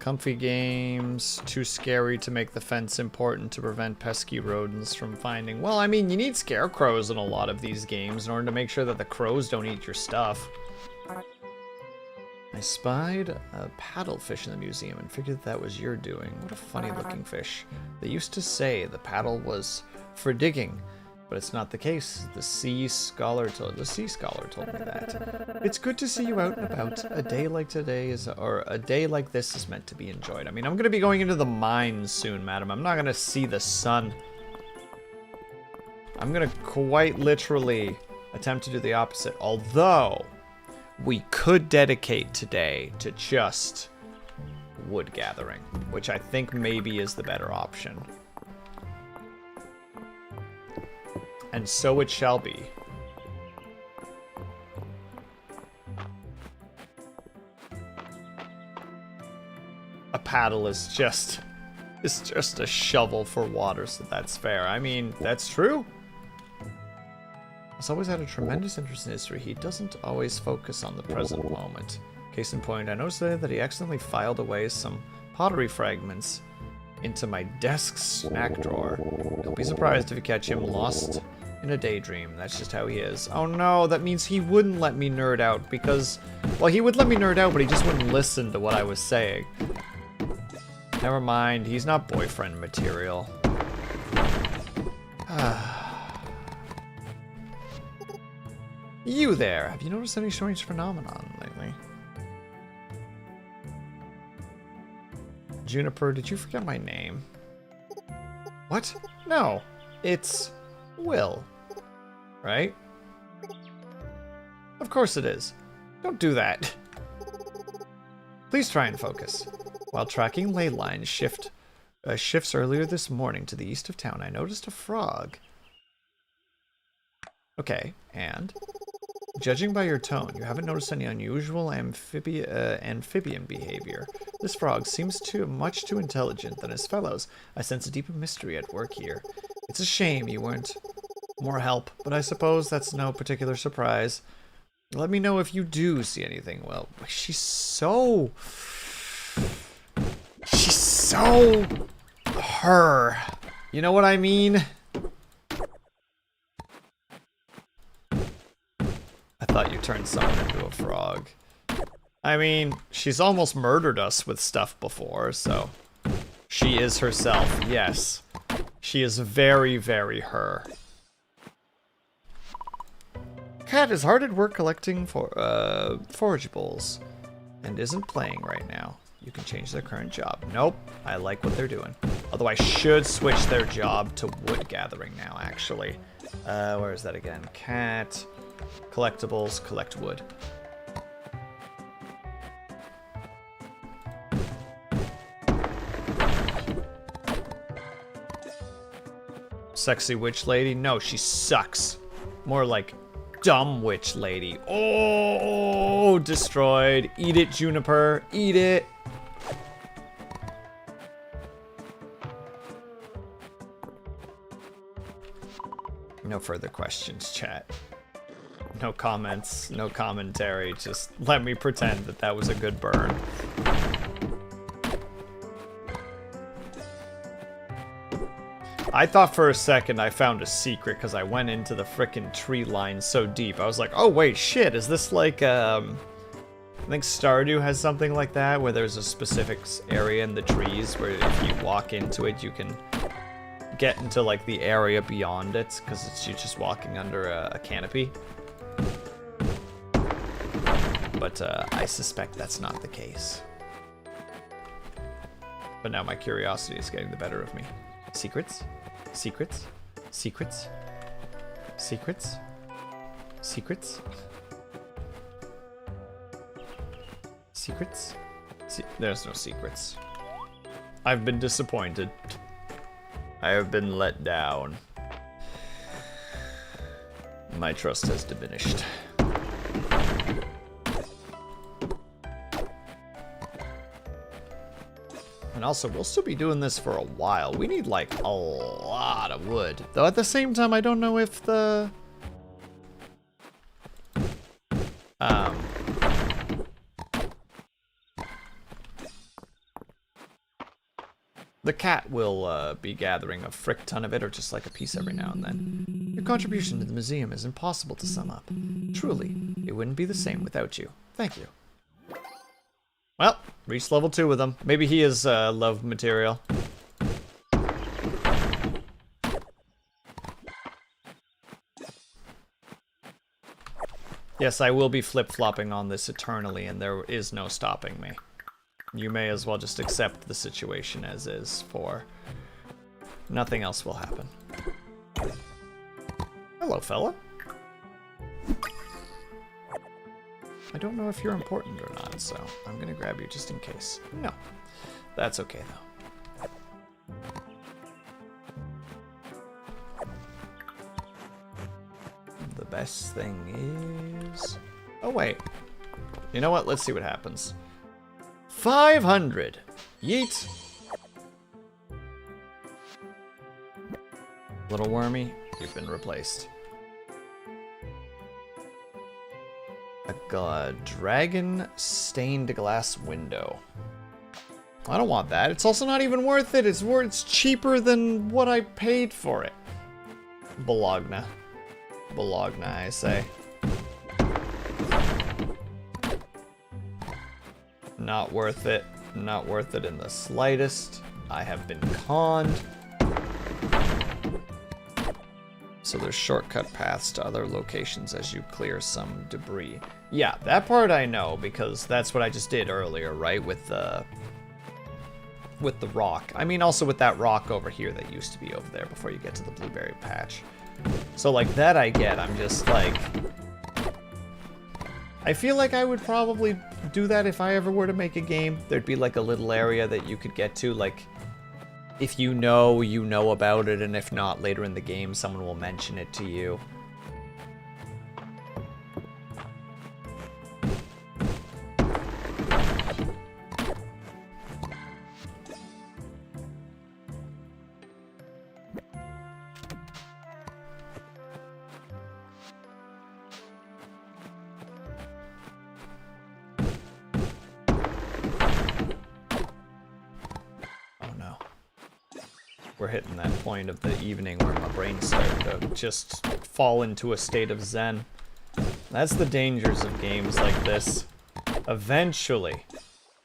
Comfy games, too scary to make the fence important to prevent pesky rodents from finding. Well, I mean, you need scarecrows in a lot of these games in order to make sure that the crows don't eat your stuff. I spied a paddlefish in the museum and figured that was your doing. What a funny looking fish. They used to say the paddle was for digging, but it's not the case. The sea scholar told me that. It's good to see you out and about. A day like today is, or a day like this is meant to be enjoyed. I mean, I'm gonna be going into the mines soon, madam. I'm not gonna see the sun. I'm gonna quite literally attempt to do the opposite, although we could dedicate today to just wood gathering, which I think maybe is the better option. And so it shall be. A paddle is just a shovel for water, so that's fair. I mean, that's true. He's always had a tremendous interest in history. He doesn't always focus on the present moment. Case in point, I noticed today that he accidentally filed away some pottery fragments into my desk snack drawer. Don't be surprised if you catch him lost in a daydream. That's just how he is. Oh no, that means he wouldn't let me nerd out because, well, he would let me nerd out, but he just wouldn't listen to what I was saying. Never mind, he's not boyfriend material. You there, have you noticed any strange phenomenon lately? Juniper, did you forget my name? What? No, it's Will, right? Of course it is. Don't do that. Please try and focus. While tracking ley line shifts earlier this morning to the east of town, I noticed a frog. Okay, and? Judging by your tone, you haven't noticed any unusual amphibian behavior. This frog seems much too intelligent than his fellows. I sense a deeper mystery at work here. It's a shame you weren't more help, but I suppose that's no particular surprise. Let me know if you do see anything. Well, she's so her. You know what I mean? I thought you turned someone into a frog. I mean, she's almost murdered us with stuff before, so she is herself, yes. She is very, very her. Cat is hard at work collecting forageables and isn't playing right now. You can change their current job. Nope, I like what they're doing. Although I should switch their job to wood gathering now, actually. Where is that again? Cat, collectibles, collect wood. Sexy witch lady? No, she sucks. More like dumb witch lady. Oh, destroyed. Eat it, Juniper. Eat it. No further questions, chat. No comments, no commentary. Just let me pretend that that was a good burn. I thought for a second I found a secret because I went into the frickin' tree line so deep. I was like, oh wait, shit, is this like, I think Stardew has something like that, where there's a specific area in the trees where if you walk into it, you can get into like the area beyond it, because it's you just walking under a canopy. But I suspect that's not the case. But now my curiosity is getting the better of me. Secrets? Secrets? Secrets? Secrets? Secrets? Secrets? There's no secrets. I've been disappointed. I have been let down. My trust has diminished. And also, we'll still be doing this for a while. We need, like, a lot of wood. Though at the same time, I don't know if the... The cat will be gathering a frick ton of it, or just like a piece every now and then. Your contribution to the museum is impossible to sum up. Truly, it wouldn't be the same without you. Thank you. Well, reached level 2 with him. Maybe he is love material. Yes, I will be flip-flopping on this eternally, and there is no stopping me. You may as well just accept the situation as is, for nothing else will happen. Hello, fella. I don't know if you're important or not, so I'm gonna grab you just in case. No, that's okay though. The best thing is... Oh wait, you know what? Let's see what happens. 500! Yeet! Little wormy, you've been replaced. A dragon stained glass window. I don't want that. It's also not even worth it. It's cheaper than what I paid for it. Bologna. Bologna, I say. Not worth it. Not worth it in the slightest. I have been conned. So there's shortcut paths to other locations as you clear some debris. Yeah, that part I know, because that's what I just did earlier, right? With the rock. I mean, also with that rock over here that used to be over there before you get to the blueberry patch. So like that I get. I'm just like... I feel like I would probably do that if I ever were to make a game. There'd be like a little area that you could get to, like... If you know about it, and if not, later in the game, someone will mention it to you. We're hitting that point of the evening where my brain starts to just fall into a state of zen. That's the dangers of games like this. Eventually,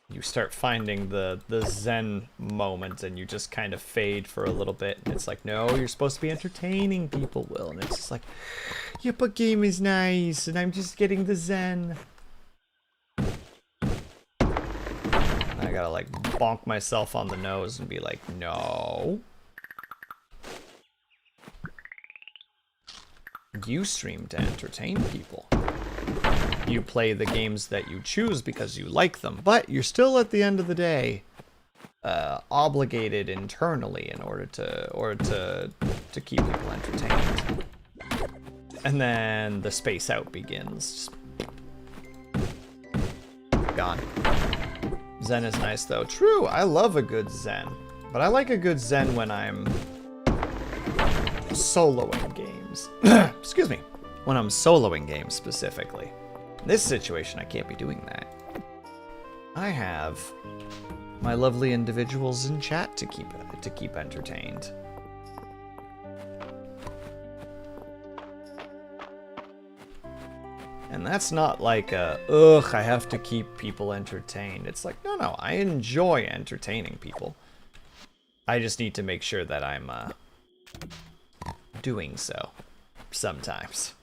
you start finding the zen moment and you just kind of fade for a little bit. And it's like, no, you're supposed to be entertaining people, Will. And it's just like, yeah, but game is nice and I'm just getting the zen. I gotta like bonk myself on the nose and be like, no. You stream to entertain people. You play the games that you choose because you like them, but you're still at the end of the day obligated internally in order to keep people entertained. And then the space out begins. Gone. Zen is nice though. True, I love a good zen, but I like a good zen when I'm soloing games. Excuse me. When I'm soloing games specifically. In this situation, I can't be doing that. I have my lovely individuals in chat to keep entertained. And that's not like a, ugh, I have to keep people entertained. It's like, no, I enjoy entertaining people. I just need to make sure that I'm doing so sometimes.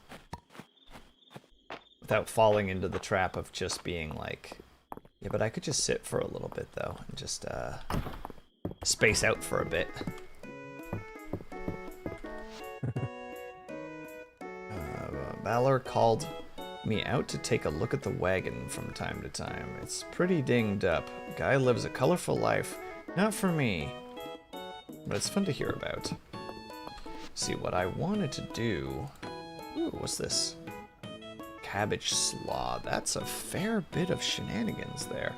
Without falling into the trap of just being like, yeah, but I could just sit for a little bit though and just space out for a bit. Valor called me out to take a look at the wagon from time to time. It's pretty dinged up. Guy lives a colorful life. Not for me, but it's fun to hear about. See, what I wanted to do... Ooh, what's this? Cabbage slaw. That's a fair bit of shenanigans there.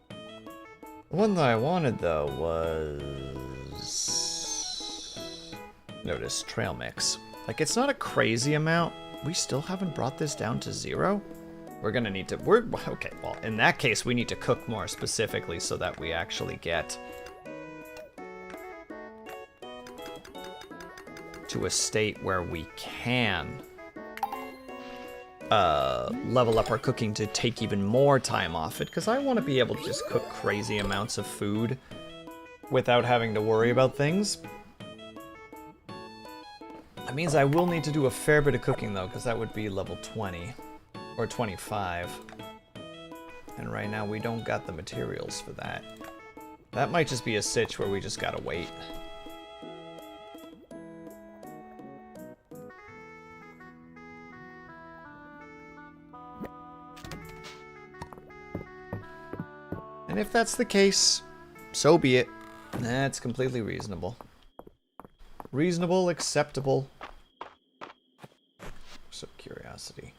The one that I wanted, though, was... Notice, trail mix. Like, it's not a crazy amount. We still haven't brought this down to 0? We're gonna need to... Okay, well, in that case, we need to cook more specifically so that we actually get to a state where we can level up our cooking to take even more time off it, because I want to be able to just cook crazy amounts of food without having to worry about things. That means I will need to do a fair bit of cooking, though, because that would be level 20 or 25. And right now we don't got the materials for that. That might just be a sitch where we just gotta wait. And if that's the case, so be it. That's completely reasonable. Reasonable, acceptable. So curiosity.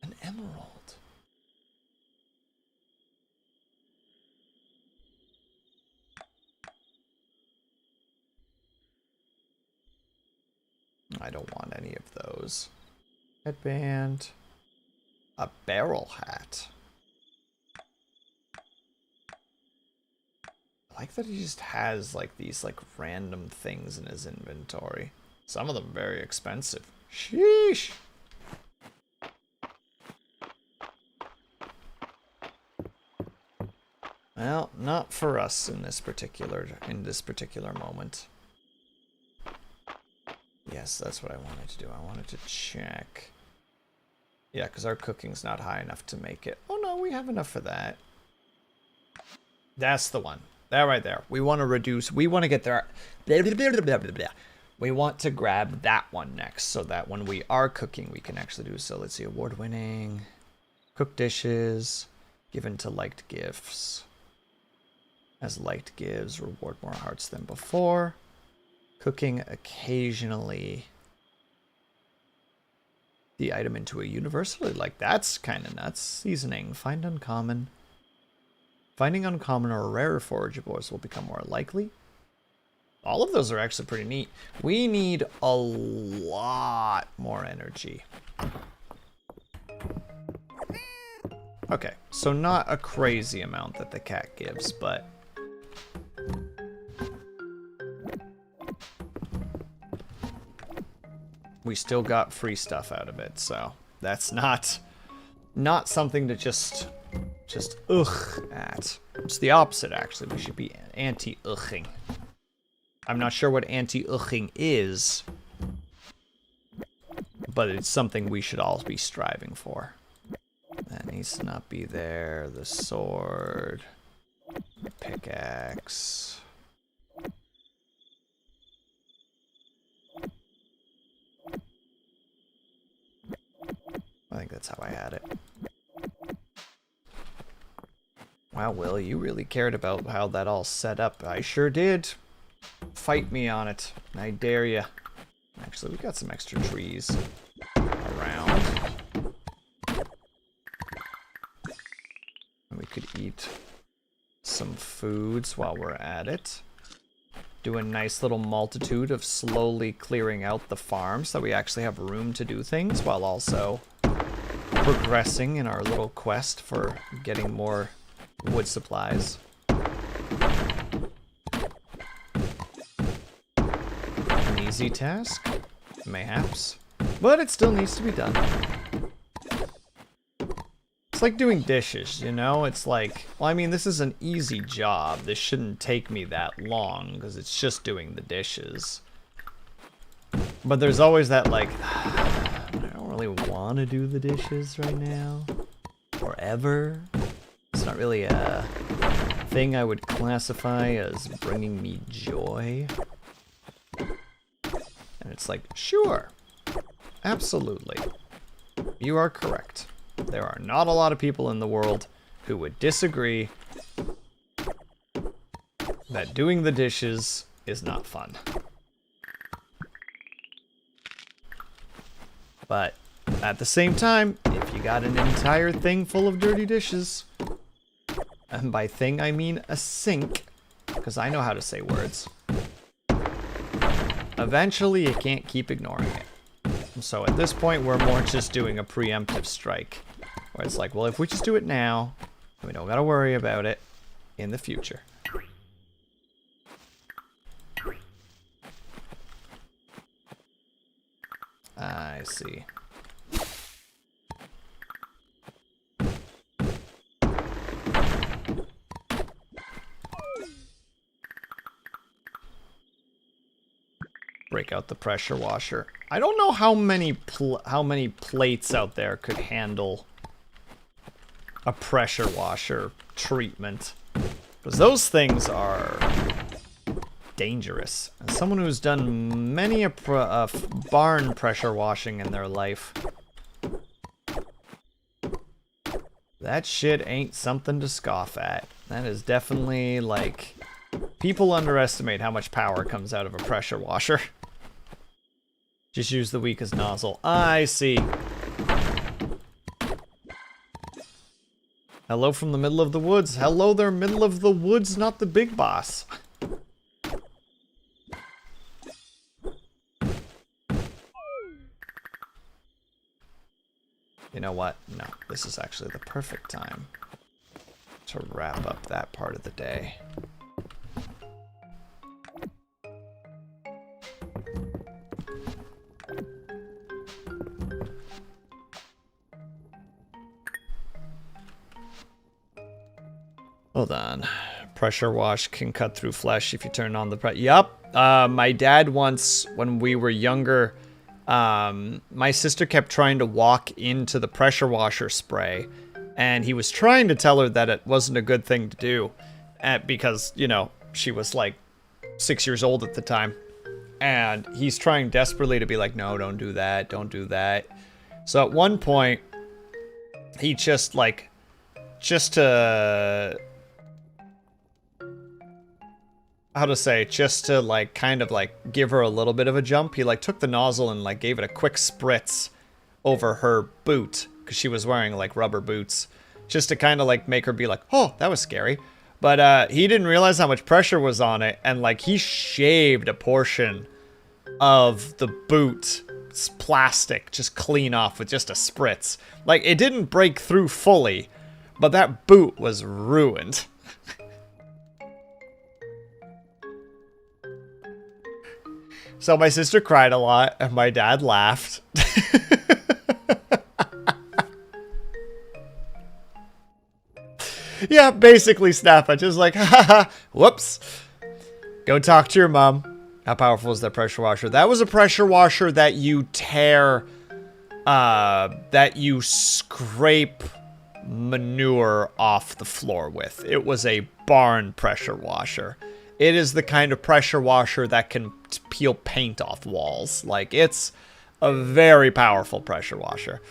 An emerald. I don't want any of those. Headband. A barrel hat. I like that he just has like these like random things in his inventory. Some of them very expensive. Sheesh. Well, not for us in this particular moment. Yes, that's what I wanted to do. I wanted to check. Yeah, because our cooking's not high enough to make it. Oh no, we have enough for that. That's the one. That right there. We want to reduce. We want to get there. We want to grab that one next, so that when we are cooking, we can actually do so. Let's see. Award-winning. Cook dishes. Given to liked gifts. As liked gives, reward more hearts than before. Cooking occasionally. The item into a universally. Like, that's kind of nuts. Seasoning. Find uncommon. Finding uncommon or rarer forageables will become more likely. All of those are actually pretty neat. We need a lot more energy. Okay, so not a crazy amount that the cat gives, but... we still got free stuff out of it, so that's not something to just ugh at. It's the opposite, actually. We should be anti-ughing. I'm not sure what anti-ughing is, but it's something we should all be striving for. That needs to not be there. The sword, the pickaxe. I think that's how I had it. Wow, Will, you really cared about how that all set up. I sure did. Fight me on it. I dare ya. Actually, we got some extra trees around. And we could eat some foods while we're at it. Do a nice little multitude of slowly clearing out the farm so that we actually have room to do things while also progressing in our little quest for getting more wood supplies. An easy task, mayhaps, but it still needs to be done. It's like doing dishes, you know? It's like, well, I mean, this is an easy job. This shouldn't take me that long because it's just doing the dishes. But there's always that, like, I don't really want to do the dishes right now. Or ever. It's not really a thing I would classify as bringing me joy. And it's like, sure, absolutely. You are correct. There are not a lot of people in the world who would disagree that doing the dishes is not fun. But at the same time, if you got an entire thing full of dirty dishes, and by thing I mean a sink, because I know how to say words, eventually you can't keep ignoring it. So at this point, we're more just doing a preemptive strike, where it's like, well, if we just do it now, we don't gotta worry about it in the future. I see. Break out the pressure washer. I don't know how many plates out there could handle a pressure washer treatment, because those things are dangerous. As someone who's done many a barn pressure washing in their life, that shit ain't something to scoff at. That is definitely, like, people underestimate how much power comes out of a pressure washer. Just use the weakest nozzle. I see. Hello from the middle of the woods. Hello there, middle of the woods, not the big boss. You know what? No, this is actually the perfect time to wrap up that part of the day. Hold on. Pressure wash can cut through flesh if you turn on the Yup. My dad once, when we were younger, my sister kept trying to walk into the pressure washer spray, and he was trying to tell her that it wasn't a good thing to do, because, you know, she was like 6 years old at the time, and he's trying desperately to be like, no, don't do that, don't do that. So at one point, he just to like kind of like give her a little bit of a jump, he like took the nozzle and like gave it a quick spritz over her boot, because she was wearing like rubber boots, just to kind of like make her be like, oh, that was scary. But he didn't realize how much pressure was on it, and like he shaved a portion of the boot plastic just clean off with just a spritz. Like, it didn't break through fully, but that boot was ruined. So my sister cried a lot, and my dad laughed. Yeah, basically Snappa, just like, haha, whoops. Go talk to your mom. How powerful is that pressure washer? That was a pressure washer that you tear, that you scrape manure off the floor with. It was a barn pressure washer. It is the kind of pressure washer that can peel paint off walls. Like, it's a very powerful pressure washer.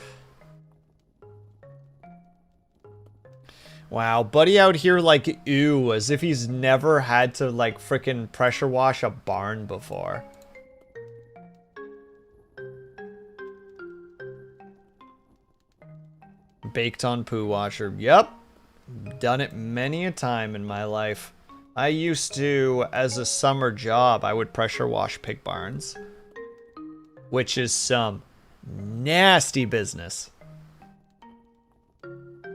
Wow, buddy out here like, ew, as if he's never had to, like, frickin' pressure wash a barn before. Baked on poo washer. Yep. Done it many a time in my life. I used to, as a summer job, I would pressure wash pig barns, which is some nasty business.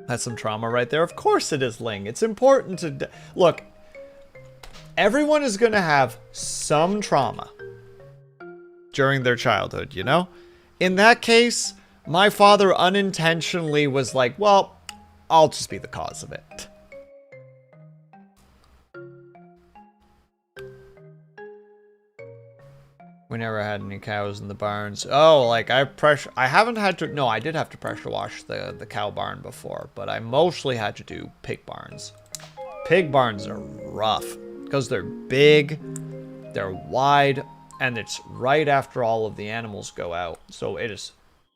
That's some trauma right there. Of course it is, Ling. It's important to... Look, everyone is going to have some trauma during their childhood, you know? In that case, my father unintentionally was like, well, I'll just be the cause of it. We never had any cows in the barns. Oh, like I haven't had to, no, I did have to pressure wash the cow barn before, but I mostly had to do pig barns. Pig barns are rough because they're big, they're wide, and it's right after all of the animals go out. So it is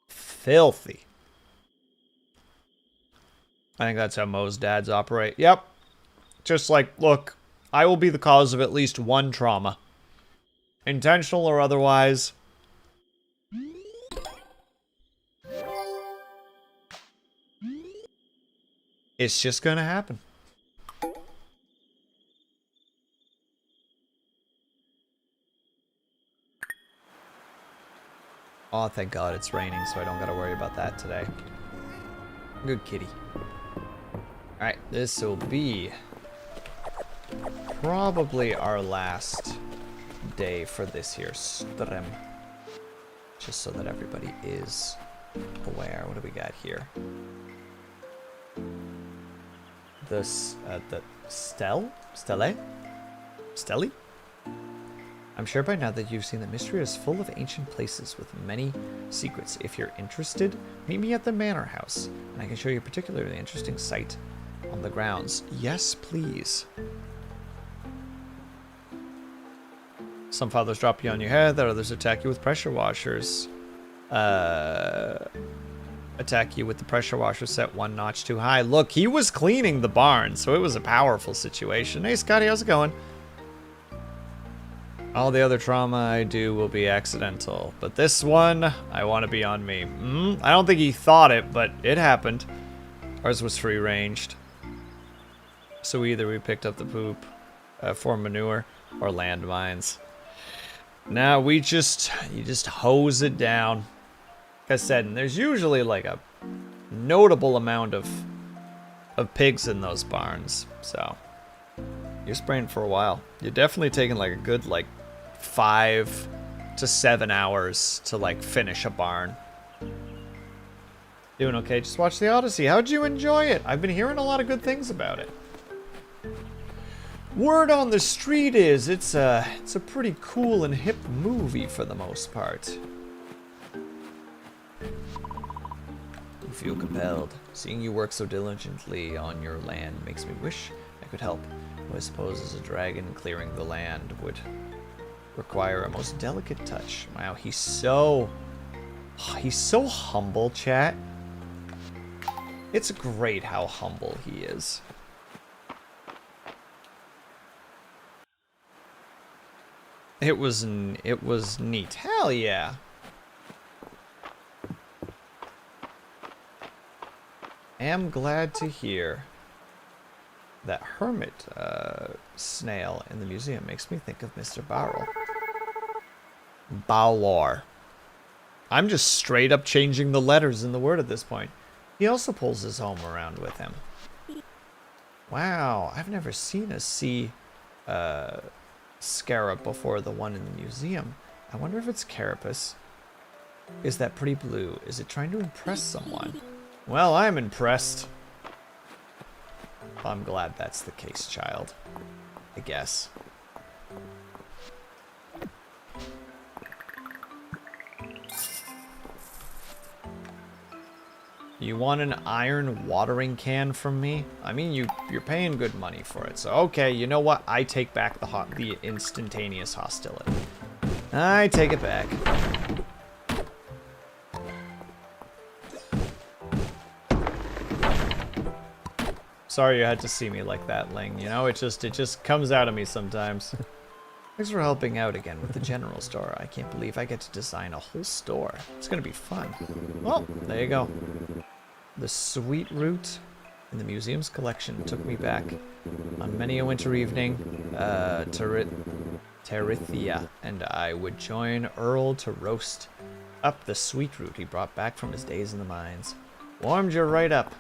filthy. I think that's how most dads operate. Yep. Just like, look, I will be the cause of at least one trauma. Intentional or otherwise. It's just gonna happen. Oh, thank God it's raining, so I don't gotta worry about that today. Good kitty. Alright, this will be probably our last day for this here stream. just so that everybody is aware. What do we got here? The Stele? I'm sure by now that you've seen that Mistria is full of ancient places with many secrets. If you're interested, meet me at the manor house, and I can show you a particularly interesting site on the grounds. Yes, please. Some fathers drop you on your head, that others attack you with pressure washers. Attack you with the pressure washer set one notch too high. Look, he was cleaning the barn, so it was a powerful situation. Hey, Scotty, how's it going? All the other trauma I do will be accidental, but this one, I want to be on me. I don't think he thought it, but it happened. Ours was free-ranged. So either we picked up the poop for manure or landmines. Now you just hose it down. Like I said, and there's usually like a notable amount of pigs in those barns, so you're spraying for a while. You're definitely taking like a good 5 to 7 hours to finish a barn. Doing okay? Just watch the Odyssey. How'd you enjoy it? I've been hearing a lot of good things about it. Word on the street is it's a pretty cool and hip movie for the most part. I feel compelled. Seeing you work so diligently on your land makes me wish I could help. Though I suppose as a dragon, clearing the land would require a most delicate touch. Wow, he's so humble, chat. It's great how humble he is. It was neat. Hell yeah. Am glad to hear that hermit snail in the museum makes me think of Mr. Barrel. Bowlar. I'm just straight up changing the letters in the word at this point. He also pulls his home around with him. Wow, I've never seen a sea scarab before the one in the museum. I wonder if it's carapace. Is that pretty blue? Is it trying to impress someone? Well, I'm impressed. I'm glad that's the case, child. I guess. You want an iron watering can from me? I mean, you're paying good money for it, so okay, you know what? I take back the instantaneous hostility. I take it back. Sorry you had to see me like that, Ling. You know, it just comes out of me sometimes. Thanks for helping out again with the general store. I can't believe I get to design a whole store. It's gonna be fun. Well, there you go. The sweet root in the museum's collection took me back on many a winter evening. Terithia and I would join Earl to roast up the sweet root he brought back from his days in the mines. Warmed you right up.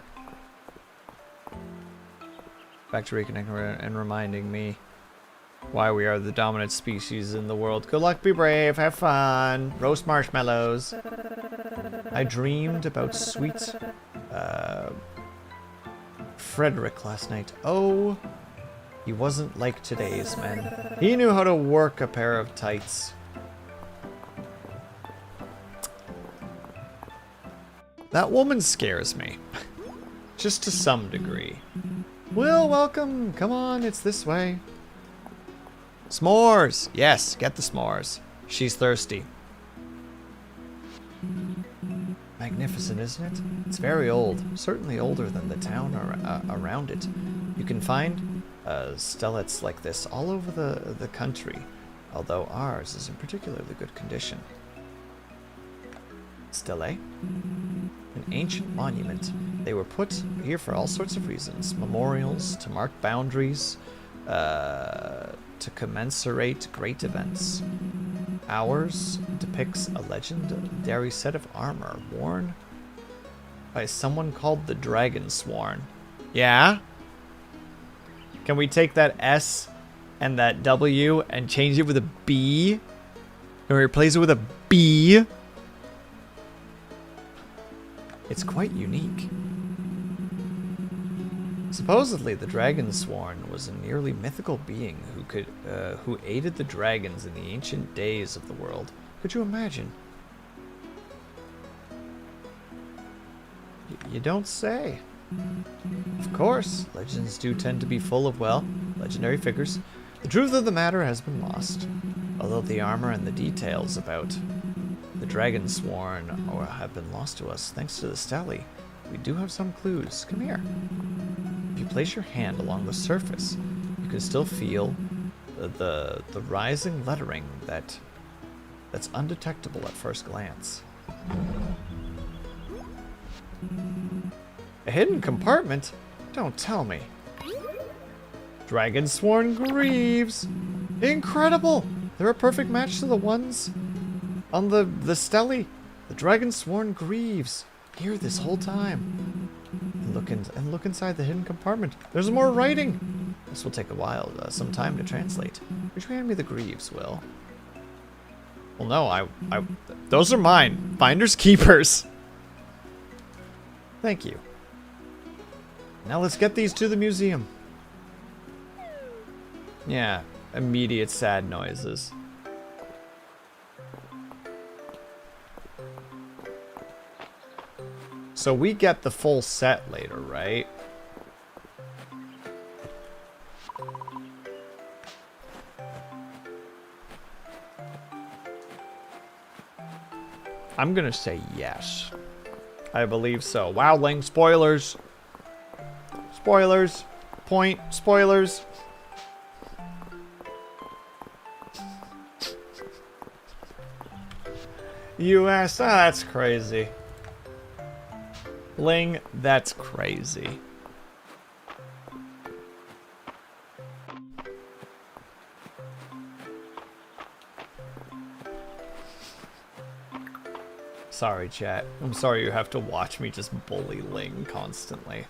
Back to reconnecting and reminding me why we are the dominant species in the world. Good luck, be brave, have fun, roast marshmallows. I dreamed about sweet Frederick last night. Oh, he wasn't like today's men. He knew how to work a pair of tights. That woman scares me, just to some degree. Will, welcome. Come on, it's this way. S'mores. Yes, get the s'mores. She's thirsty. Magnificent, isn't it? It's very old. Certainly older than the town around it. You can find stellates like this all over the country, although ours is in particularly good condition. Stelae? An ancient monument. They were put here for all sorts of reasons. Memorials, to mark boundaries, to commensurate great events. Ours depicts a legendary set of armor worn by someone called the Dragon Sworn. Yeah? Can we take that S and that W and change it with a B? Can we replace it with a B? It's quite unique. Supposedly, the Dragonsworn was a nearly mythical being who aided the dragons in the ancient days of the world. Could you imagine? You don't say. Of course, legends do tend to be full of, well, legendary figures. The truth of the matter has been lost. Although the armor and the details about the Dragonsworn have been lost to us thanks to the Stally, we do have some clues. Come here. If you place your hand along the surface, you can still feel the rising lettering that's undetectable at first glance. A hidden compartment? Don't tell me. Dragonsworn Greaves! Incredible! They're a perfect match to the ones on the Stelly. The Dragonsworn Greaves. Here this whole time. And look inside the hidden compartment. There's more writing! This will take a while, some time to translate. Would you hand me the Greaves, Will? Well, no, those are mine. Finders keepers. Thank you. Now let's get these to the museum. Yeah, immediate sad noises. So we get the full set later, right? I'm gonna say yes. I believe so. Wowling, spoilers. Spoilers. Point. Spoilers. US. Ah, that's crazy. Ling, that's crazy. Sorry, chat. I'm sorry you have to watch me just bully Ling constantly.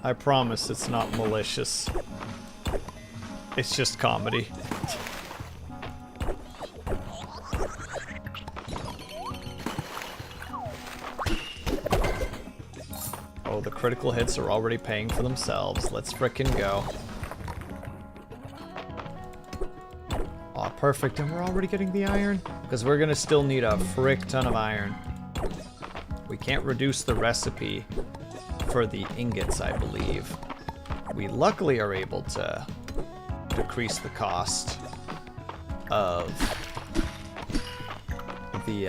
I promise it's not malicious. It's just comedy. Oh, the critical hits are already paying for themselves. Let's frickin' go. Aw, perfect, and we're already getting the iron? Because we're gonna still need a frick ton of iron. We can't reduce the recipe for the ingots, I believe. We luckily are able to decrease the cost of the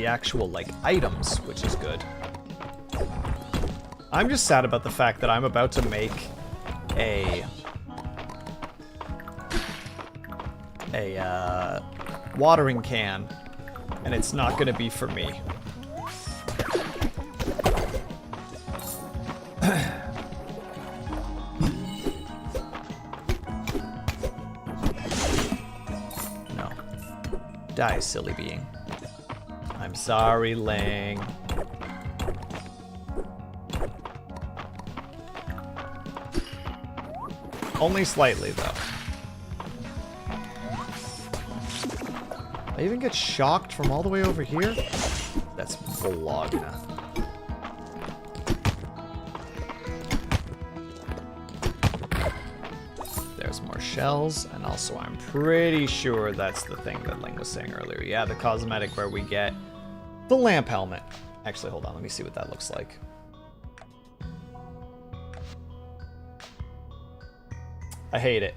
actual, like, items, which is good. I'm just sad about the fact that I'm about to make a watering can, and it's not gonna be for me. No. Die, silly being. I'm sorry, Lang. Only slightly, though. I even get shocked from all the way over here? That's Bologna. There's more shells, and also I'm pretty sure that's the thing that Ling was saying earlier. Yeah, the cosmetic where we get the lamp helmet. Actually, hold on, let me see what that looks like. I hate it.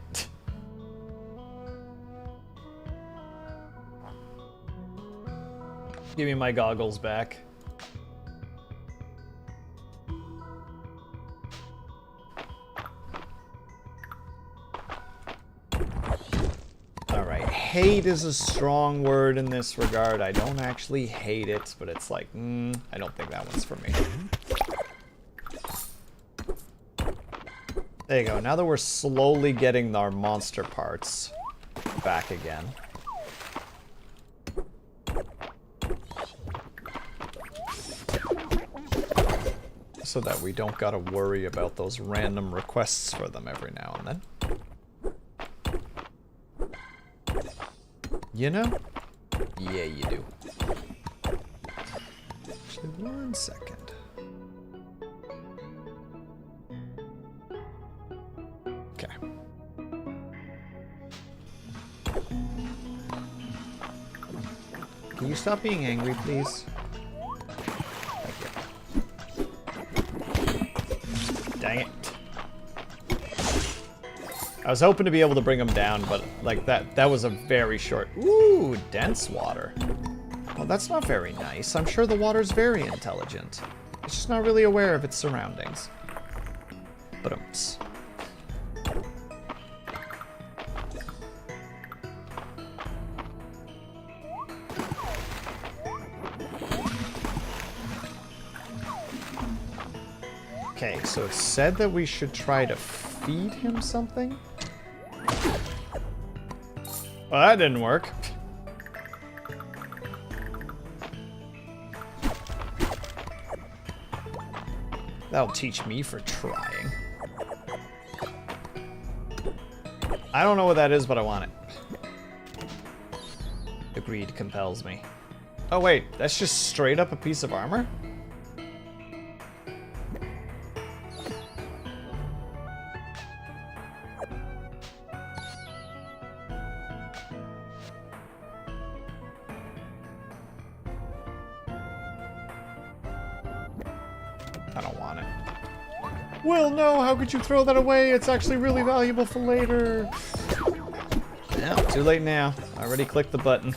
Give me my goggles back. Alright, hate is a strong word in this regard. I don't actually hate it, but it's like, I don't think that one's for me. There you go. Now that we're slowly getting our monster parts back again. So that we don't gotta worry about those random requests for them every now and then. You know? Yeah, you do. Actually, 1 second. Okay. Can you stop being angry, please? Dang it. I was hoping to be able to bring him down, but like that was a very short... Ooh, dense water. Well, that's not very nice. I'm sure the water's very intelligent. It's just not really aware of its surroundings. But okay, so it said that we should try to feed him something? Well, that didn't work. That'll teach me for trying. I don't know what that is, but I want it. The greed compels me. Oh wait, that's just straight up a piece of armor? I don't want it. Well, no, how could you throw that away? It's actually really valuable for later. Yeah, too late now. I already clicked the button.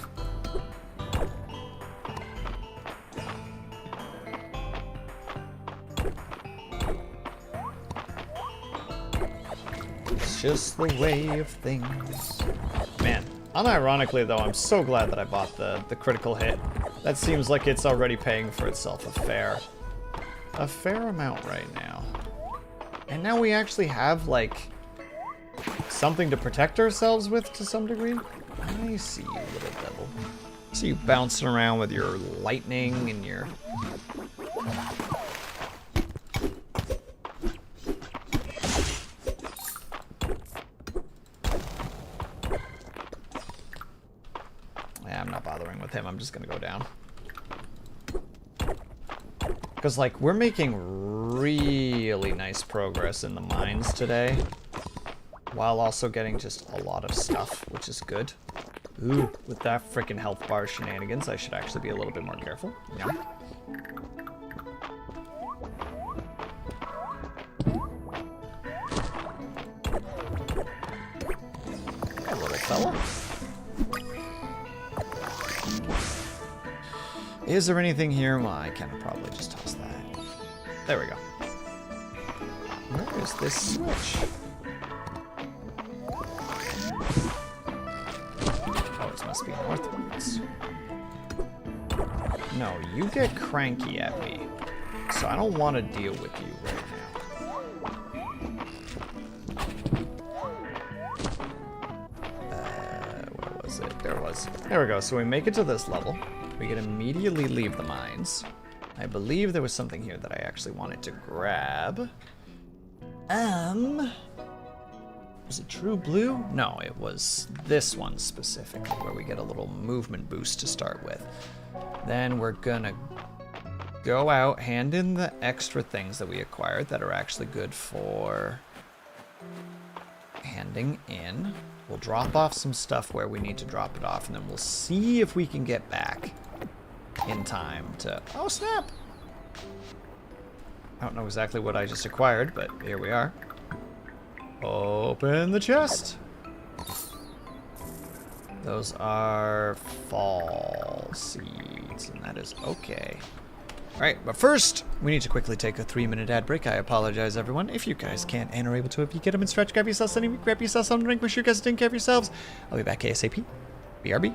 It's just the way of things. Man, unironically though, I'm so glad that I bought the critical hit. That seems like it's already paying for itself a fair amount right now. And now we actually have, like, something to protect ourselves with to some degree. I see you, little devil. I see you bouncing around with your lightning and your... Yeah, I'm not bothering with him. I'm just gonna go down. Because, like, we're making really nice progress in the mines today, while also getting just a lot of stuff, which is good. Ooh, with that freaking health bar shenanigans, I should actually be a little bit more careful. Yeah. Hey, little fella. Is there anything here? Well, I can probably just toss that. There we go. Where is this switch? Oh, it must be northwards. No, you get cranky at me. So I don't want to deal with you right now. Where was it? There it was. There we go. So we make it to this level. We can immediately leave the mines. I believe there was something here that I actually wanted to grab. Was it True Blue? No, it was this one specifically, where we get a little movement boost to start with. Then we're gonna go out, hand in the extra things that we acquired that are actually good for handing in. We'll drop off some stuff where we need to drop it off, and then we'll see if we can get back in time to... Oh, snap! I don't know exactly what I just acquired, but here we are. Open the chest! Those are fall seeds, and that is okay. Alright, but first, we need to quickly take a 3-minute ad break. I apologize, everyone. If you guys can't and are able to, if you get up and stretch, grab yourself something, grab yourself some drink, make sure you guys take care of yourselves. I'll be back ASAP. BRB.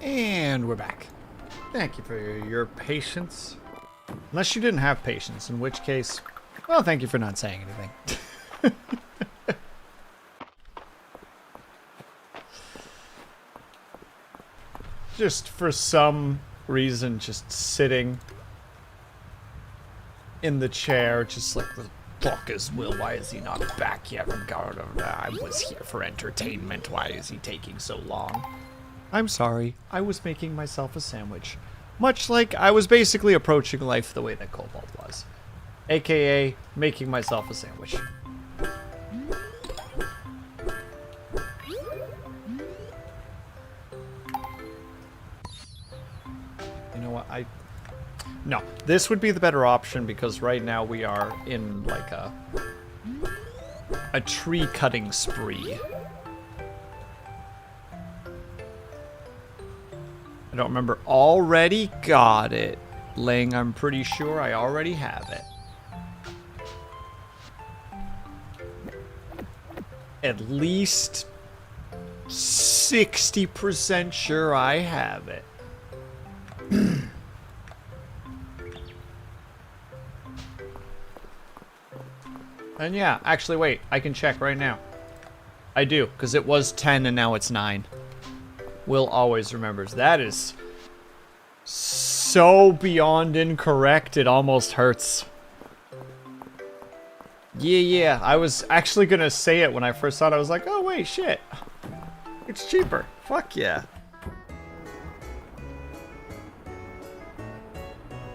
And we're back. Thank you for your patience. Unless you didn't have patience, in which case, well, thank you for not saying anything. Just for some reason, just sitting in the chair, just like, the fuck is Will? Why is he not back yet? I was here for entertainment. Why is he taking so long? I'm sorry. I was making myself a sandwich. Much like I was basically approaching life the way that Cobalt was. AKA making myself a sandwich. You know what? No, this would be the better option because right now we are in like a tree cutting spree. I don't remember. Already got it. Ling, I'm pretty sure I already have it. At least 60% sure I have it. And yeah, actually wait, I can check right now. I do, because it was 10 and now it's 9. Will always remembers. That is so beyond incorrect, it almost hurts. Yeah, I was actually gonna say it when I first saw it. I was like, oh wait, shit. It's cheaper. Fuck yeah.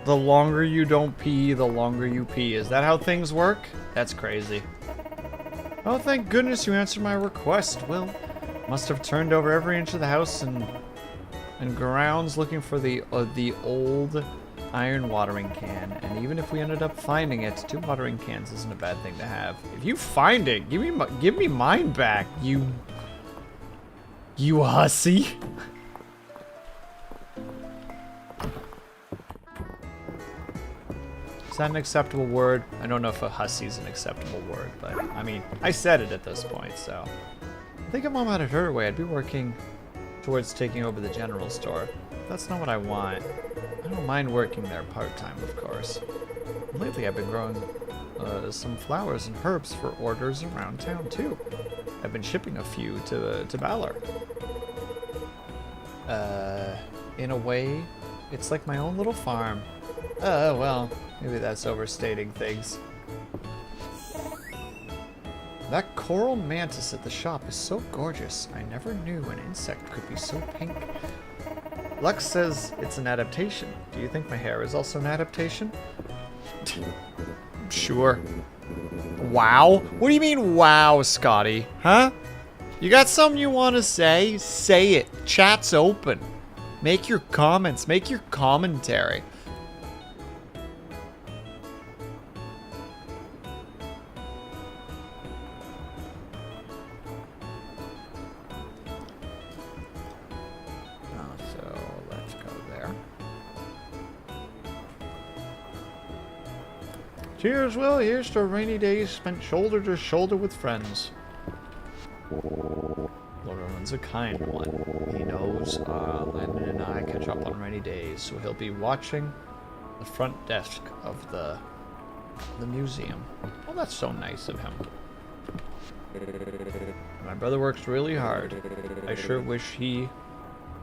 The longer you don't pee, the longer you pee. Is that how things work? That's crazy. Oh, thank goodness you answered my request, Will. Must have turned over every inch of the house and grounds looking for the old iron watering can. And even if we ended up finding it, 2 watering cans isn't a bad thing to have. If you find it, give me mine back, you hussy. Is that an acceptable word? I don't know if a hussy is an acceptable word, but I mean, I said it at this point, so. I think if Mom had it her way, I'd be working towards taking over the general store. That's not what I want. I don't mind working there part-time, of course. Lately, I've been growing some flowers and herbs for orders around town, too. I've been shipping a few to Valor. In a way, it's like my own little farm. Well, maybe that's overstating things. That coral mantis at the shop is so gorgeous. I never knew an insect could be so pink. Lux says it's an adaptation. Do you think my hair is also an adaptation? Sure. Wow? What do you mean, wow, Scotty? Huh? You got something you want to say? Say it. Chat's open. Make your comments. Make your commentary. Cheers, Will. Here's to rainy days spent shoulder to shoulder with friends. Lord Owen's a kind one. He knows Landon and I catch up on rainy days, so he'll be watching the front desk of the museum. Oh, that's so nice of him. My brother works really hard. I sure wish he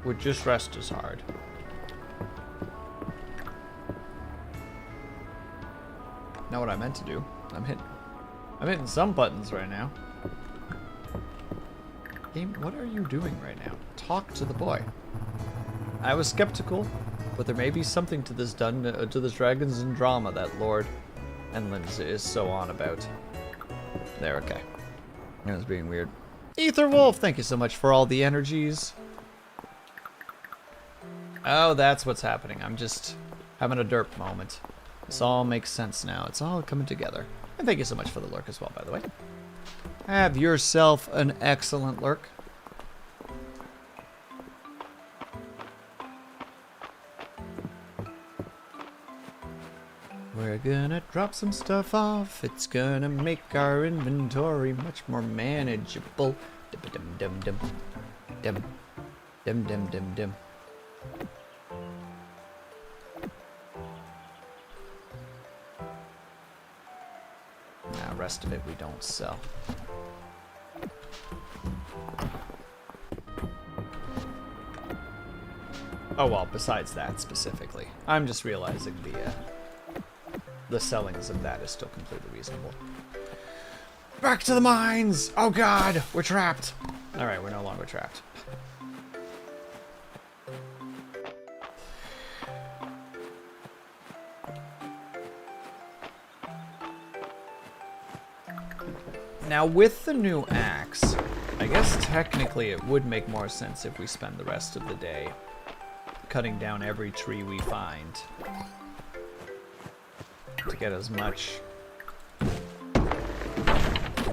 would just rest as hard. Not what I meant to do. I'm hitting some buttons right now. Game, what are you doing right now? Talk to the boy. I was skeptical, but there may be something to this to this Dragons and drama that Lord Enlins is so on about. There, okay. That was being weird. Ether Wolf, thank you so much for all the energies. Oh, that's what's happening. I'm just having a derp moment. This all makes sense now. It's all coming together. And thank you so much for the lurk as well, by the way. Have yourself an excellent lurk. We're gonna drop some stuff off. It's gonna make our inventory much more manageable. Dim dim dim dim dim dim dim dim dim. rest of it we don't sell. Oh well, besides that specifically. I'm just realizing the sellings of that is still completely reasonable. Back to the mines! Oh god, we're trapped! Alright, we're no longer trapped. Now with the new axe, I guess technically it would make more sense if we spend the rest of the day cutting down every tree we find to get as much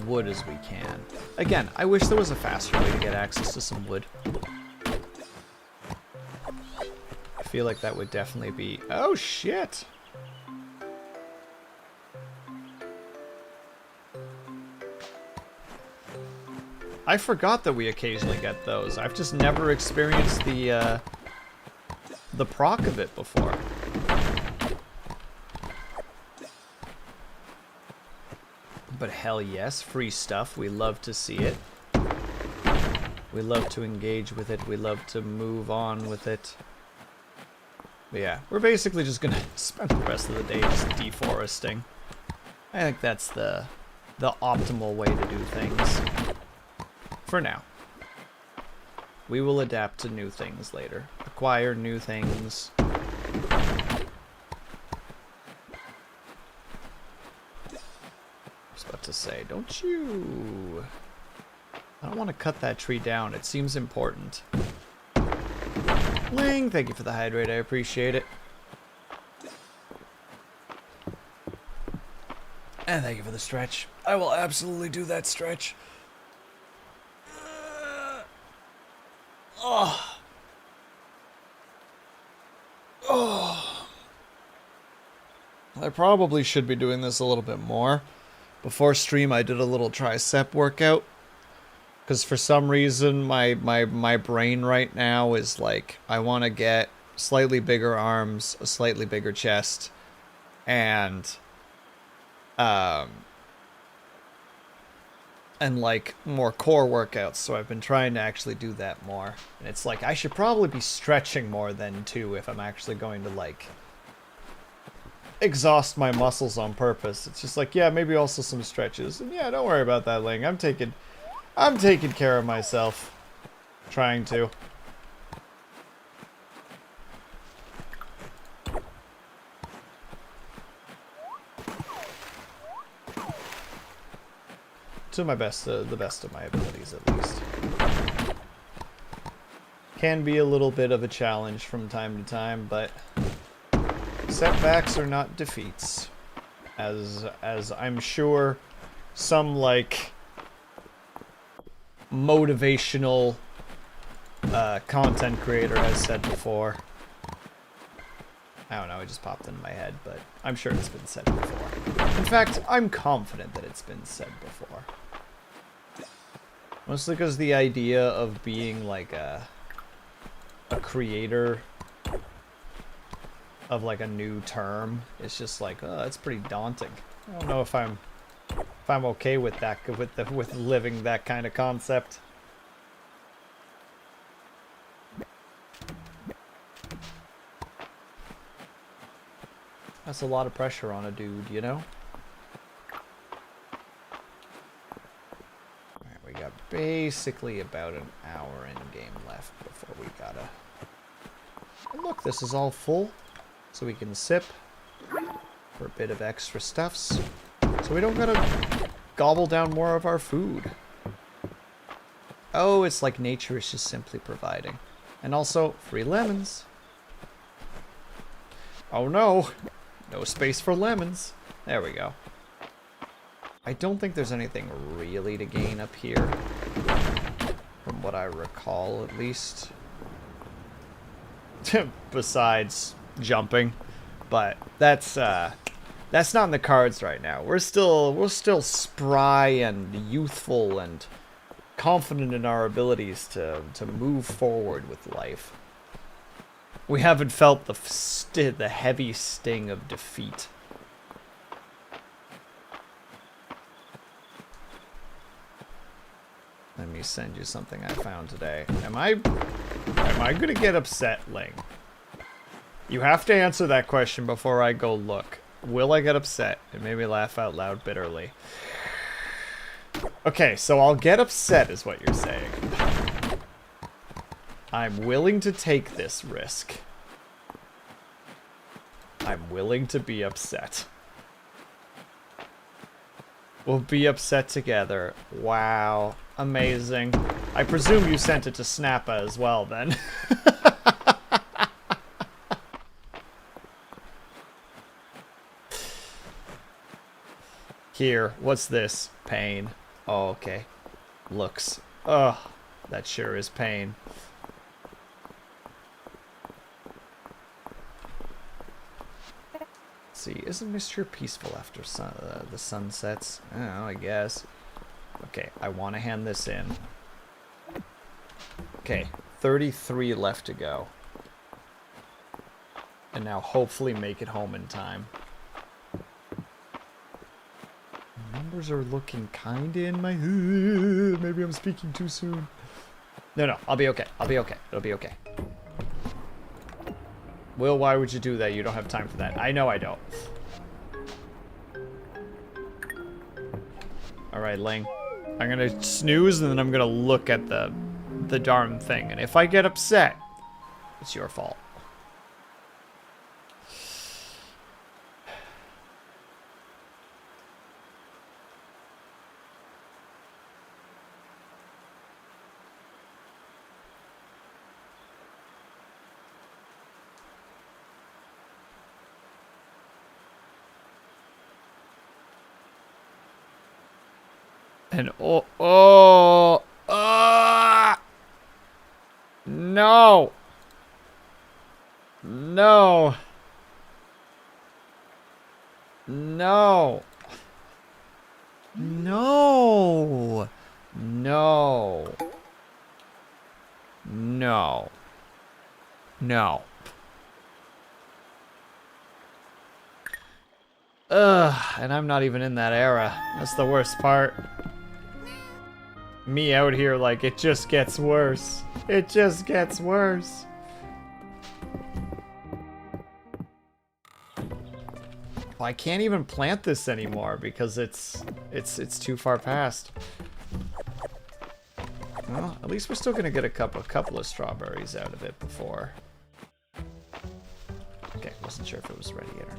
wood as we can. Again, I wish there was a faster way to get access to some wood. I feel like that would definitely be... Oh shit! I forgot that we occasionally get those. I've just never experienced the proc of it before. But hell yes, free stuff. We love to see it. We love to engage with it. We love to move on with it. But yeah, we're basically just gonna spend the rest of the day just deforesting. I think that's the optimal way to do things. For now. We will adapt to new things later. Acquire new things. I was about to say, don't you... I don't want to cut that tree down. It seems important. Ling, thank you for the hydrate. I appreciate it. And thank you for the stretch. I will absolutely do that stretch. Oh. Oh. I probably should be doing this a little bit more. Before stream, I did a little tricep workout. Because for some reason, my brain right now is like, I want to get slightly bigger arms, a slightly bigger chest, and like more core workouts, so I've been trying to actually do that more. And it's like I should probably be stretching more than too if I'm actually going to like exhaust my muscles on purpose. It's just like, yeah, maybe also some stretches. And yeah, don't worry about that, Ling. I'm taking care of myself. Trying to. To my best, the best of my abilities, at least. Can be a little bit of a challenge from time to time, but setbacks are not defeats, as I'm sure some like motivational content creator has said before. I don't know, it just popped into my head, but I'm sure it's been said before. In fact, I'm confident that it's been said before. Mostly because the idea of being like a creator of like a new term is just like, oh, that's pretty daunting. I don't know if I'm okay with that, with living that kind of concept. That's a lot of pressure on a dude, you know? Alright, we got basically about an hour in game left before we gotta... And look, this is all full, so we can sip for a bit of extra stuffs. So we don't gotta gobble down more of our food. Oh, it's like nature is just simply providing. And also, free lemons. Oh no! No space for lemons. There we go. I don't think there's anything really to gain up here. From what I recall, at least. Besides jumping. But that's not in the cards right now. We're still spry and youthful and confident in our abilities to move forward with life. We haven't felt the heavy sting of defeat. Let me send you something I found today. Am I gonna get upset, Ling? You have to answer that question before I go look. Will I get upset? It made me laugh out loud bitterly. Okay, so I'll get upset is what you're saying. I'm willing to take this risk. I'm willing to be upset. We'll be upset together. Wow. Amazing. I presume you sent it to Snappa as well, then. Here. What's this? Pain. Oh, okay. Looks. Ugh. That sure is pain. See, isn't Mistria peaceful after the sun sets? I don't know, I guess. Okay, I want to hand this in. Okay, 33 left to go. And now hopefully make it home in time. Numbers are looking kinda in my head. Maybe I'm speaking too soon. No, I'll be okay. I'll be okay. It'll be okay. Will, why would you do that? You don't have time for that. I know I don't. Alright, Ling. I'm gonna snooze and then I'm gonna look at the darn thing. And if I get upset, it's your fault. And no. No. No. No. No. No. No. And I'm not even in that era. That's the worst part. Me out here like it just gets worse. It just gets worse. Well, I can't even plant this anymore because it's too far past. Well, at least we're still gonna get a couple of strawberries out of it before. Okay, wasn't sure if it was ready yet or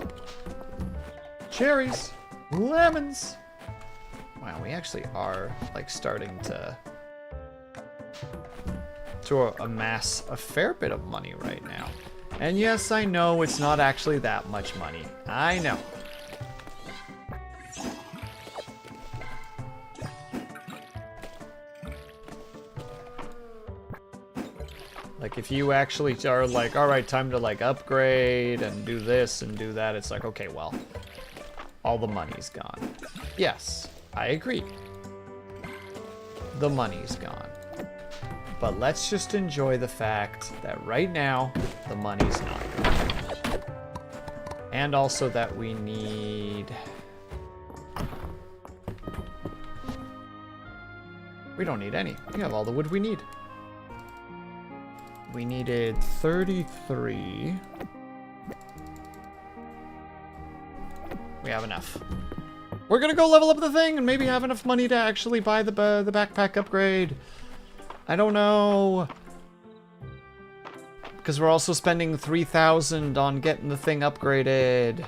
not. Cherries, lemons. Wow, we actually are like starting to amass a fair bit of money right now. And yes, I know it's not actually that much money. I know. Like if you actually are like, all right, time to like upgrade and do this and do that, it's like, okay, well, all the money's gone. Yes. I agree. The money's gone. But let's just enjoy the fact that right now, the money's not gone. And also that we need... We don't need any. We have all the wood we need. We needed 33. We have enough. We're gonna go level up the thing and maybe have enough money to actually buy the backpack upgrade. I don't know. Because we're also spending 3,000 on getting the thing upgraded.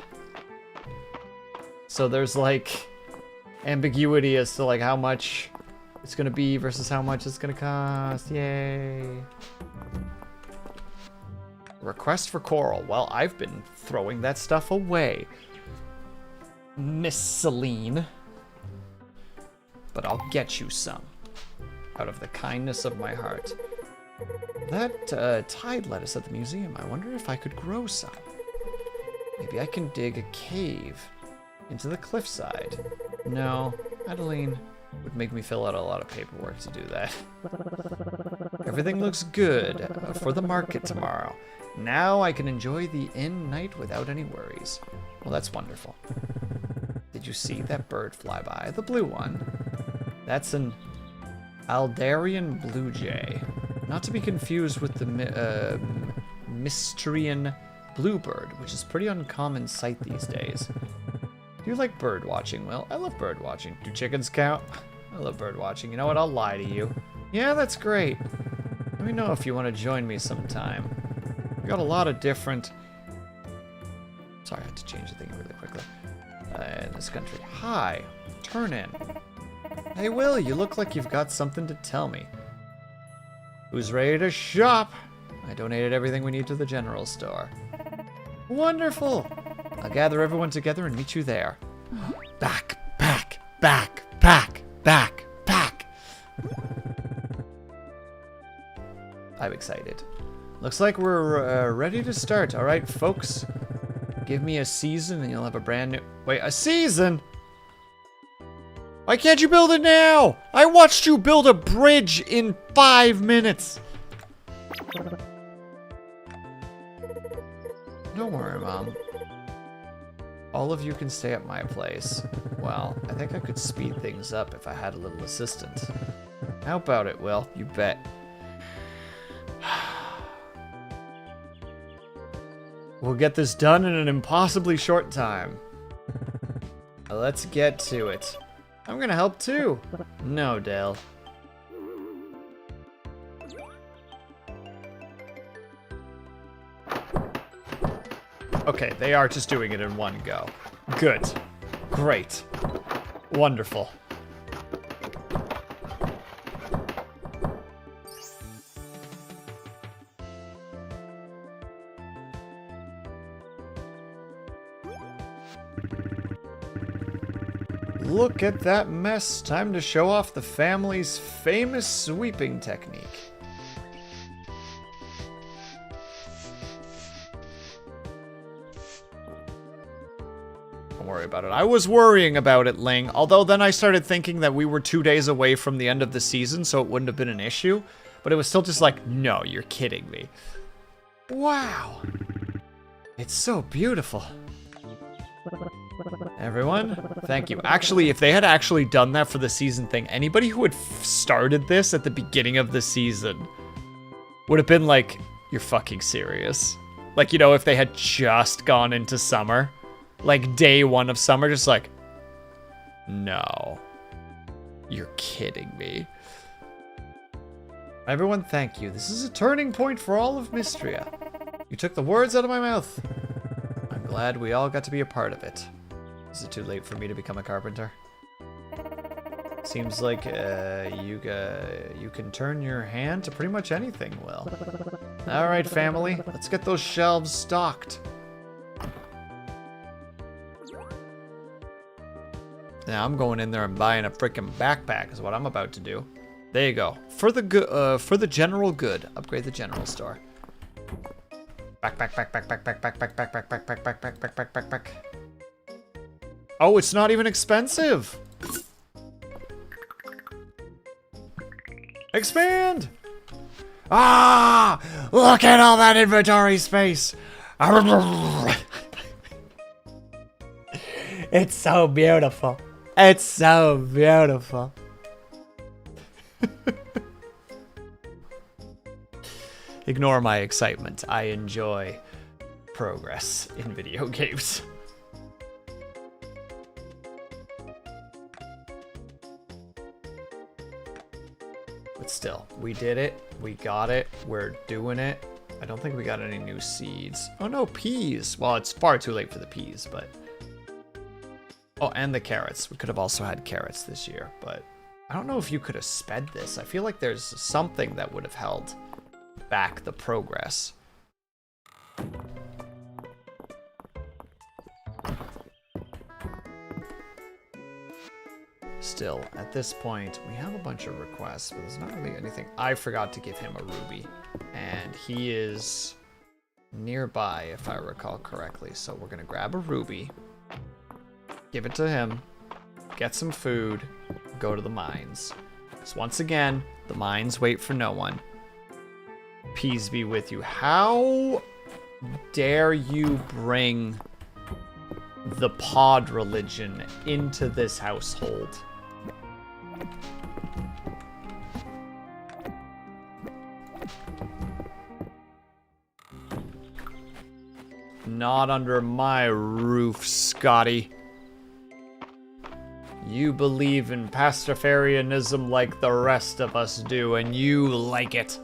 So there's like ambiguity as to like how much it's gonna be versus how much it's gonna cost. Yay. Request for coral. Well, I've been throwing that stuff away, Miss Celine. But I'll get you some. Out of the kindness of my heart. That tide lettuce at the museum, I wonder if I could grow some. Maybe I can dig a cave into the cliffside. No, Adeline would make me fill out a lot of paperwork to do that. Everything looks good for the market tomorrow. Now I can enjoy the inn night without any worries. Well, that's wonderful. Did you see that bird fly by? The blue one. That's an Aldarian blue jay. Not to be confused with the Mistrian bluebird, which is a pretty uncommon sight these days. Do you like bird watching, Will? I love bird watching. Do chickens count? I love bird watching. You know what? I'll lie to you. Yeah, that's great. Let me know if you want to join me sometime. We got a lot of different... Sorry, I had to change the thing really quickly. In this country. Hi. Turn in. Hey, Will, you look like you've got something to tell me. Who's ready to shop? I donated everything we need to the general store. Wonderful. I'll gather everyone together and meet you there. Back, back, back, back, back, back. I'm excited. Looks like we're ready to start. All right, folks. Give me a season and you'll have a brand new... Wait, a season? Why can't you build it now? I watched you build a bridge in 5 minutes. Don't worry, Mom. All of you can stay at my place. Well, I think I could speed things up if I had a little assistance. How about it, Will? You bet. We'll get this done in an impossibly short time. Let's get to it. I'm gonna help too. No, Dale. Okay, they are just doing it in one go. Good. Great. Wonderful. Look at that mess. Time to show off the family's famous sweeping technique. Don't worry about it. I was worrying about it, Ling. Although then I started thinking that we were 2 days away from the end of the season, so it wouldn't have been an issue. But it was still just like, no, you're kidding me. Wow. It's so beautiful. Everyone, thank you. Actually, if they had actually done that for the season thing, anybody who had started this at the beginning of the season would have been like, you're fucking serious. Like, you know, if they had just gone into summer, like day 1 of summer, just like, no, you're kidding me. Everyone, thank you. This is a turning point for all of Mistria. You took the words out of my mouth. I'm glad we all got to be a part of it. Is it too late for me to become a carpenter? Seems like you can turn your hand to pretty much anything, Will. All right, family, let's get those shelves stocked. Now I'm going in there and buying a freaking backpack is what I'm about to do. There you go. For the general good. Upgrade the general store. Back. Oh, it's not even expensive. Expand! Ah! Look at all that inventory space! It's so beautiful. It's so beautiful. Ignore my excitement. I enjoy progress in video games. But still, we did it. We got it. We're doing it. I don't think we got any new seeds. Oh no, peas. Well, it's far too late for the peas, but... Oh, and the carrots. We could have also had carrots this year, but... I don't know if you could have sped this. I feel like there's something that would have held back the progress. Still, at this point, we have a bunch of requests, but there's not really anything. I forgot to give him a ruby, and he is nearby, if I recall correctly. So we're gonna grab a ruby, give it to him, get some food, go to the mines. Because once again, the mines wait for no one. Peace be with you. How dare you bring the pod religion into this household? Not under my roof, Scotty. You believe in pastafarianism like the rest of us do, and you like it.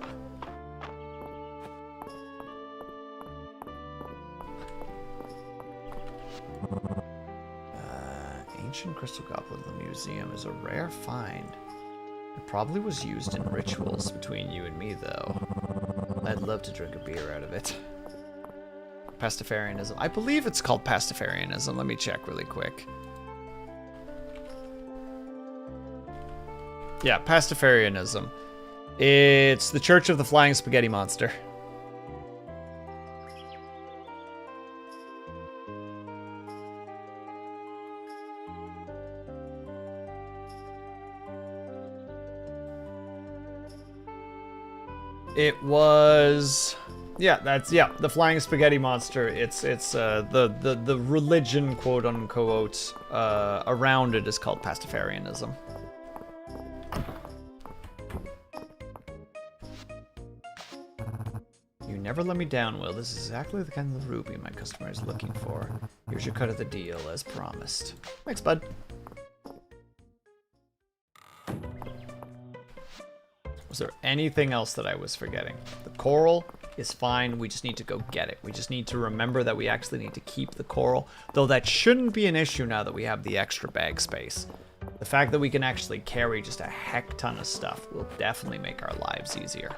Ancient crystal goblet in the museum is a rare find. It probably was used in rituals between you and me, though. I'd love to drink a beer out of it. Pastafarianism. I believe it's called pastafarianism. Let me check really quick. Yeah, pastafarianism. It's the Church of the Flying Spaghetti Monster. It was, yeah, that's, yeah, the Flying Spaghetti Monster. It's the religion, quote unquote, around it is called pastafarianism. You never let me down, Will. This is exactly the kind of ruby my customer is looking for. Here's your cut of the deal, as promised. Thanks, bud. Was there anything else that I was forgetting? The coral is fine. We just need to go get it. We just need to remember that we actually need to keep the coral, though that shouldn't be an issue now that we have the extra bag space. The fact that we can actually carry just a heck ton of stuff will definitely make our lives easier.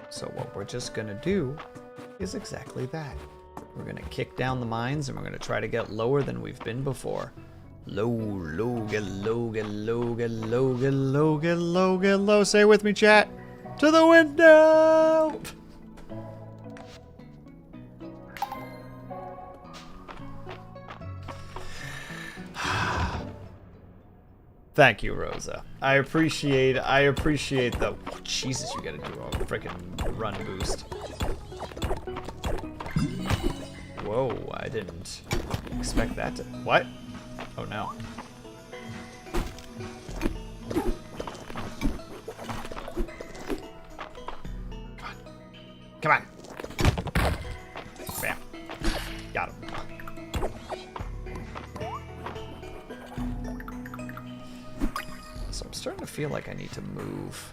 So what we're just gonna do is exactly that. We're gonna kick down the mines and we're gonna try to get lower than we've been before. Low, low, get low, get low, get low, get low, get low, get low. Say it with me, chat. To the window! Thank you, Rosa. I appreciate the... Oh, Jesus, you gotta do a freaking run boost. Whoa, I didn't expect that to... What? Oh, no. Come on. Bam. Got him. So I'm starting to feel like I need to move.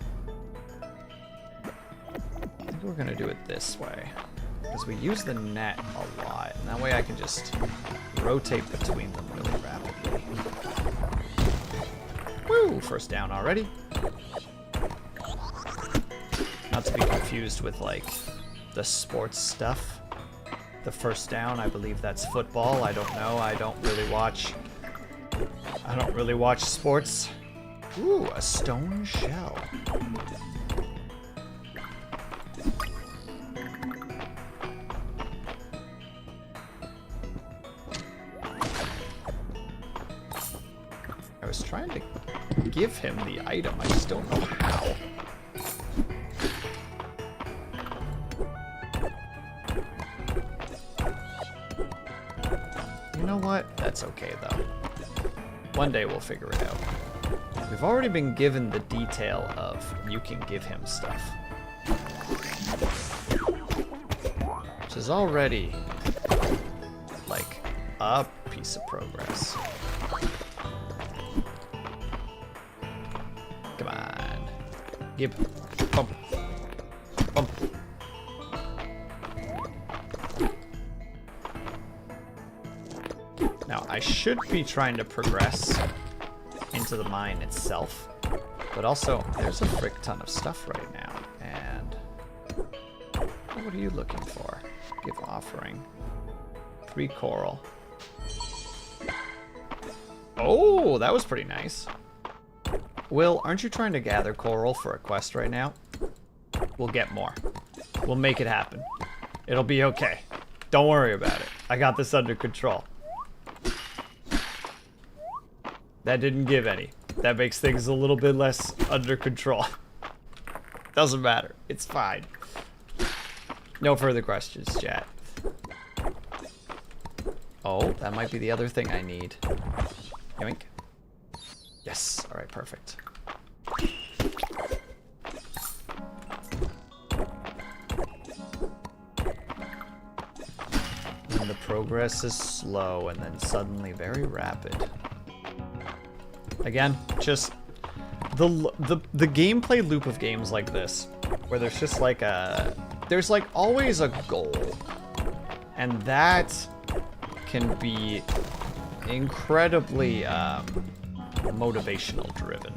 I think we're gonna do it this way. Because we use the net a lot, and that way I can just rotate between them really rapidly. Woo! First down already. Not to be confused with, like, the sports stuff. The first down, I believe that's football. I don't know. I don't really watch sports. Ooh, a stone shell. I was trying to give him the item. I just don't know how. You know what? That's okay, though. One day we'll figure it out. We've already been given the detail of you can give him stuff. Which is already, like, a piece of progress. Come on. Give. Bump. Bump. Now, I should be trying to progress into the mine itself, but also there's a frick ton of stuff right now. And what are you looking for? Give offering. 3 coral. Oh, that was pretty nice. Will, aren't you trying to gather coral for a quest right now? We'll get more. We'll make it happen. It'll be okay. Don't worry about it. I got this under control. That didn't give any. That makes things a little bit less under control. Doesn't matter. It's fine. No further questions, chat. Oh, that might be the other thing I need. Yoink. Yes. All right, perfect. progress is slow and then suddenly very rapid. Again, just the gameplay loop of games like this, where there's just like there's like always a goal, and that can be incredibly motivational driven.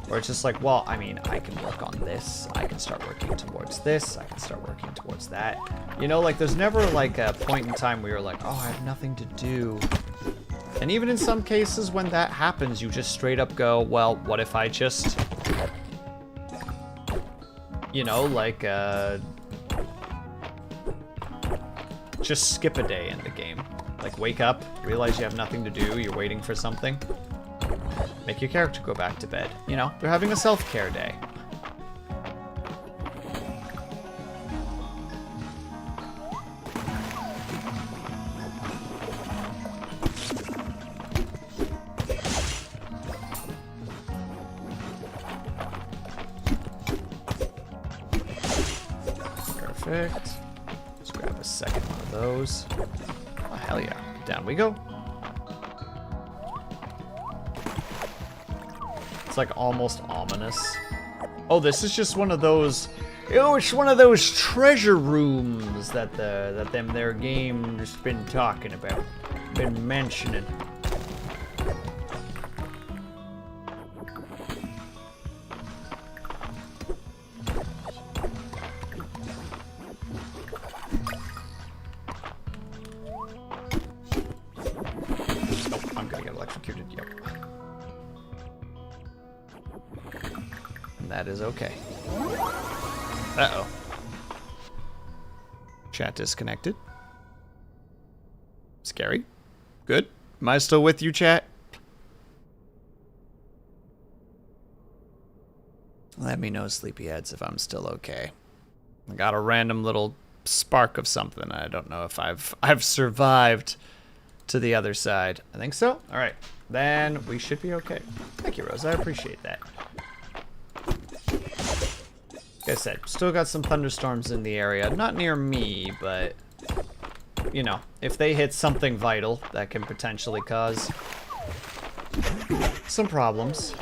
Where it's just like, well, I mean, I can work on this, I can start working towards this, I can start working towards that. You know, like, there's never, like, a point in time where you're like, oh, I have nothing to do. And even in some cases when that happens, you just straight up go, well, what if I just, you know, like, just skip a day in the game. Like, wake up, realize you have nothing to do, you're waiting for something. Make your character go back to bed. You know, they're having a self-care day. Perfect. Let's grab a second one of those. Oh, hell yeah. Down we go. It's like almost ominous. Oh, this is just one of those. Oh, it's one of those treasure rooms that their game's been talking about, been mentioning. Oh, I'm gonna get electrocuted. Yep. That is okay. Uh-oh. Chat disconnected. Scary. Good. Am I still with you, chat? Let me know, sleepyheads, if I'm still okay. I got a random little spark of something. I don't know if I've survived to the other side. I think so. All right. Then we should be okay. Thank you, Rose. I appreciate that. Like I said, still got some thunderstorms in the area. Not near me, but, you know, if they hit something vital, that can potentially cause some problems.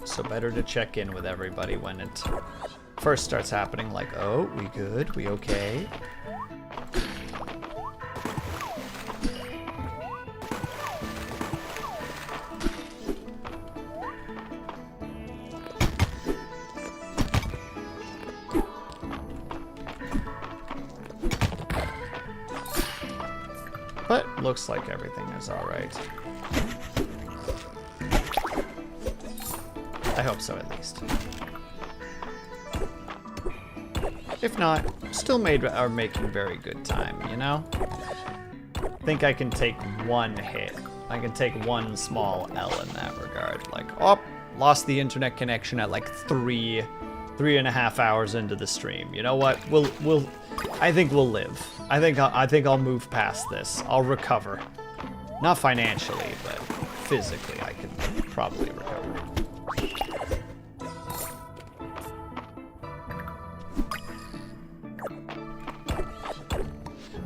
So better to check in with everybody when it first starts happening, like, oh, we good? We okay? But looks like everything is alright. I hope so, at least. If not, still making very good time, you know? I think I can take one hit. I can take one small L in that regard. Like, oh, lost the internet connection at like 3.5 hours into the stream. You know what? I think we'll live. I think I'll move past this. I'll recover. Not financially, but physically I can probably recover.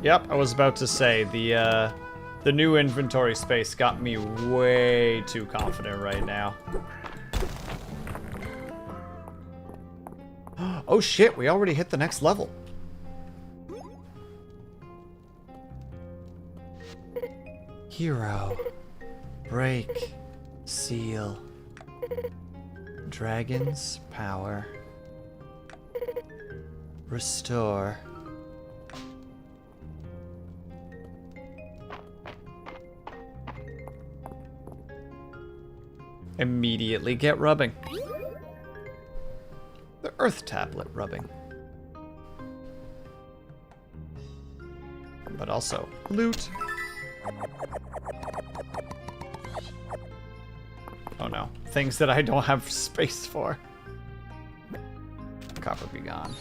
Yep, I was about to say, the new inventory space got me way too confident right now. Oh shit, we already hit the next level. Hero. Break. Seal. Dragon's power. Restore. Immediately get rubbing. The earth tablet rubbing. But also loot. Oh no, things that I don't have space for. Copper be gone.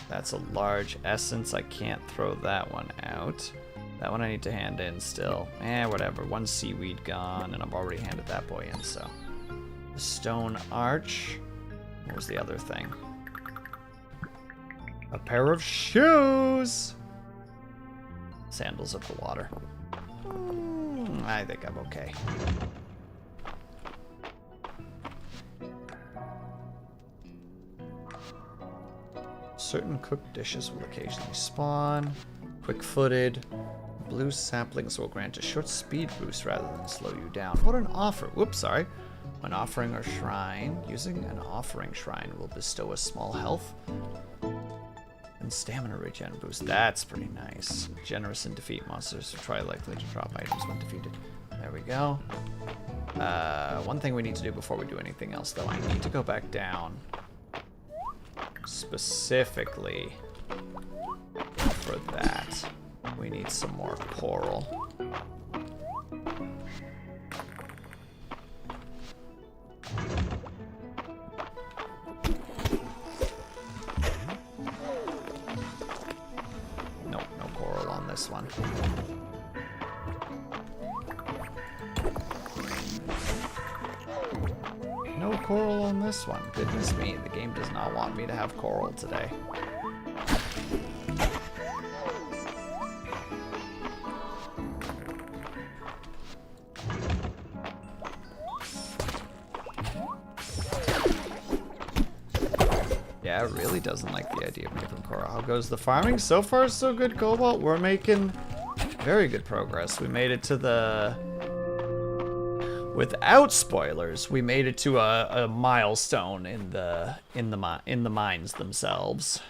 That's a large essence. I can't throw that one out. That one I need to hand in still. Whatever. One seaweed gone, and I've already handed that boy in, so. Stone arch. What was the other thing? A pair of shoes! Sandals of the water. I think I'm okay. Certain cooked dishes will occasionally spawn. Quick-footed. Blue saplings will grant a short speed boost rather than slow you down. What an offer. Whoops, sorry. When offering a shrine, using an offering shrine will bestow a small health and stamina regen boost. That's pretty nice. Generous in defeat monsters. Try likely to drop items when defeated. There we go. One thing we need to do before we do anything else, though, I need to go back down. Specifically for that. We need some more coral. Nope, no coral on this one. No coral on this one. Goodness me, the game does not want me to have coral today. Yeah, it really doesn't like the idea of giving coral. How goes the farming? So far, so good, Cobalt. We're making very good progress. We made it to the... Without spoilers, we made it to a milestone in the mines themselves.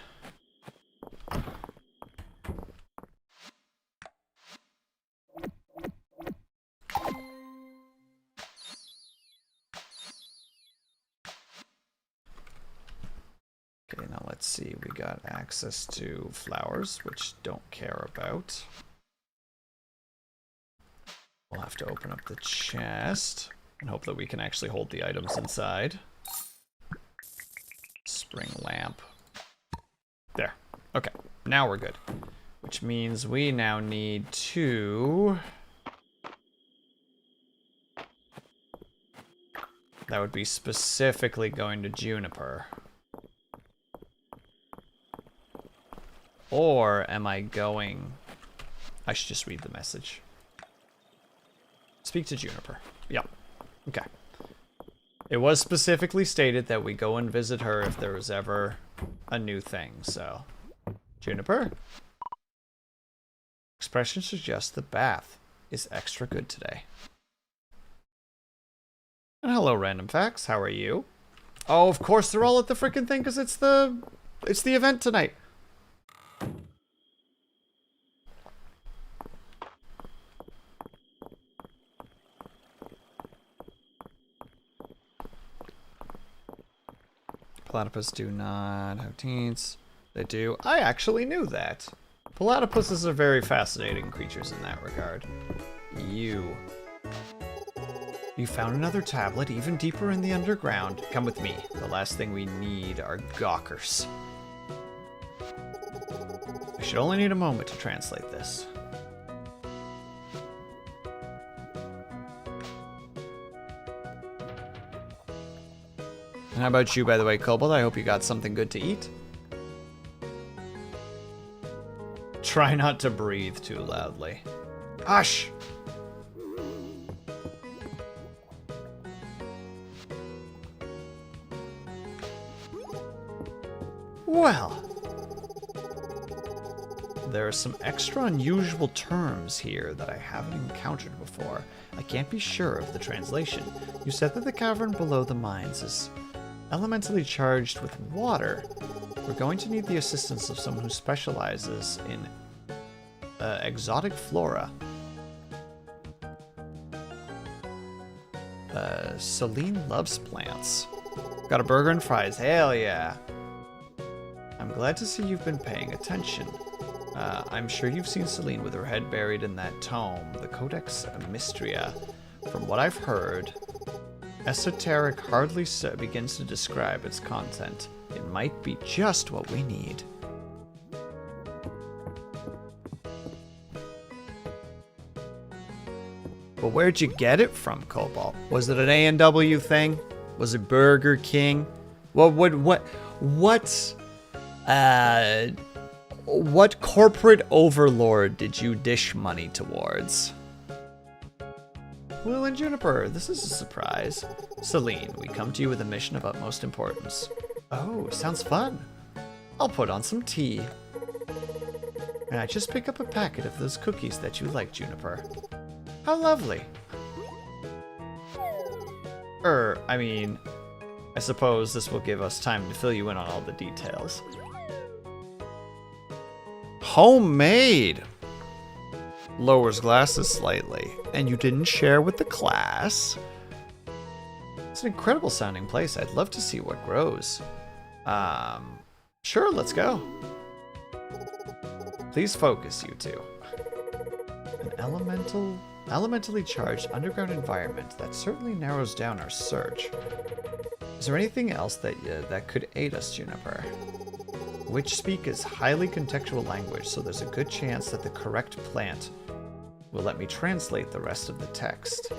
Okay, now let's see. We got access to flowers, which don't care about. We'll have to open up the chest and hope that we can actually hold the items inside. Spring lamp. There. Okay, now we're good. Which means we now need to... That would be specifically going to Juniper. Or am I going... I should just read the message. Speak to Juniper. Yep. Okay. It was specifically stated that we go and visit her if there was ever a new thing, so... Juniper? Expression suggests the bath is extra good today. And hello, Random Facts. How are you? Oh, of course they're all at the frickin' thing because it's the event tonight. Platypus do not have teens. They do. I actually knew that. Platypuses are very fascinating creatures in that regard. You found another tablet even deeper in the underground. Come with me. The last thing we need are gawkers. I should only need a moment to translate this. And how about you, by the way, Cobalt? I hope you got something good to eat. Try not to breathe too loudly. Hush! Well, there are some extra unusual terms here that I haven't encountered before. I can't be sure of the translation. You said that the cavern below the mines is elementally charged with water. We're going to need the assistance of someone who specializes in exotic flora. Celine loves plants. Got a burger and fries. Hell yeah. I'm glad to see you've been paying attention. I'm sure you've seen Celine with her head buried in that tome, the Codex Mistria. From what I've heard, esoteric hardly begins to describe its content. It might be just what we need. But where'd you get it from, Cobalt? Was it an A&W thing? Was it Burger King? What corporate overlord did you dish money towards? Will and Juniper, this is a surprise. Celine, we come to you with a mission of utmost importance. Oh, sounds fun. I'll put on some tea. And I just pick up a packet of those cookies that you like, Juniper. How lovely. I suppose this will give us time to fill you in on all the details. Homemade! Lowers glasses slightly. And you didn't share with the class? It's an incredible sounding place. I'd love to see what grows. Sure, let's go. Please focus, you two. An elementally charged underground environment. That certainly narrows down our search. Is there anything else that could aid us, Juniper? Which speak is highly contextual language, so there's a good chance that the correct plant will let me translate the rest of the text.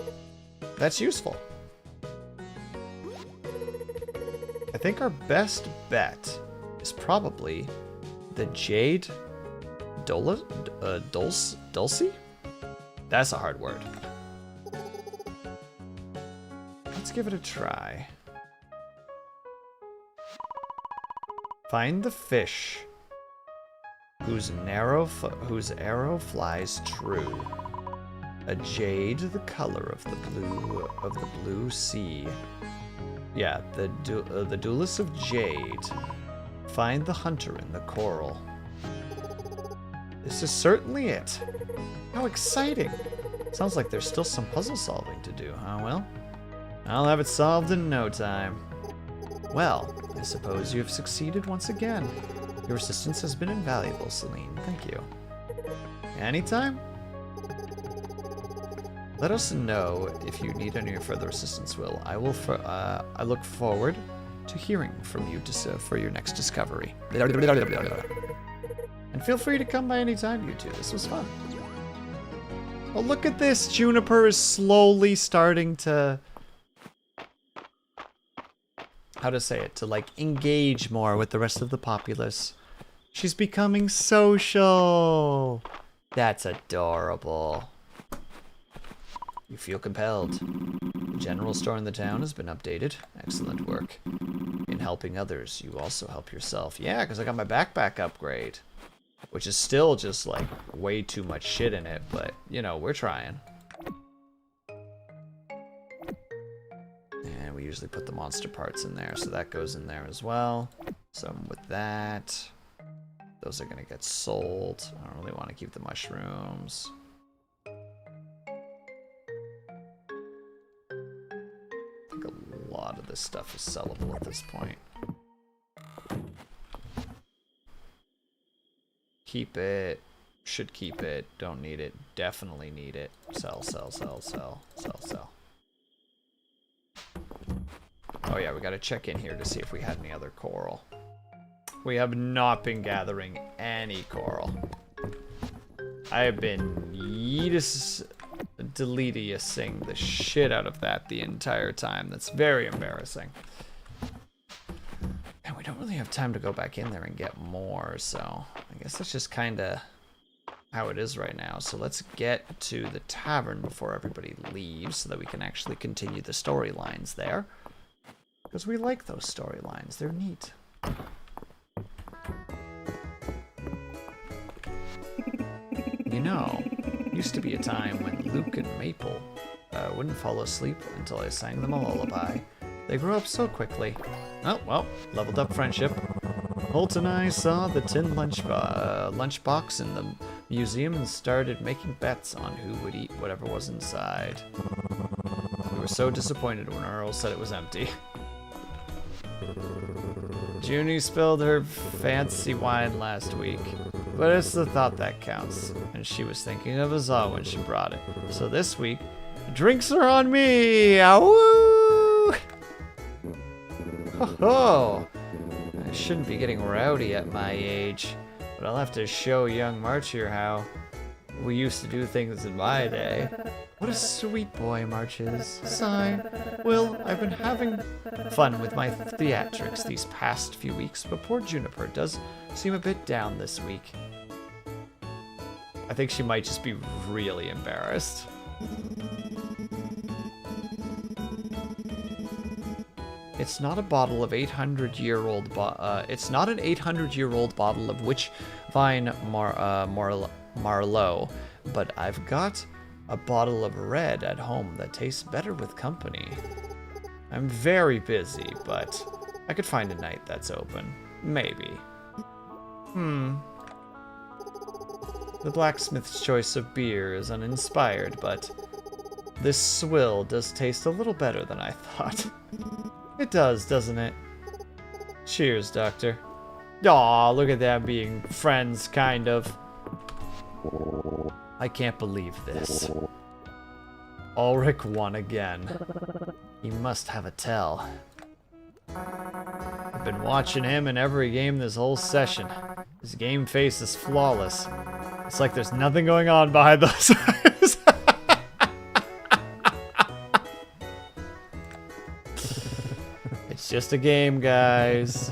That's useful. I think our best bet is probably the Jade Dulce? That's a hard word. Let's give it a try. Find the fish whose arrow flies true. A jade, the color of the blue sea. Yeah, the duelist of jade. Find the hunter in the coral. This is certainly it. How exciting! Sounds like there's still some puzzle solving to do, huh? Well, I'll have it solved in no time. Well, I suppose you have succeeded once again. Your assistance has been invaluable, Celine. Thank you. Anytime? Let us know if you need any further assistance, Will. I look forward to hearing from you for your next discovery. And feel free to come by anytime, you two. This was fun. Oh, look at this! Juniper is slowly starting to... how to say it? To, like, engage more with the rest of the populace. She's becoming social! That's adorable. You feel compelled. The general store in the town has been updated. Excellent work. In helping others, you also help yourself. Yeah, because I got my backpack upgrade. Which is still just, like, way too much shit in it, but, you know, we're trying. And we usually put the monster parts in there, so that goes in there as well. Some with that. Those are gonna get sold. I don't really want to keep the mushrooms. I think a lot of this stuff is sellable at this point. Keep it. Should keep it. Don't need it. Definitely need it. Sell, sell, sell, sell, sell, sell. Oh yeah, we gotta check in here to see if we had any other coral. We have not been gathering any coral. I have been deletiusing the shit out of that the entire time. That's very embarrassing. And we don't really have time to go back in there and get more, so I guess that's just kind of how it is right now. So let's get to the tavern before everybody leaves so that we can actually continue the storylines there. Because we like those storylines. They're neat. You know, used to be a time when Luke and Maple wouldn't fall asleep until I sang them a lullaby. They grew up so quickly. Oh, well, leveled up friendship. Holt and I saw the tin lunchbox in the museum and started making bets on who would eat whatever was inside. We were so disappointed when Earl said it was empty. Junie spilled her fancy wine last week, but it's the thought that counts, and she was thinking of us all when she brought it. So this week, drinks are on me! Awoo! Ho-ho! I shouldn't be getting rowdy at my age, but I'll have to show young March here how. we used to do things in my day. What a sweet boy, March is. Sigh. Well, I've been having fun with my theatrics these past few weeks, but poor Juniper does seem a bit down this week. I think she might just be really embarrassed. It's not a bottle of 800-year-old. It's not an 800-year-old bottle of witch vine Marlowe, but I've got a bottle of red at home that tastes better with company. I'm very busy, but I could find a night that's open. Maybe. The blacksmith's choice of beer is uninspired, but this swill does taste a little better than I thought. It does, doesn't it? Cheers, Doctor. Aw, look at them being friends, kind of. I can't believe this. Ulrich won again. He must have a tell. I've been watching him in every game this whole session. His game face is flawless. It's like there's nothing going on behind those eyes. It's just a game, guys.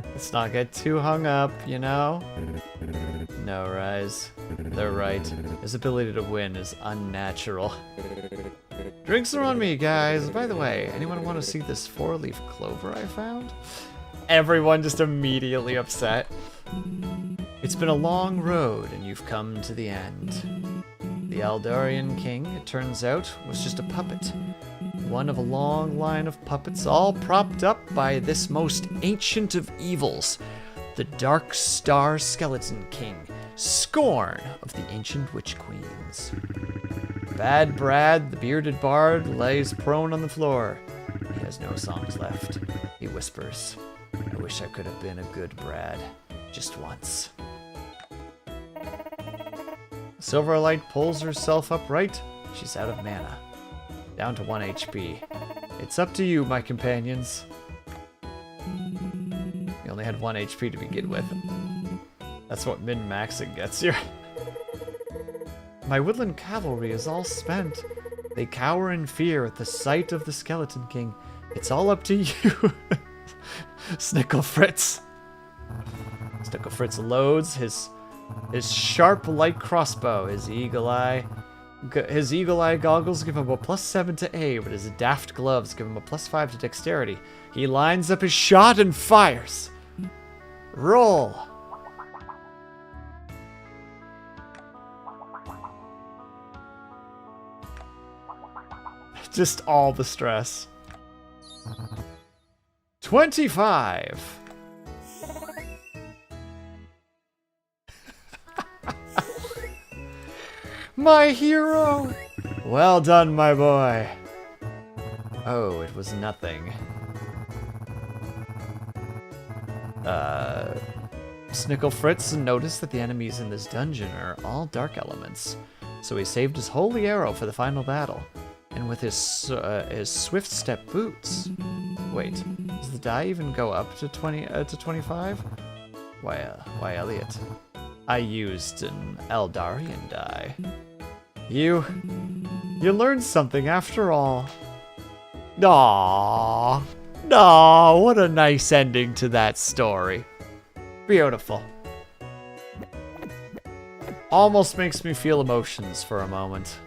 Let's not get too hung up, you know? No, Rise. They're right. His ability to win is unnatural. Drinks are on me, guys. By the way, anyone want to see this 4-leaf clover I found? Everyone just immediately upset. It's been a long road, and you've come to the end. The Eldarian king, it turns out, was just a puppet. One of a long line of puppets, all propped up by this most ancient of evils, the Dark Star Skeleton King, scorn of the ancient witch queens. Bad Brad, the bearded bard, lays prone on the floor. He has no songs left. He whispers, I wish I could have been a good Brad, just once. Silverlight pulls herself upright. She's out of mana. Down to 1 HP. It's up to you, my companions. You only had 1 HP to begin with. That's what min-maxing gets you. My woodland cavalry is all spent. They cower in fear at the sight of the Skeleton King. It's all up to you. Snickle Fritz. Snickle Fritz loads his sharp light crossbow, his eagle eye goggles give him a +7 to aim, but his daft gloves give him a +5 to dexterity. He lines up his shot and fires. Roll. Just all the stress. 25. My hero! Well done, my boy. Oh, it was nothing. Snickle Fritz noticed that the enemies in this dungeon are all dark elements, so he saved his holy arrow for the final battle. And with his swift step boots. Wait, does the die even go up to 25? Why, Elliot? I used an Eldarian die. You learned something after all. Aww. Aww, what a nice ending to that story. Beautiful. Almost makes me feel emotions for a moment.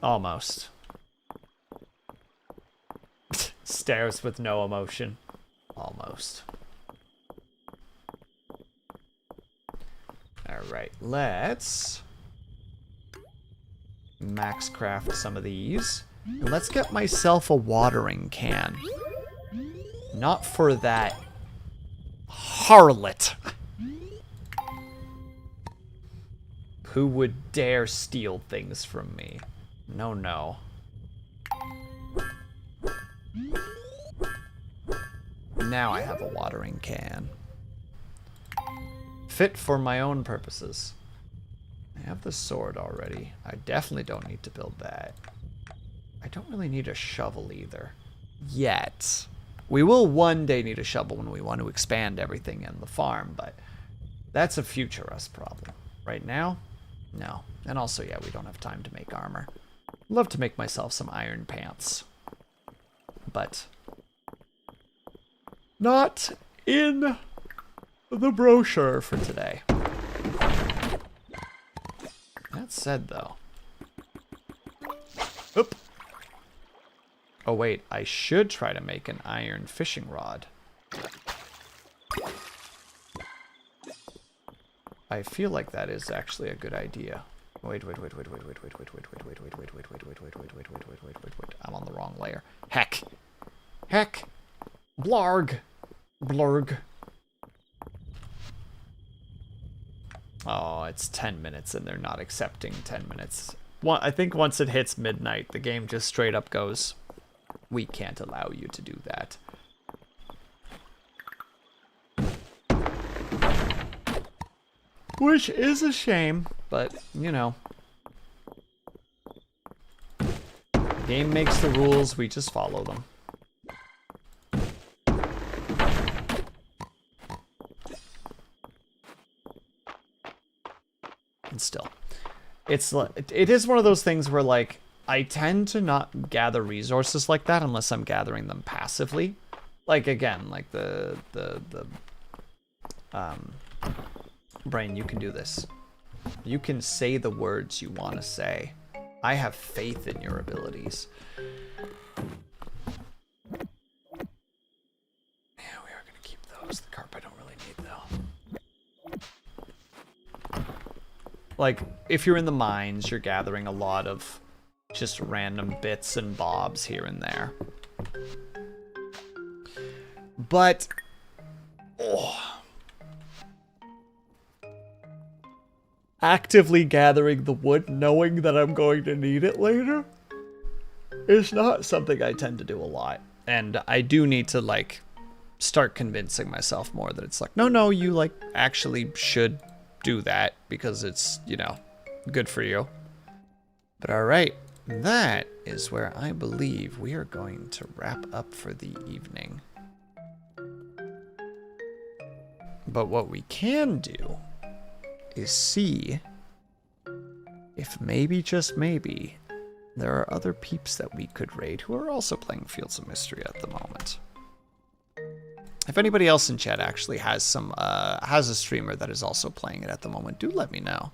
Almost. Stares with no emotion. Almost. Alright, let's max craft some of these. And let's get myself a watering can. Not for that harlot who would dare steal things from me. No, no. Now I have a watering can. Fit for my own purposes. I have the sword already. I definitely don't need to build that. I don't really need a shovel either. Yet. We will one day need a shovel when we want to expand everything in the farm, but that's a future us problem. Right now, No. And also, yeah, we don't have time to make armor. Love to make myself some iron pants. But not in the brochure for today. That said, though. Oop. Oh, wait. I should try to make an iron fishing rod. I feel like that is actually a good idea. Wait. I'm on the wrong layer. Heck. Blarg. Oh, it's 10 minutes and they're not accepting 10 minutes. I think once it hits midnight, the game just straight up goes, we can't allow you to do that. Which is a shame, but, you know. Game makes the rules, we just follow them. And still, it is one of those things where, like, I tend to not gather resources like that unless I'm gathering them passively. Like, again, like Brain, you can do this. You can say the words you want to say. I have faith in your abilities. Yeah, we are going to keep those. The carp I don't really need, though. Like, if you're in the mines, you're gathering a lot of just random bits and bobs here and there. But, actively gathering the wood, knowing that I'm going to need it later, is not something I tend to do a lot. And I do need to, like, start convincing myself more that it's like, no, you, like, actually should do that because it's, you know, good for you. But alright, that is where I believe we are going to wrap up for the evening. But what we can do is see if maybe, just maybe, there are other peeps that we could raid who are also playing Fields of Mistria at the moment. If anybody else in chat actually has some has a streamer that is also playing it at the moment, do let me know.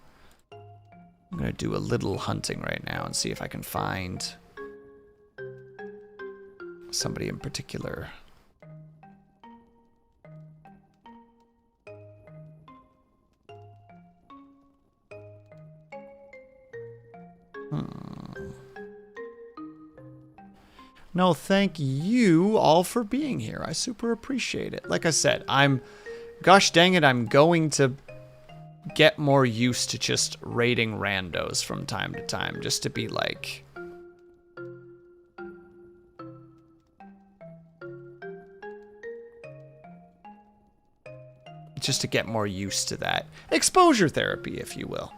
I'm gonna do a little hunting right now and see if I can find somebody in particular. No, thank you all for being here. I super appreciate it. Like I said, gosh dang it, I'm going to get more used to just raiding randos from time to time, just to be like, just to get more used to that. Exposure therapy, if you will.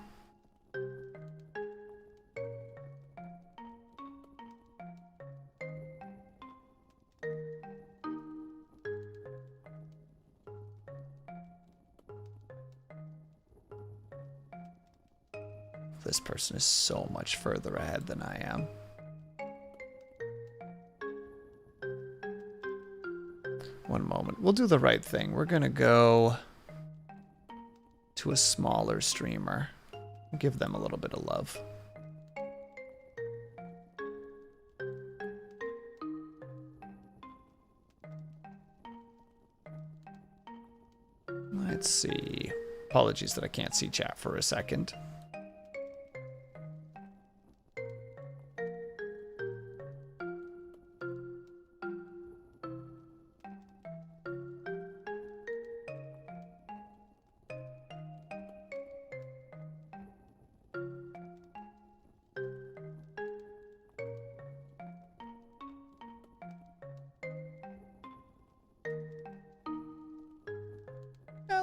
This person is so much further ahead than I am. One moment. We'll do the right thing. We're gonna go to a smaller streamer. Give them a little bit of love. Let's see. Apologies that I can't see chat for a second.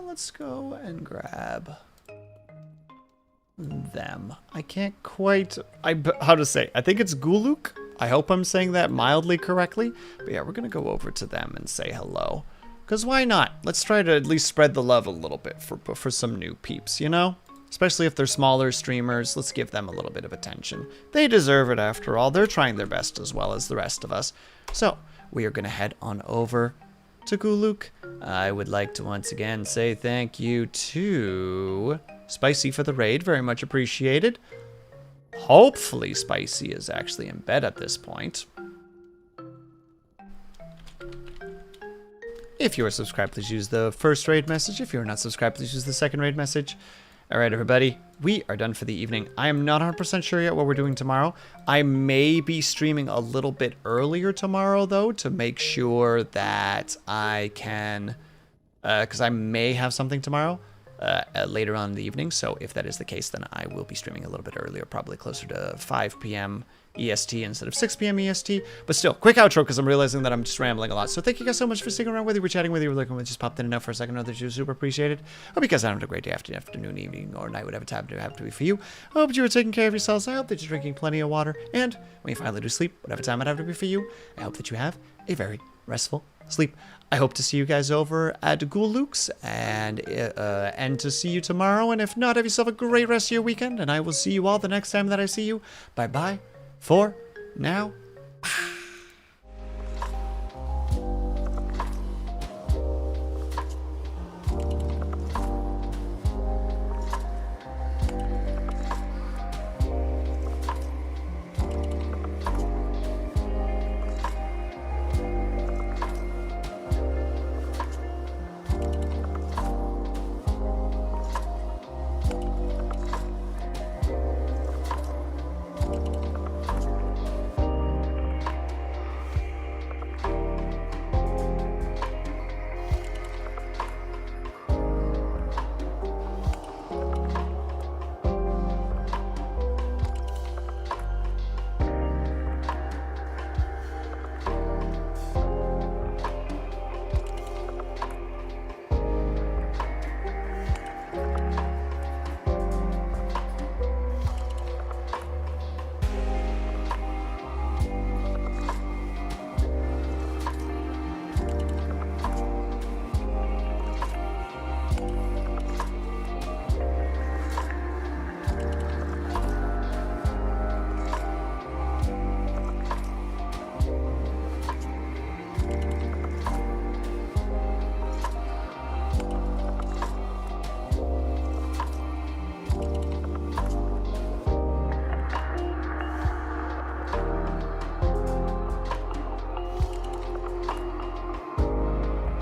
Let's go and grab them. I can't quite, how to say, I think it's Guluk. I hope I'm saying that mildly correctly. But yeah, we're going to go over to them and say hello. Because why not? Let's try to at least spread the love a little bit for some new peeps, you know? especially if they're smaller streamers. Let's give them a little bit of attention. They deserve it after all. They're trying their best as well as the rest of us. So we are going to head on over to Guluk. I would like to once again say thank you to Spicy for the raid. Very much appreciated. Hopefully Spicy is actually in bed at this point. If you are subscribed, please use the first raid message. If you're not subscribed, please use the second raid message. All right, everybody, we are done for the evening. I am not 100% sure yet what we're doing tomorrow. I may be streaming a little bit earlier tomorrow, though, to make sure that I can, because I may have something tomorrow later on in the evening. So if that is the case, then I will be streaming a little bit earlier, probably closer to 5 p.m. EST instead of 6 p.m. EST. But still, quick outro because I'm realizing that I'm just rambling a lot. So thank you guys so much for sticking around, whether you were chatting, whether you were looking, just popped in and out for a second, or that you super appreciated. Hope you guys had a great day, afternoon, evening, or night, whatever time it have to be for you. I hope you were taking care of yourselves. I hope that you're drinking plenty of water. And when you finally do sleep, whatever time it have to be for you, I hope that you have a very restful sleep. I hope to see you guys over at Guluk's and to see you tomorrow. And if not, have yourself a great rest of your weekend. And I will see you all the next time that I see you. Bye-bye. For now.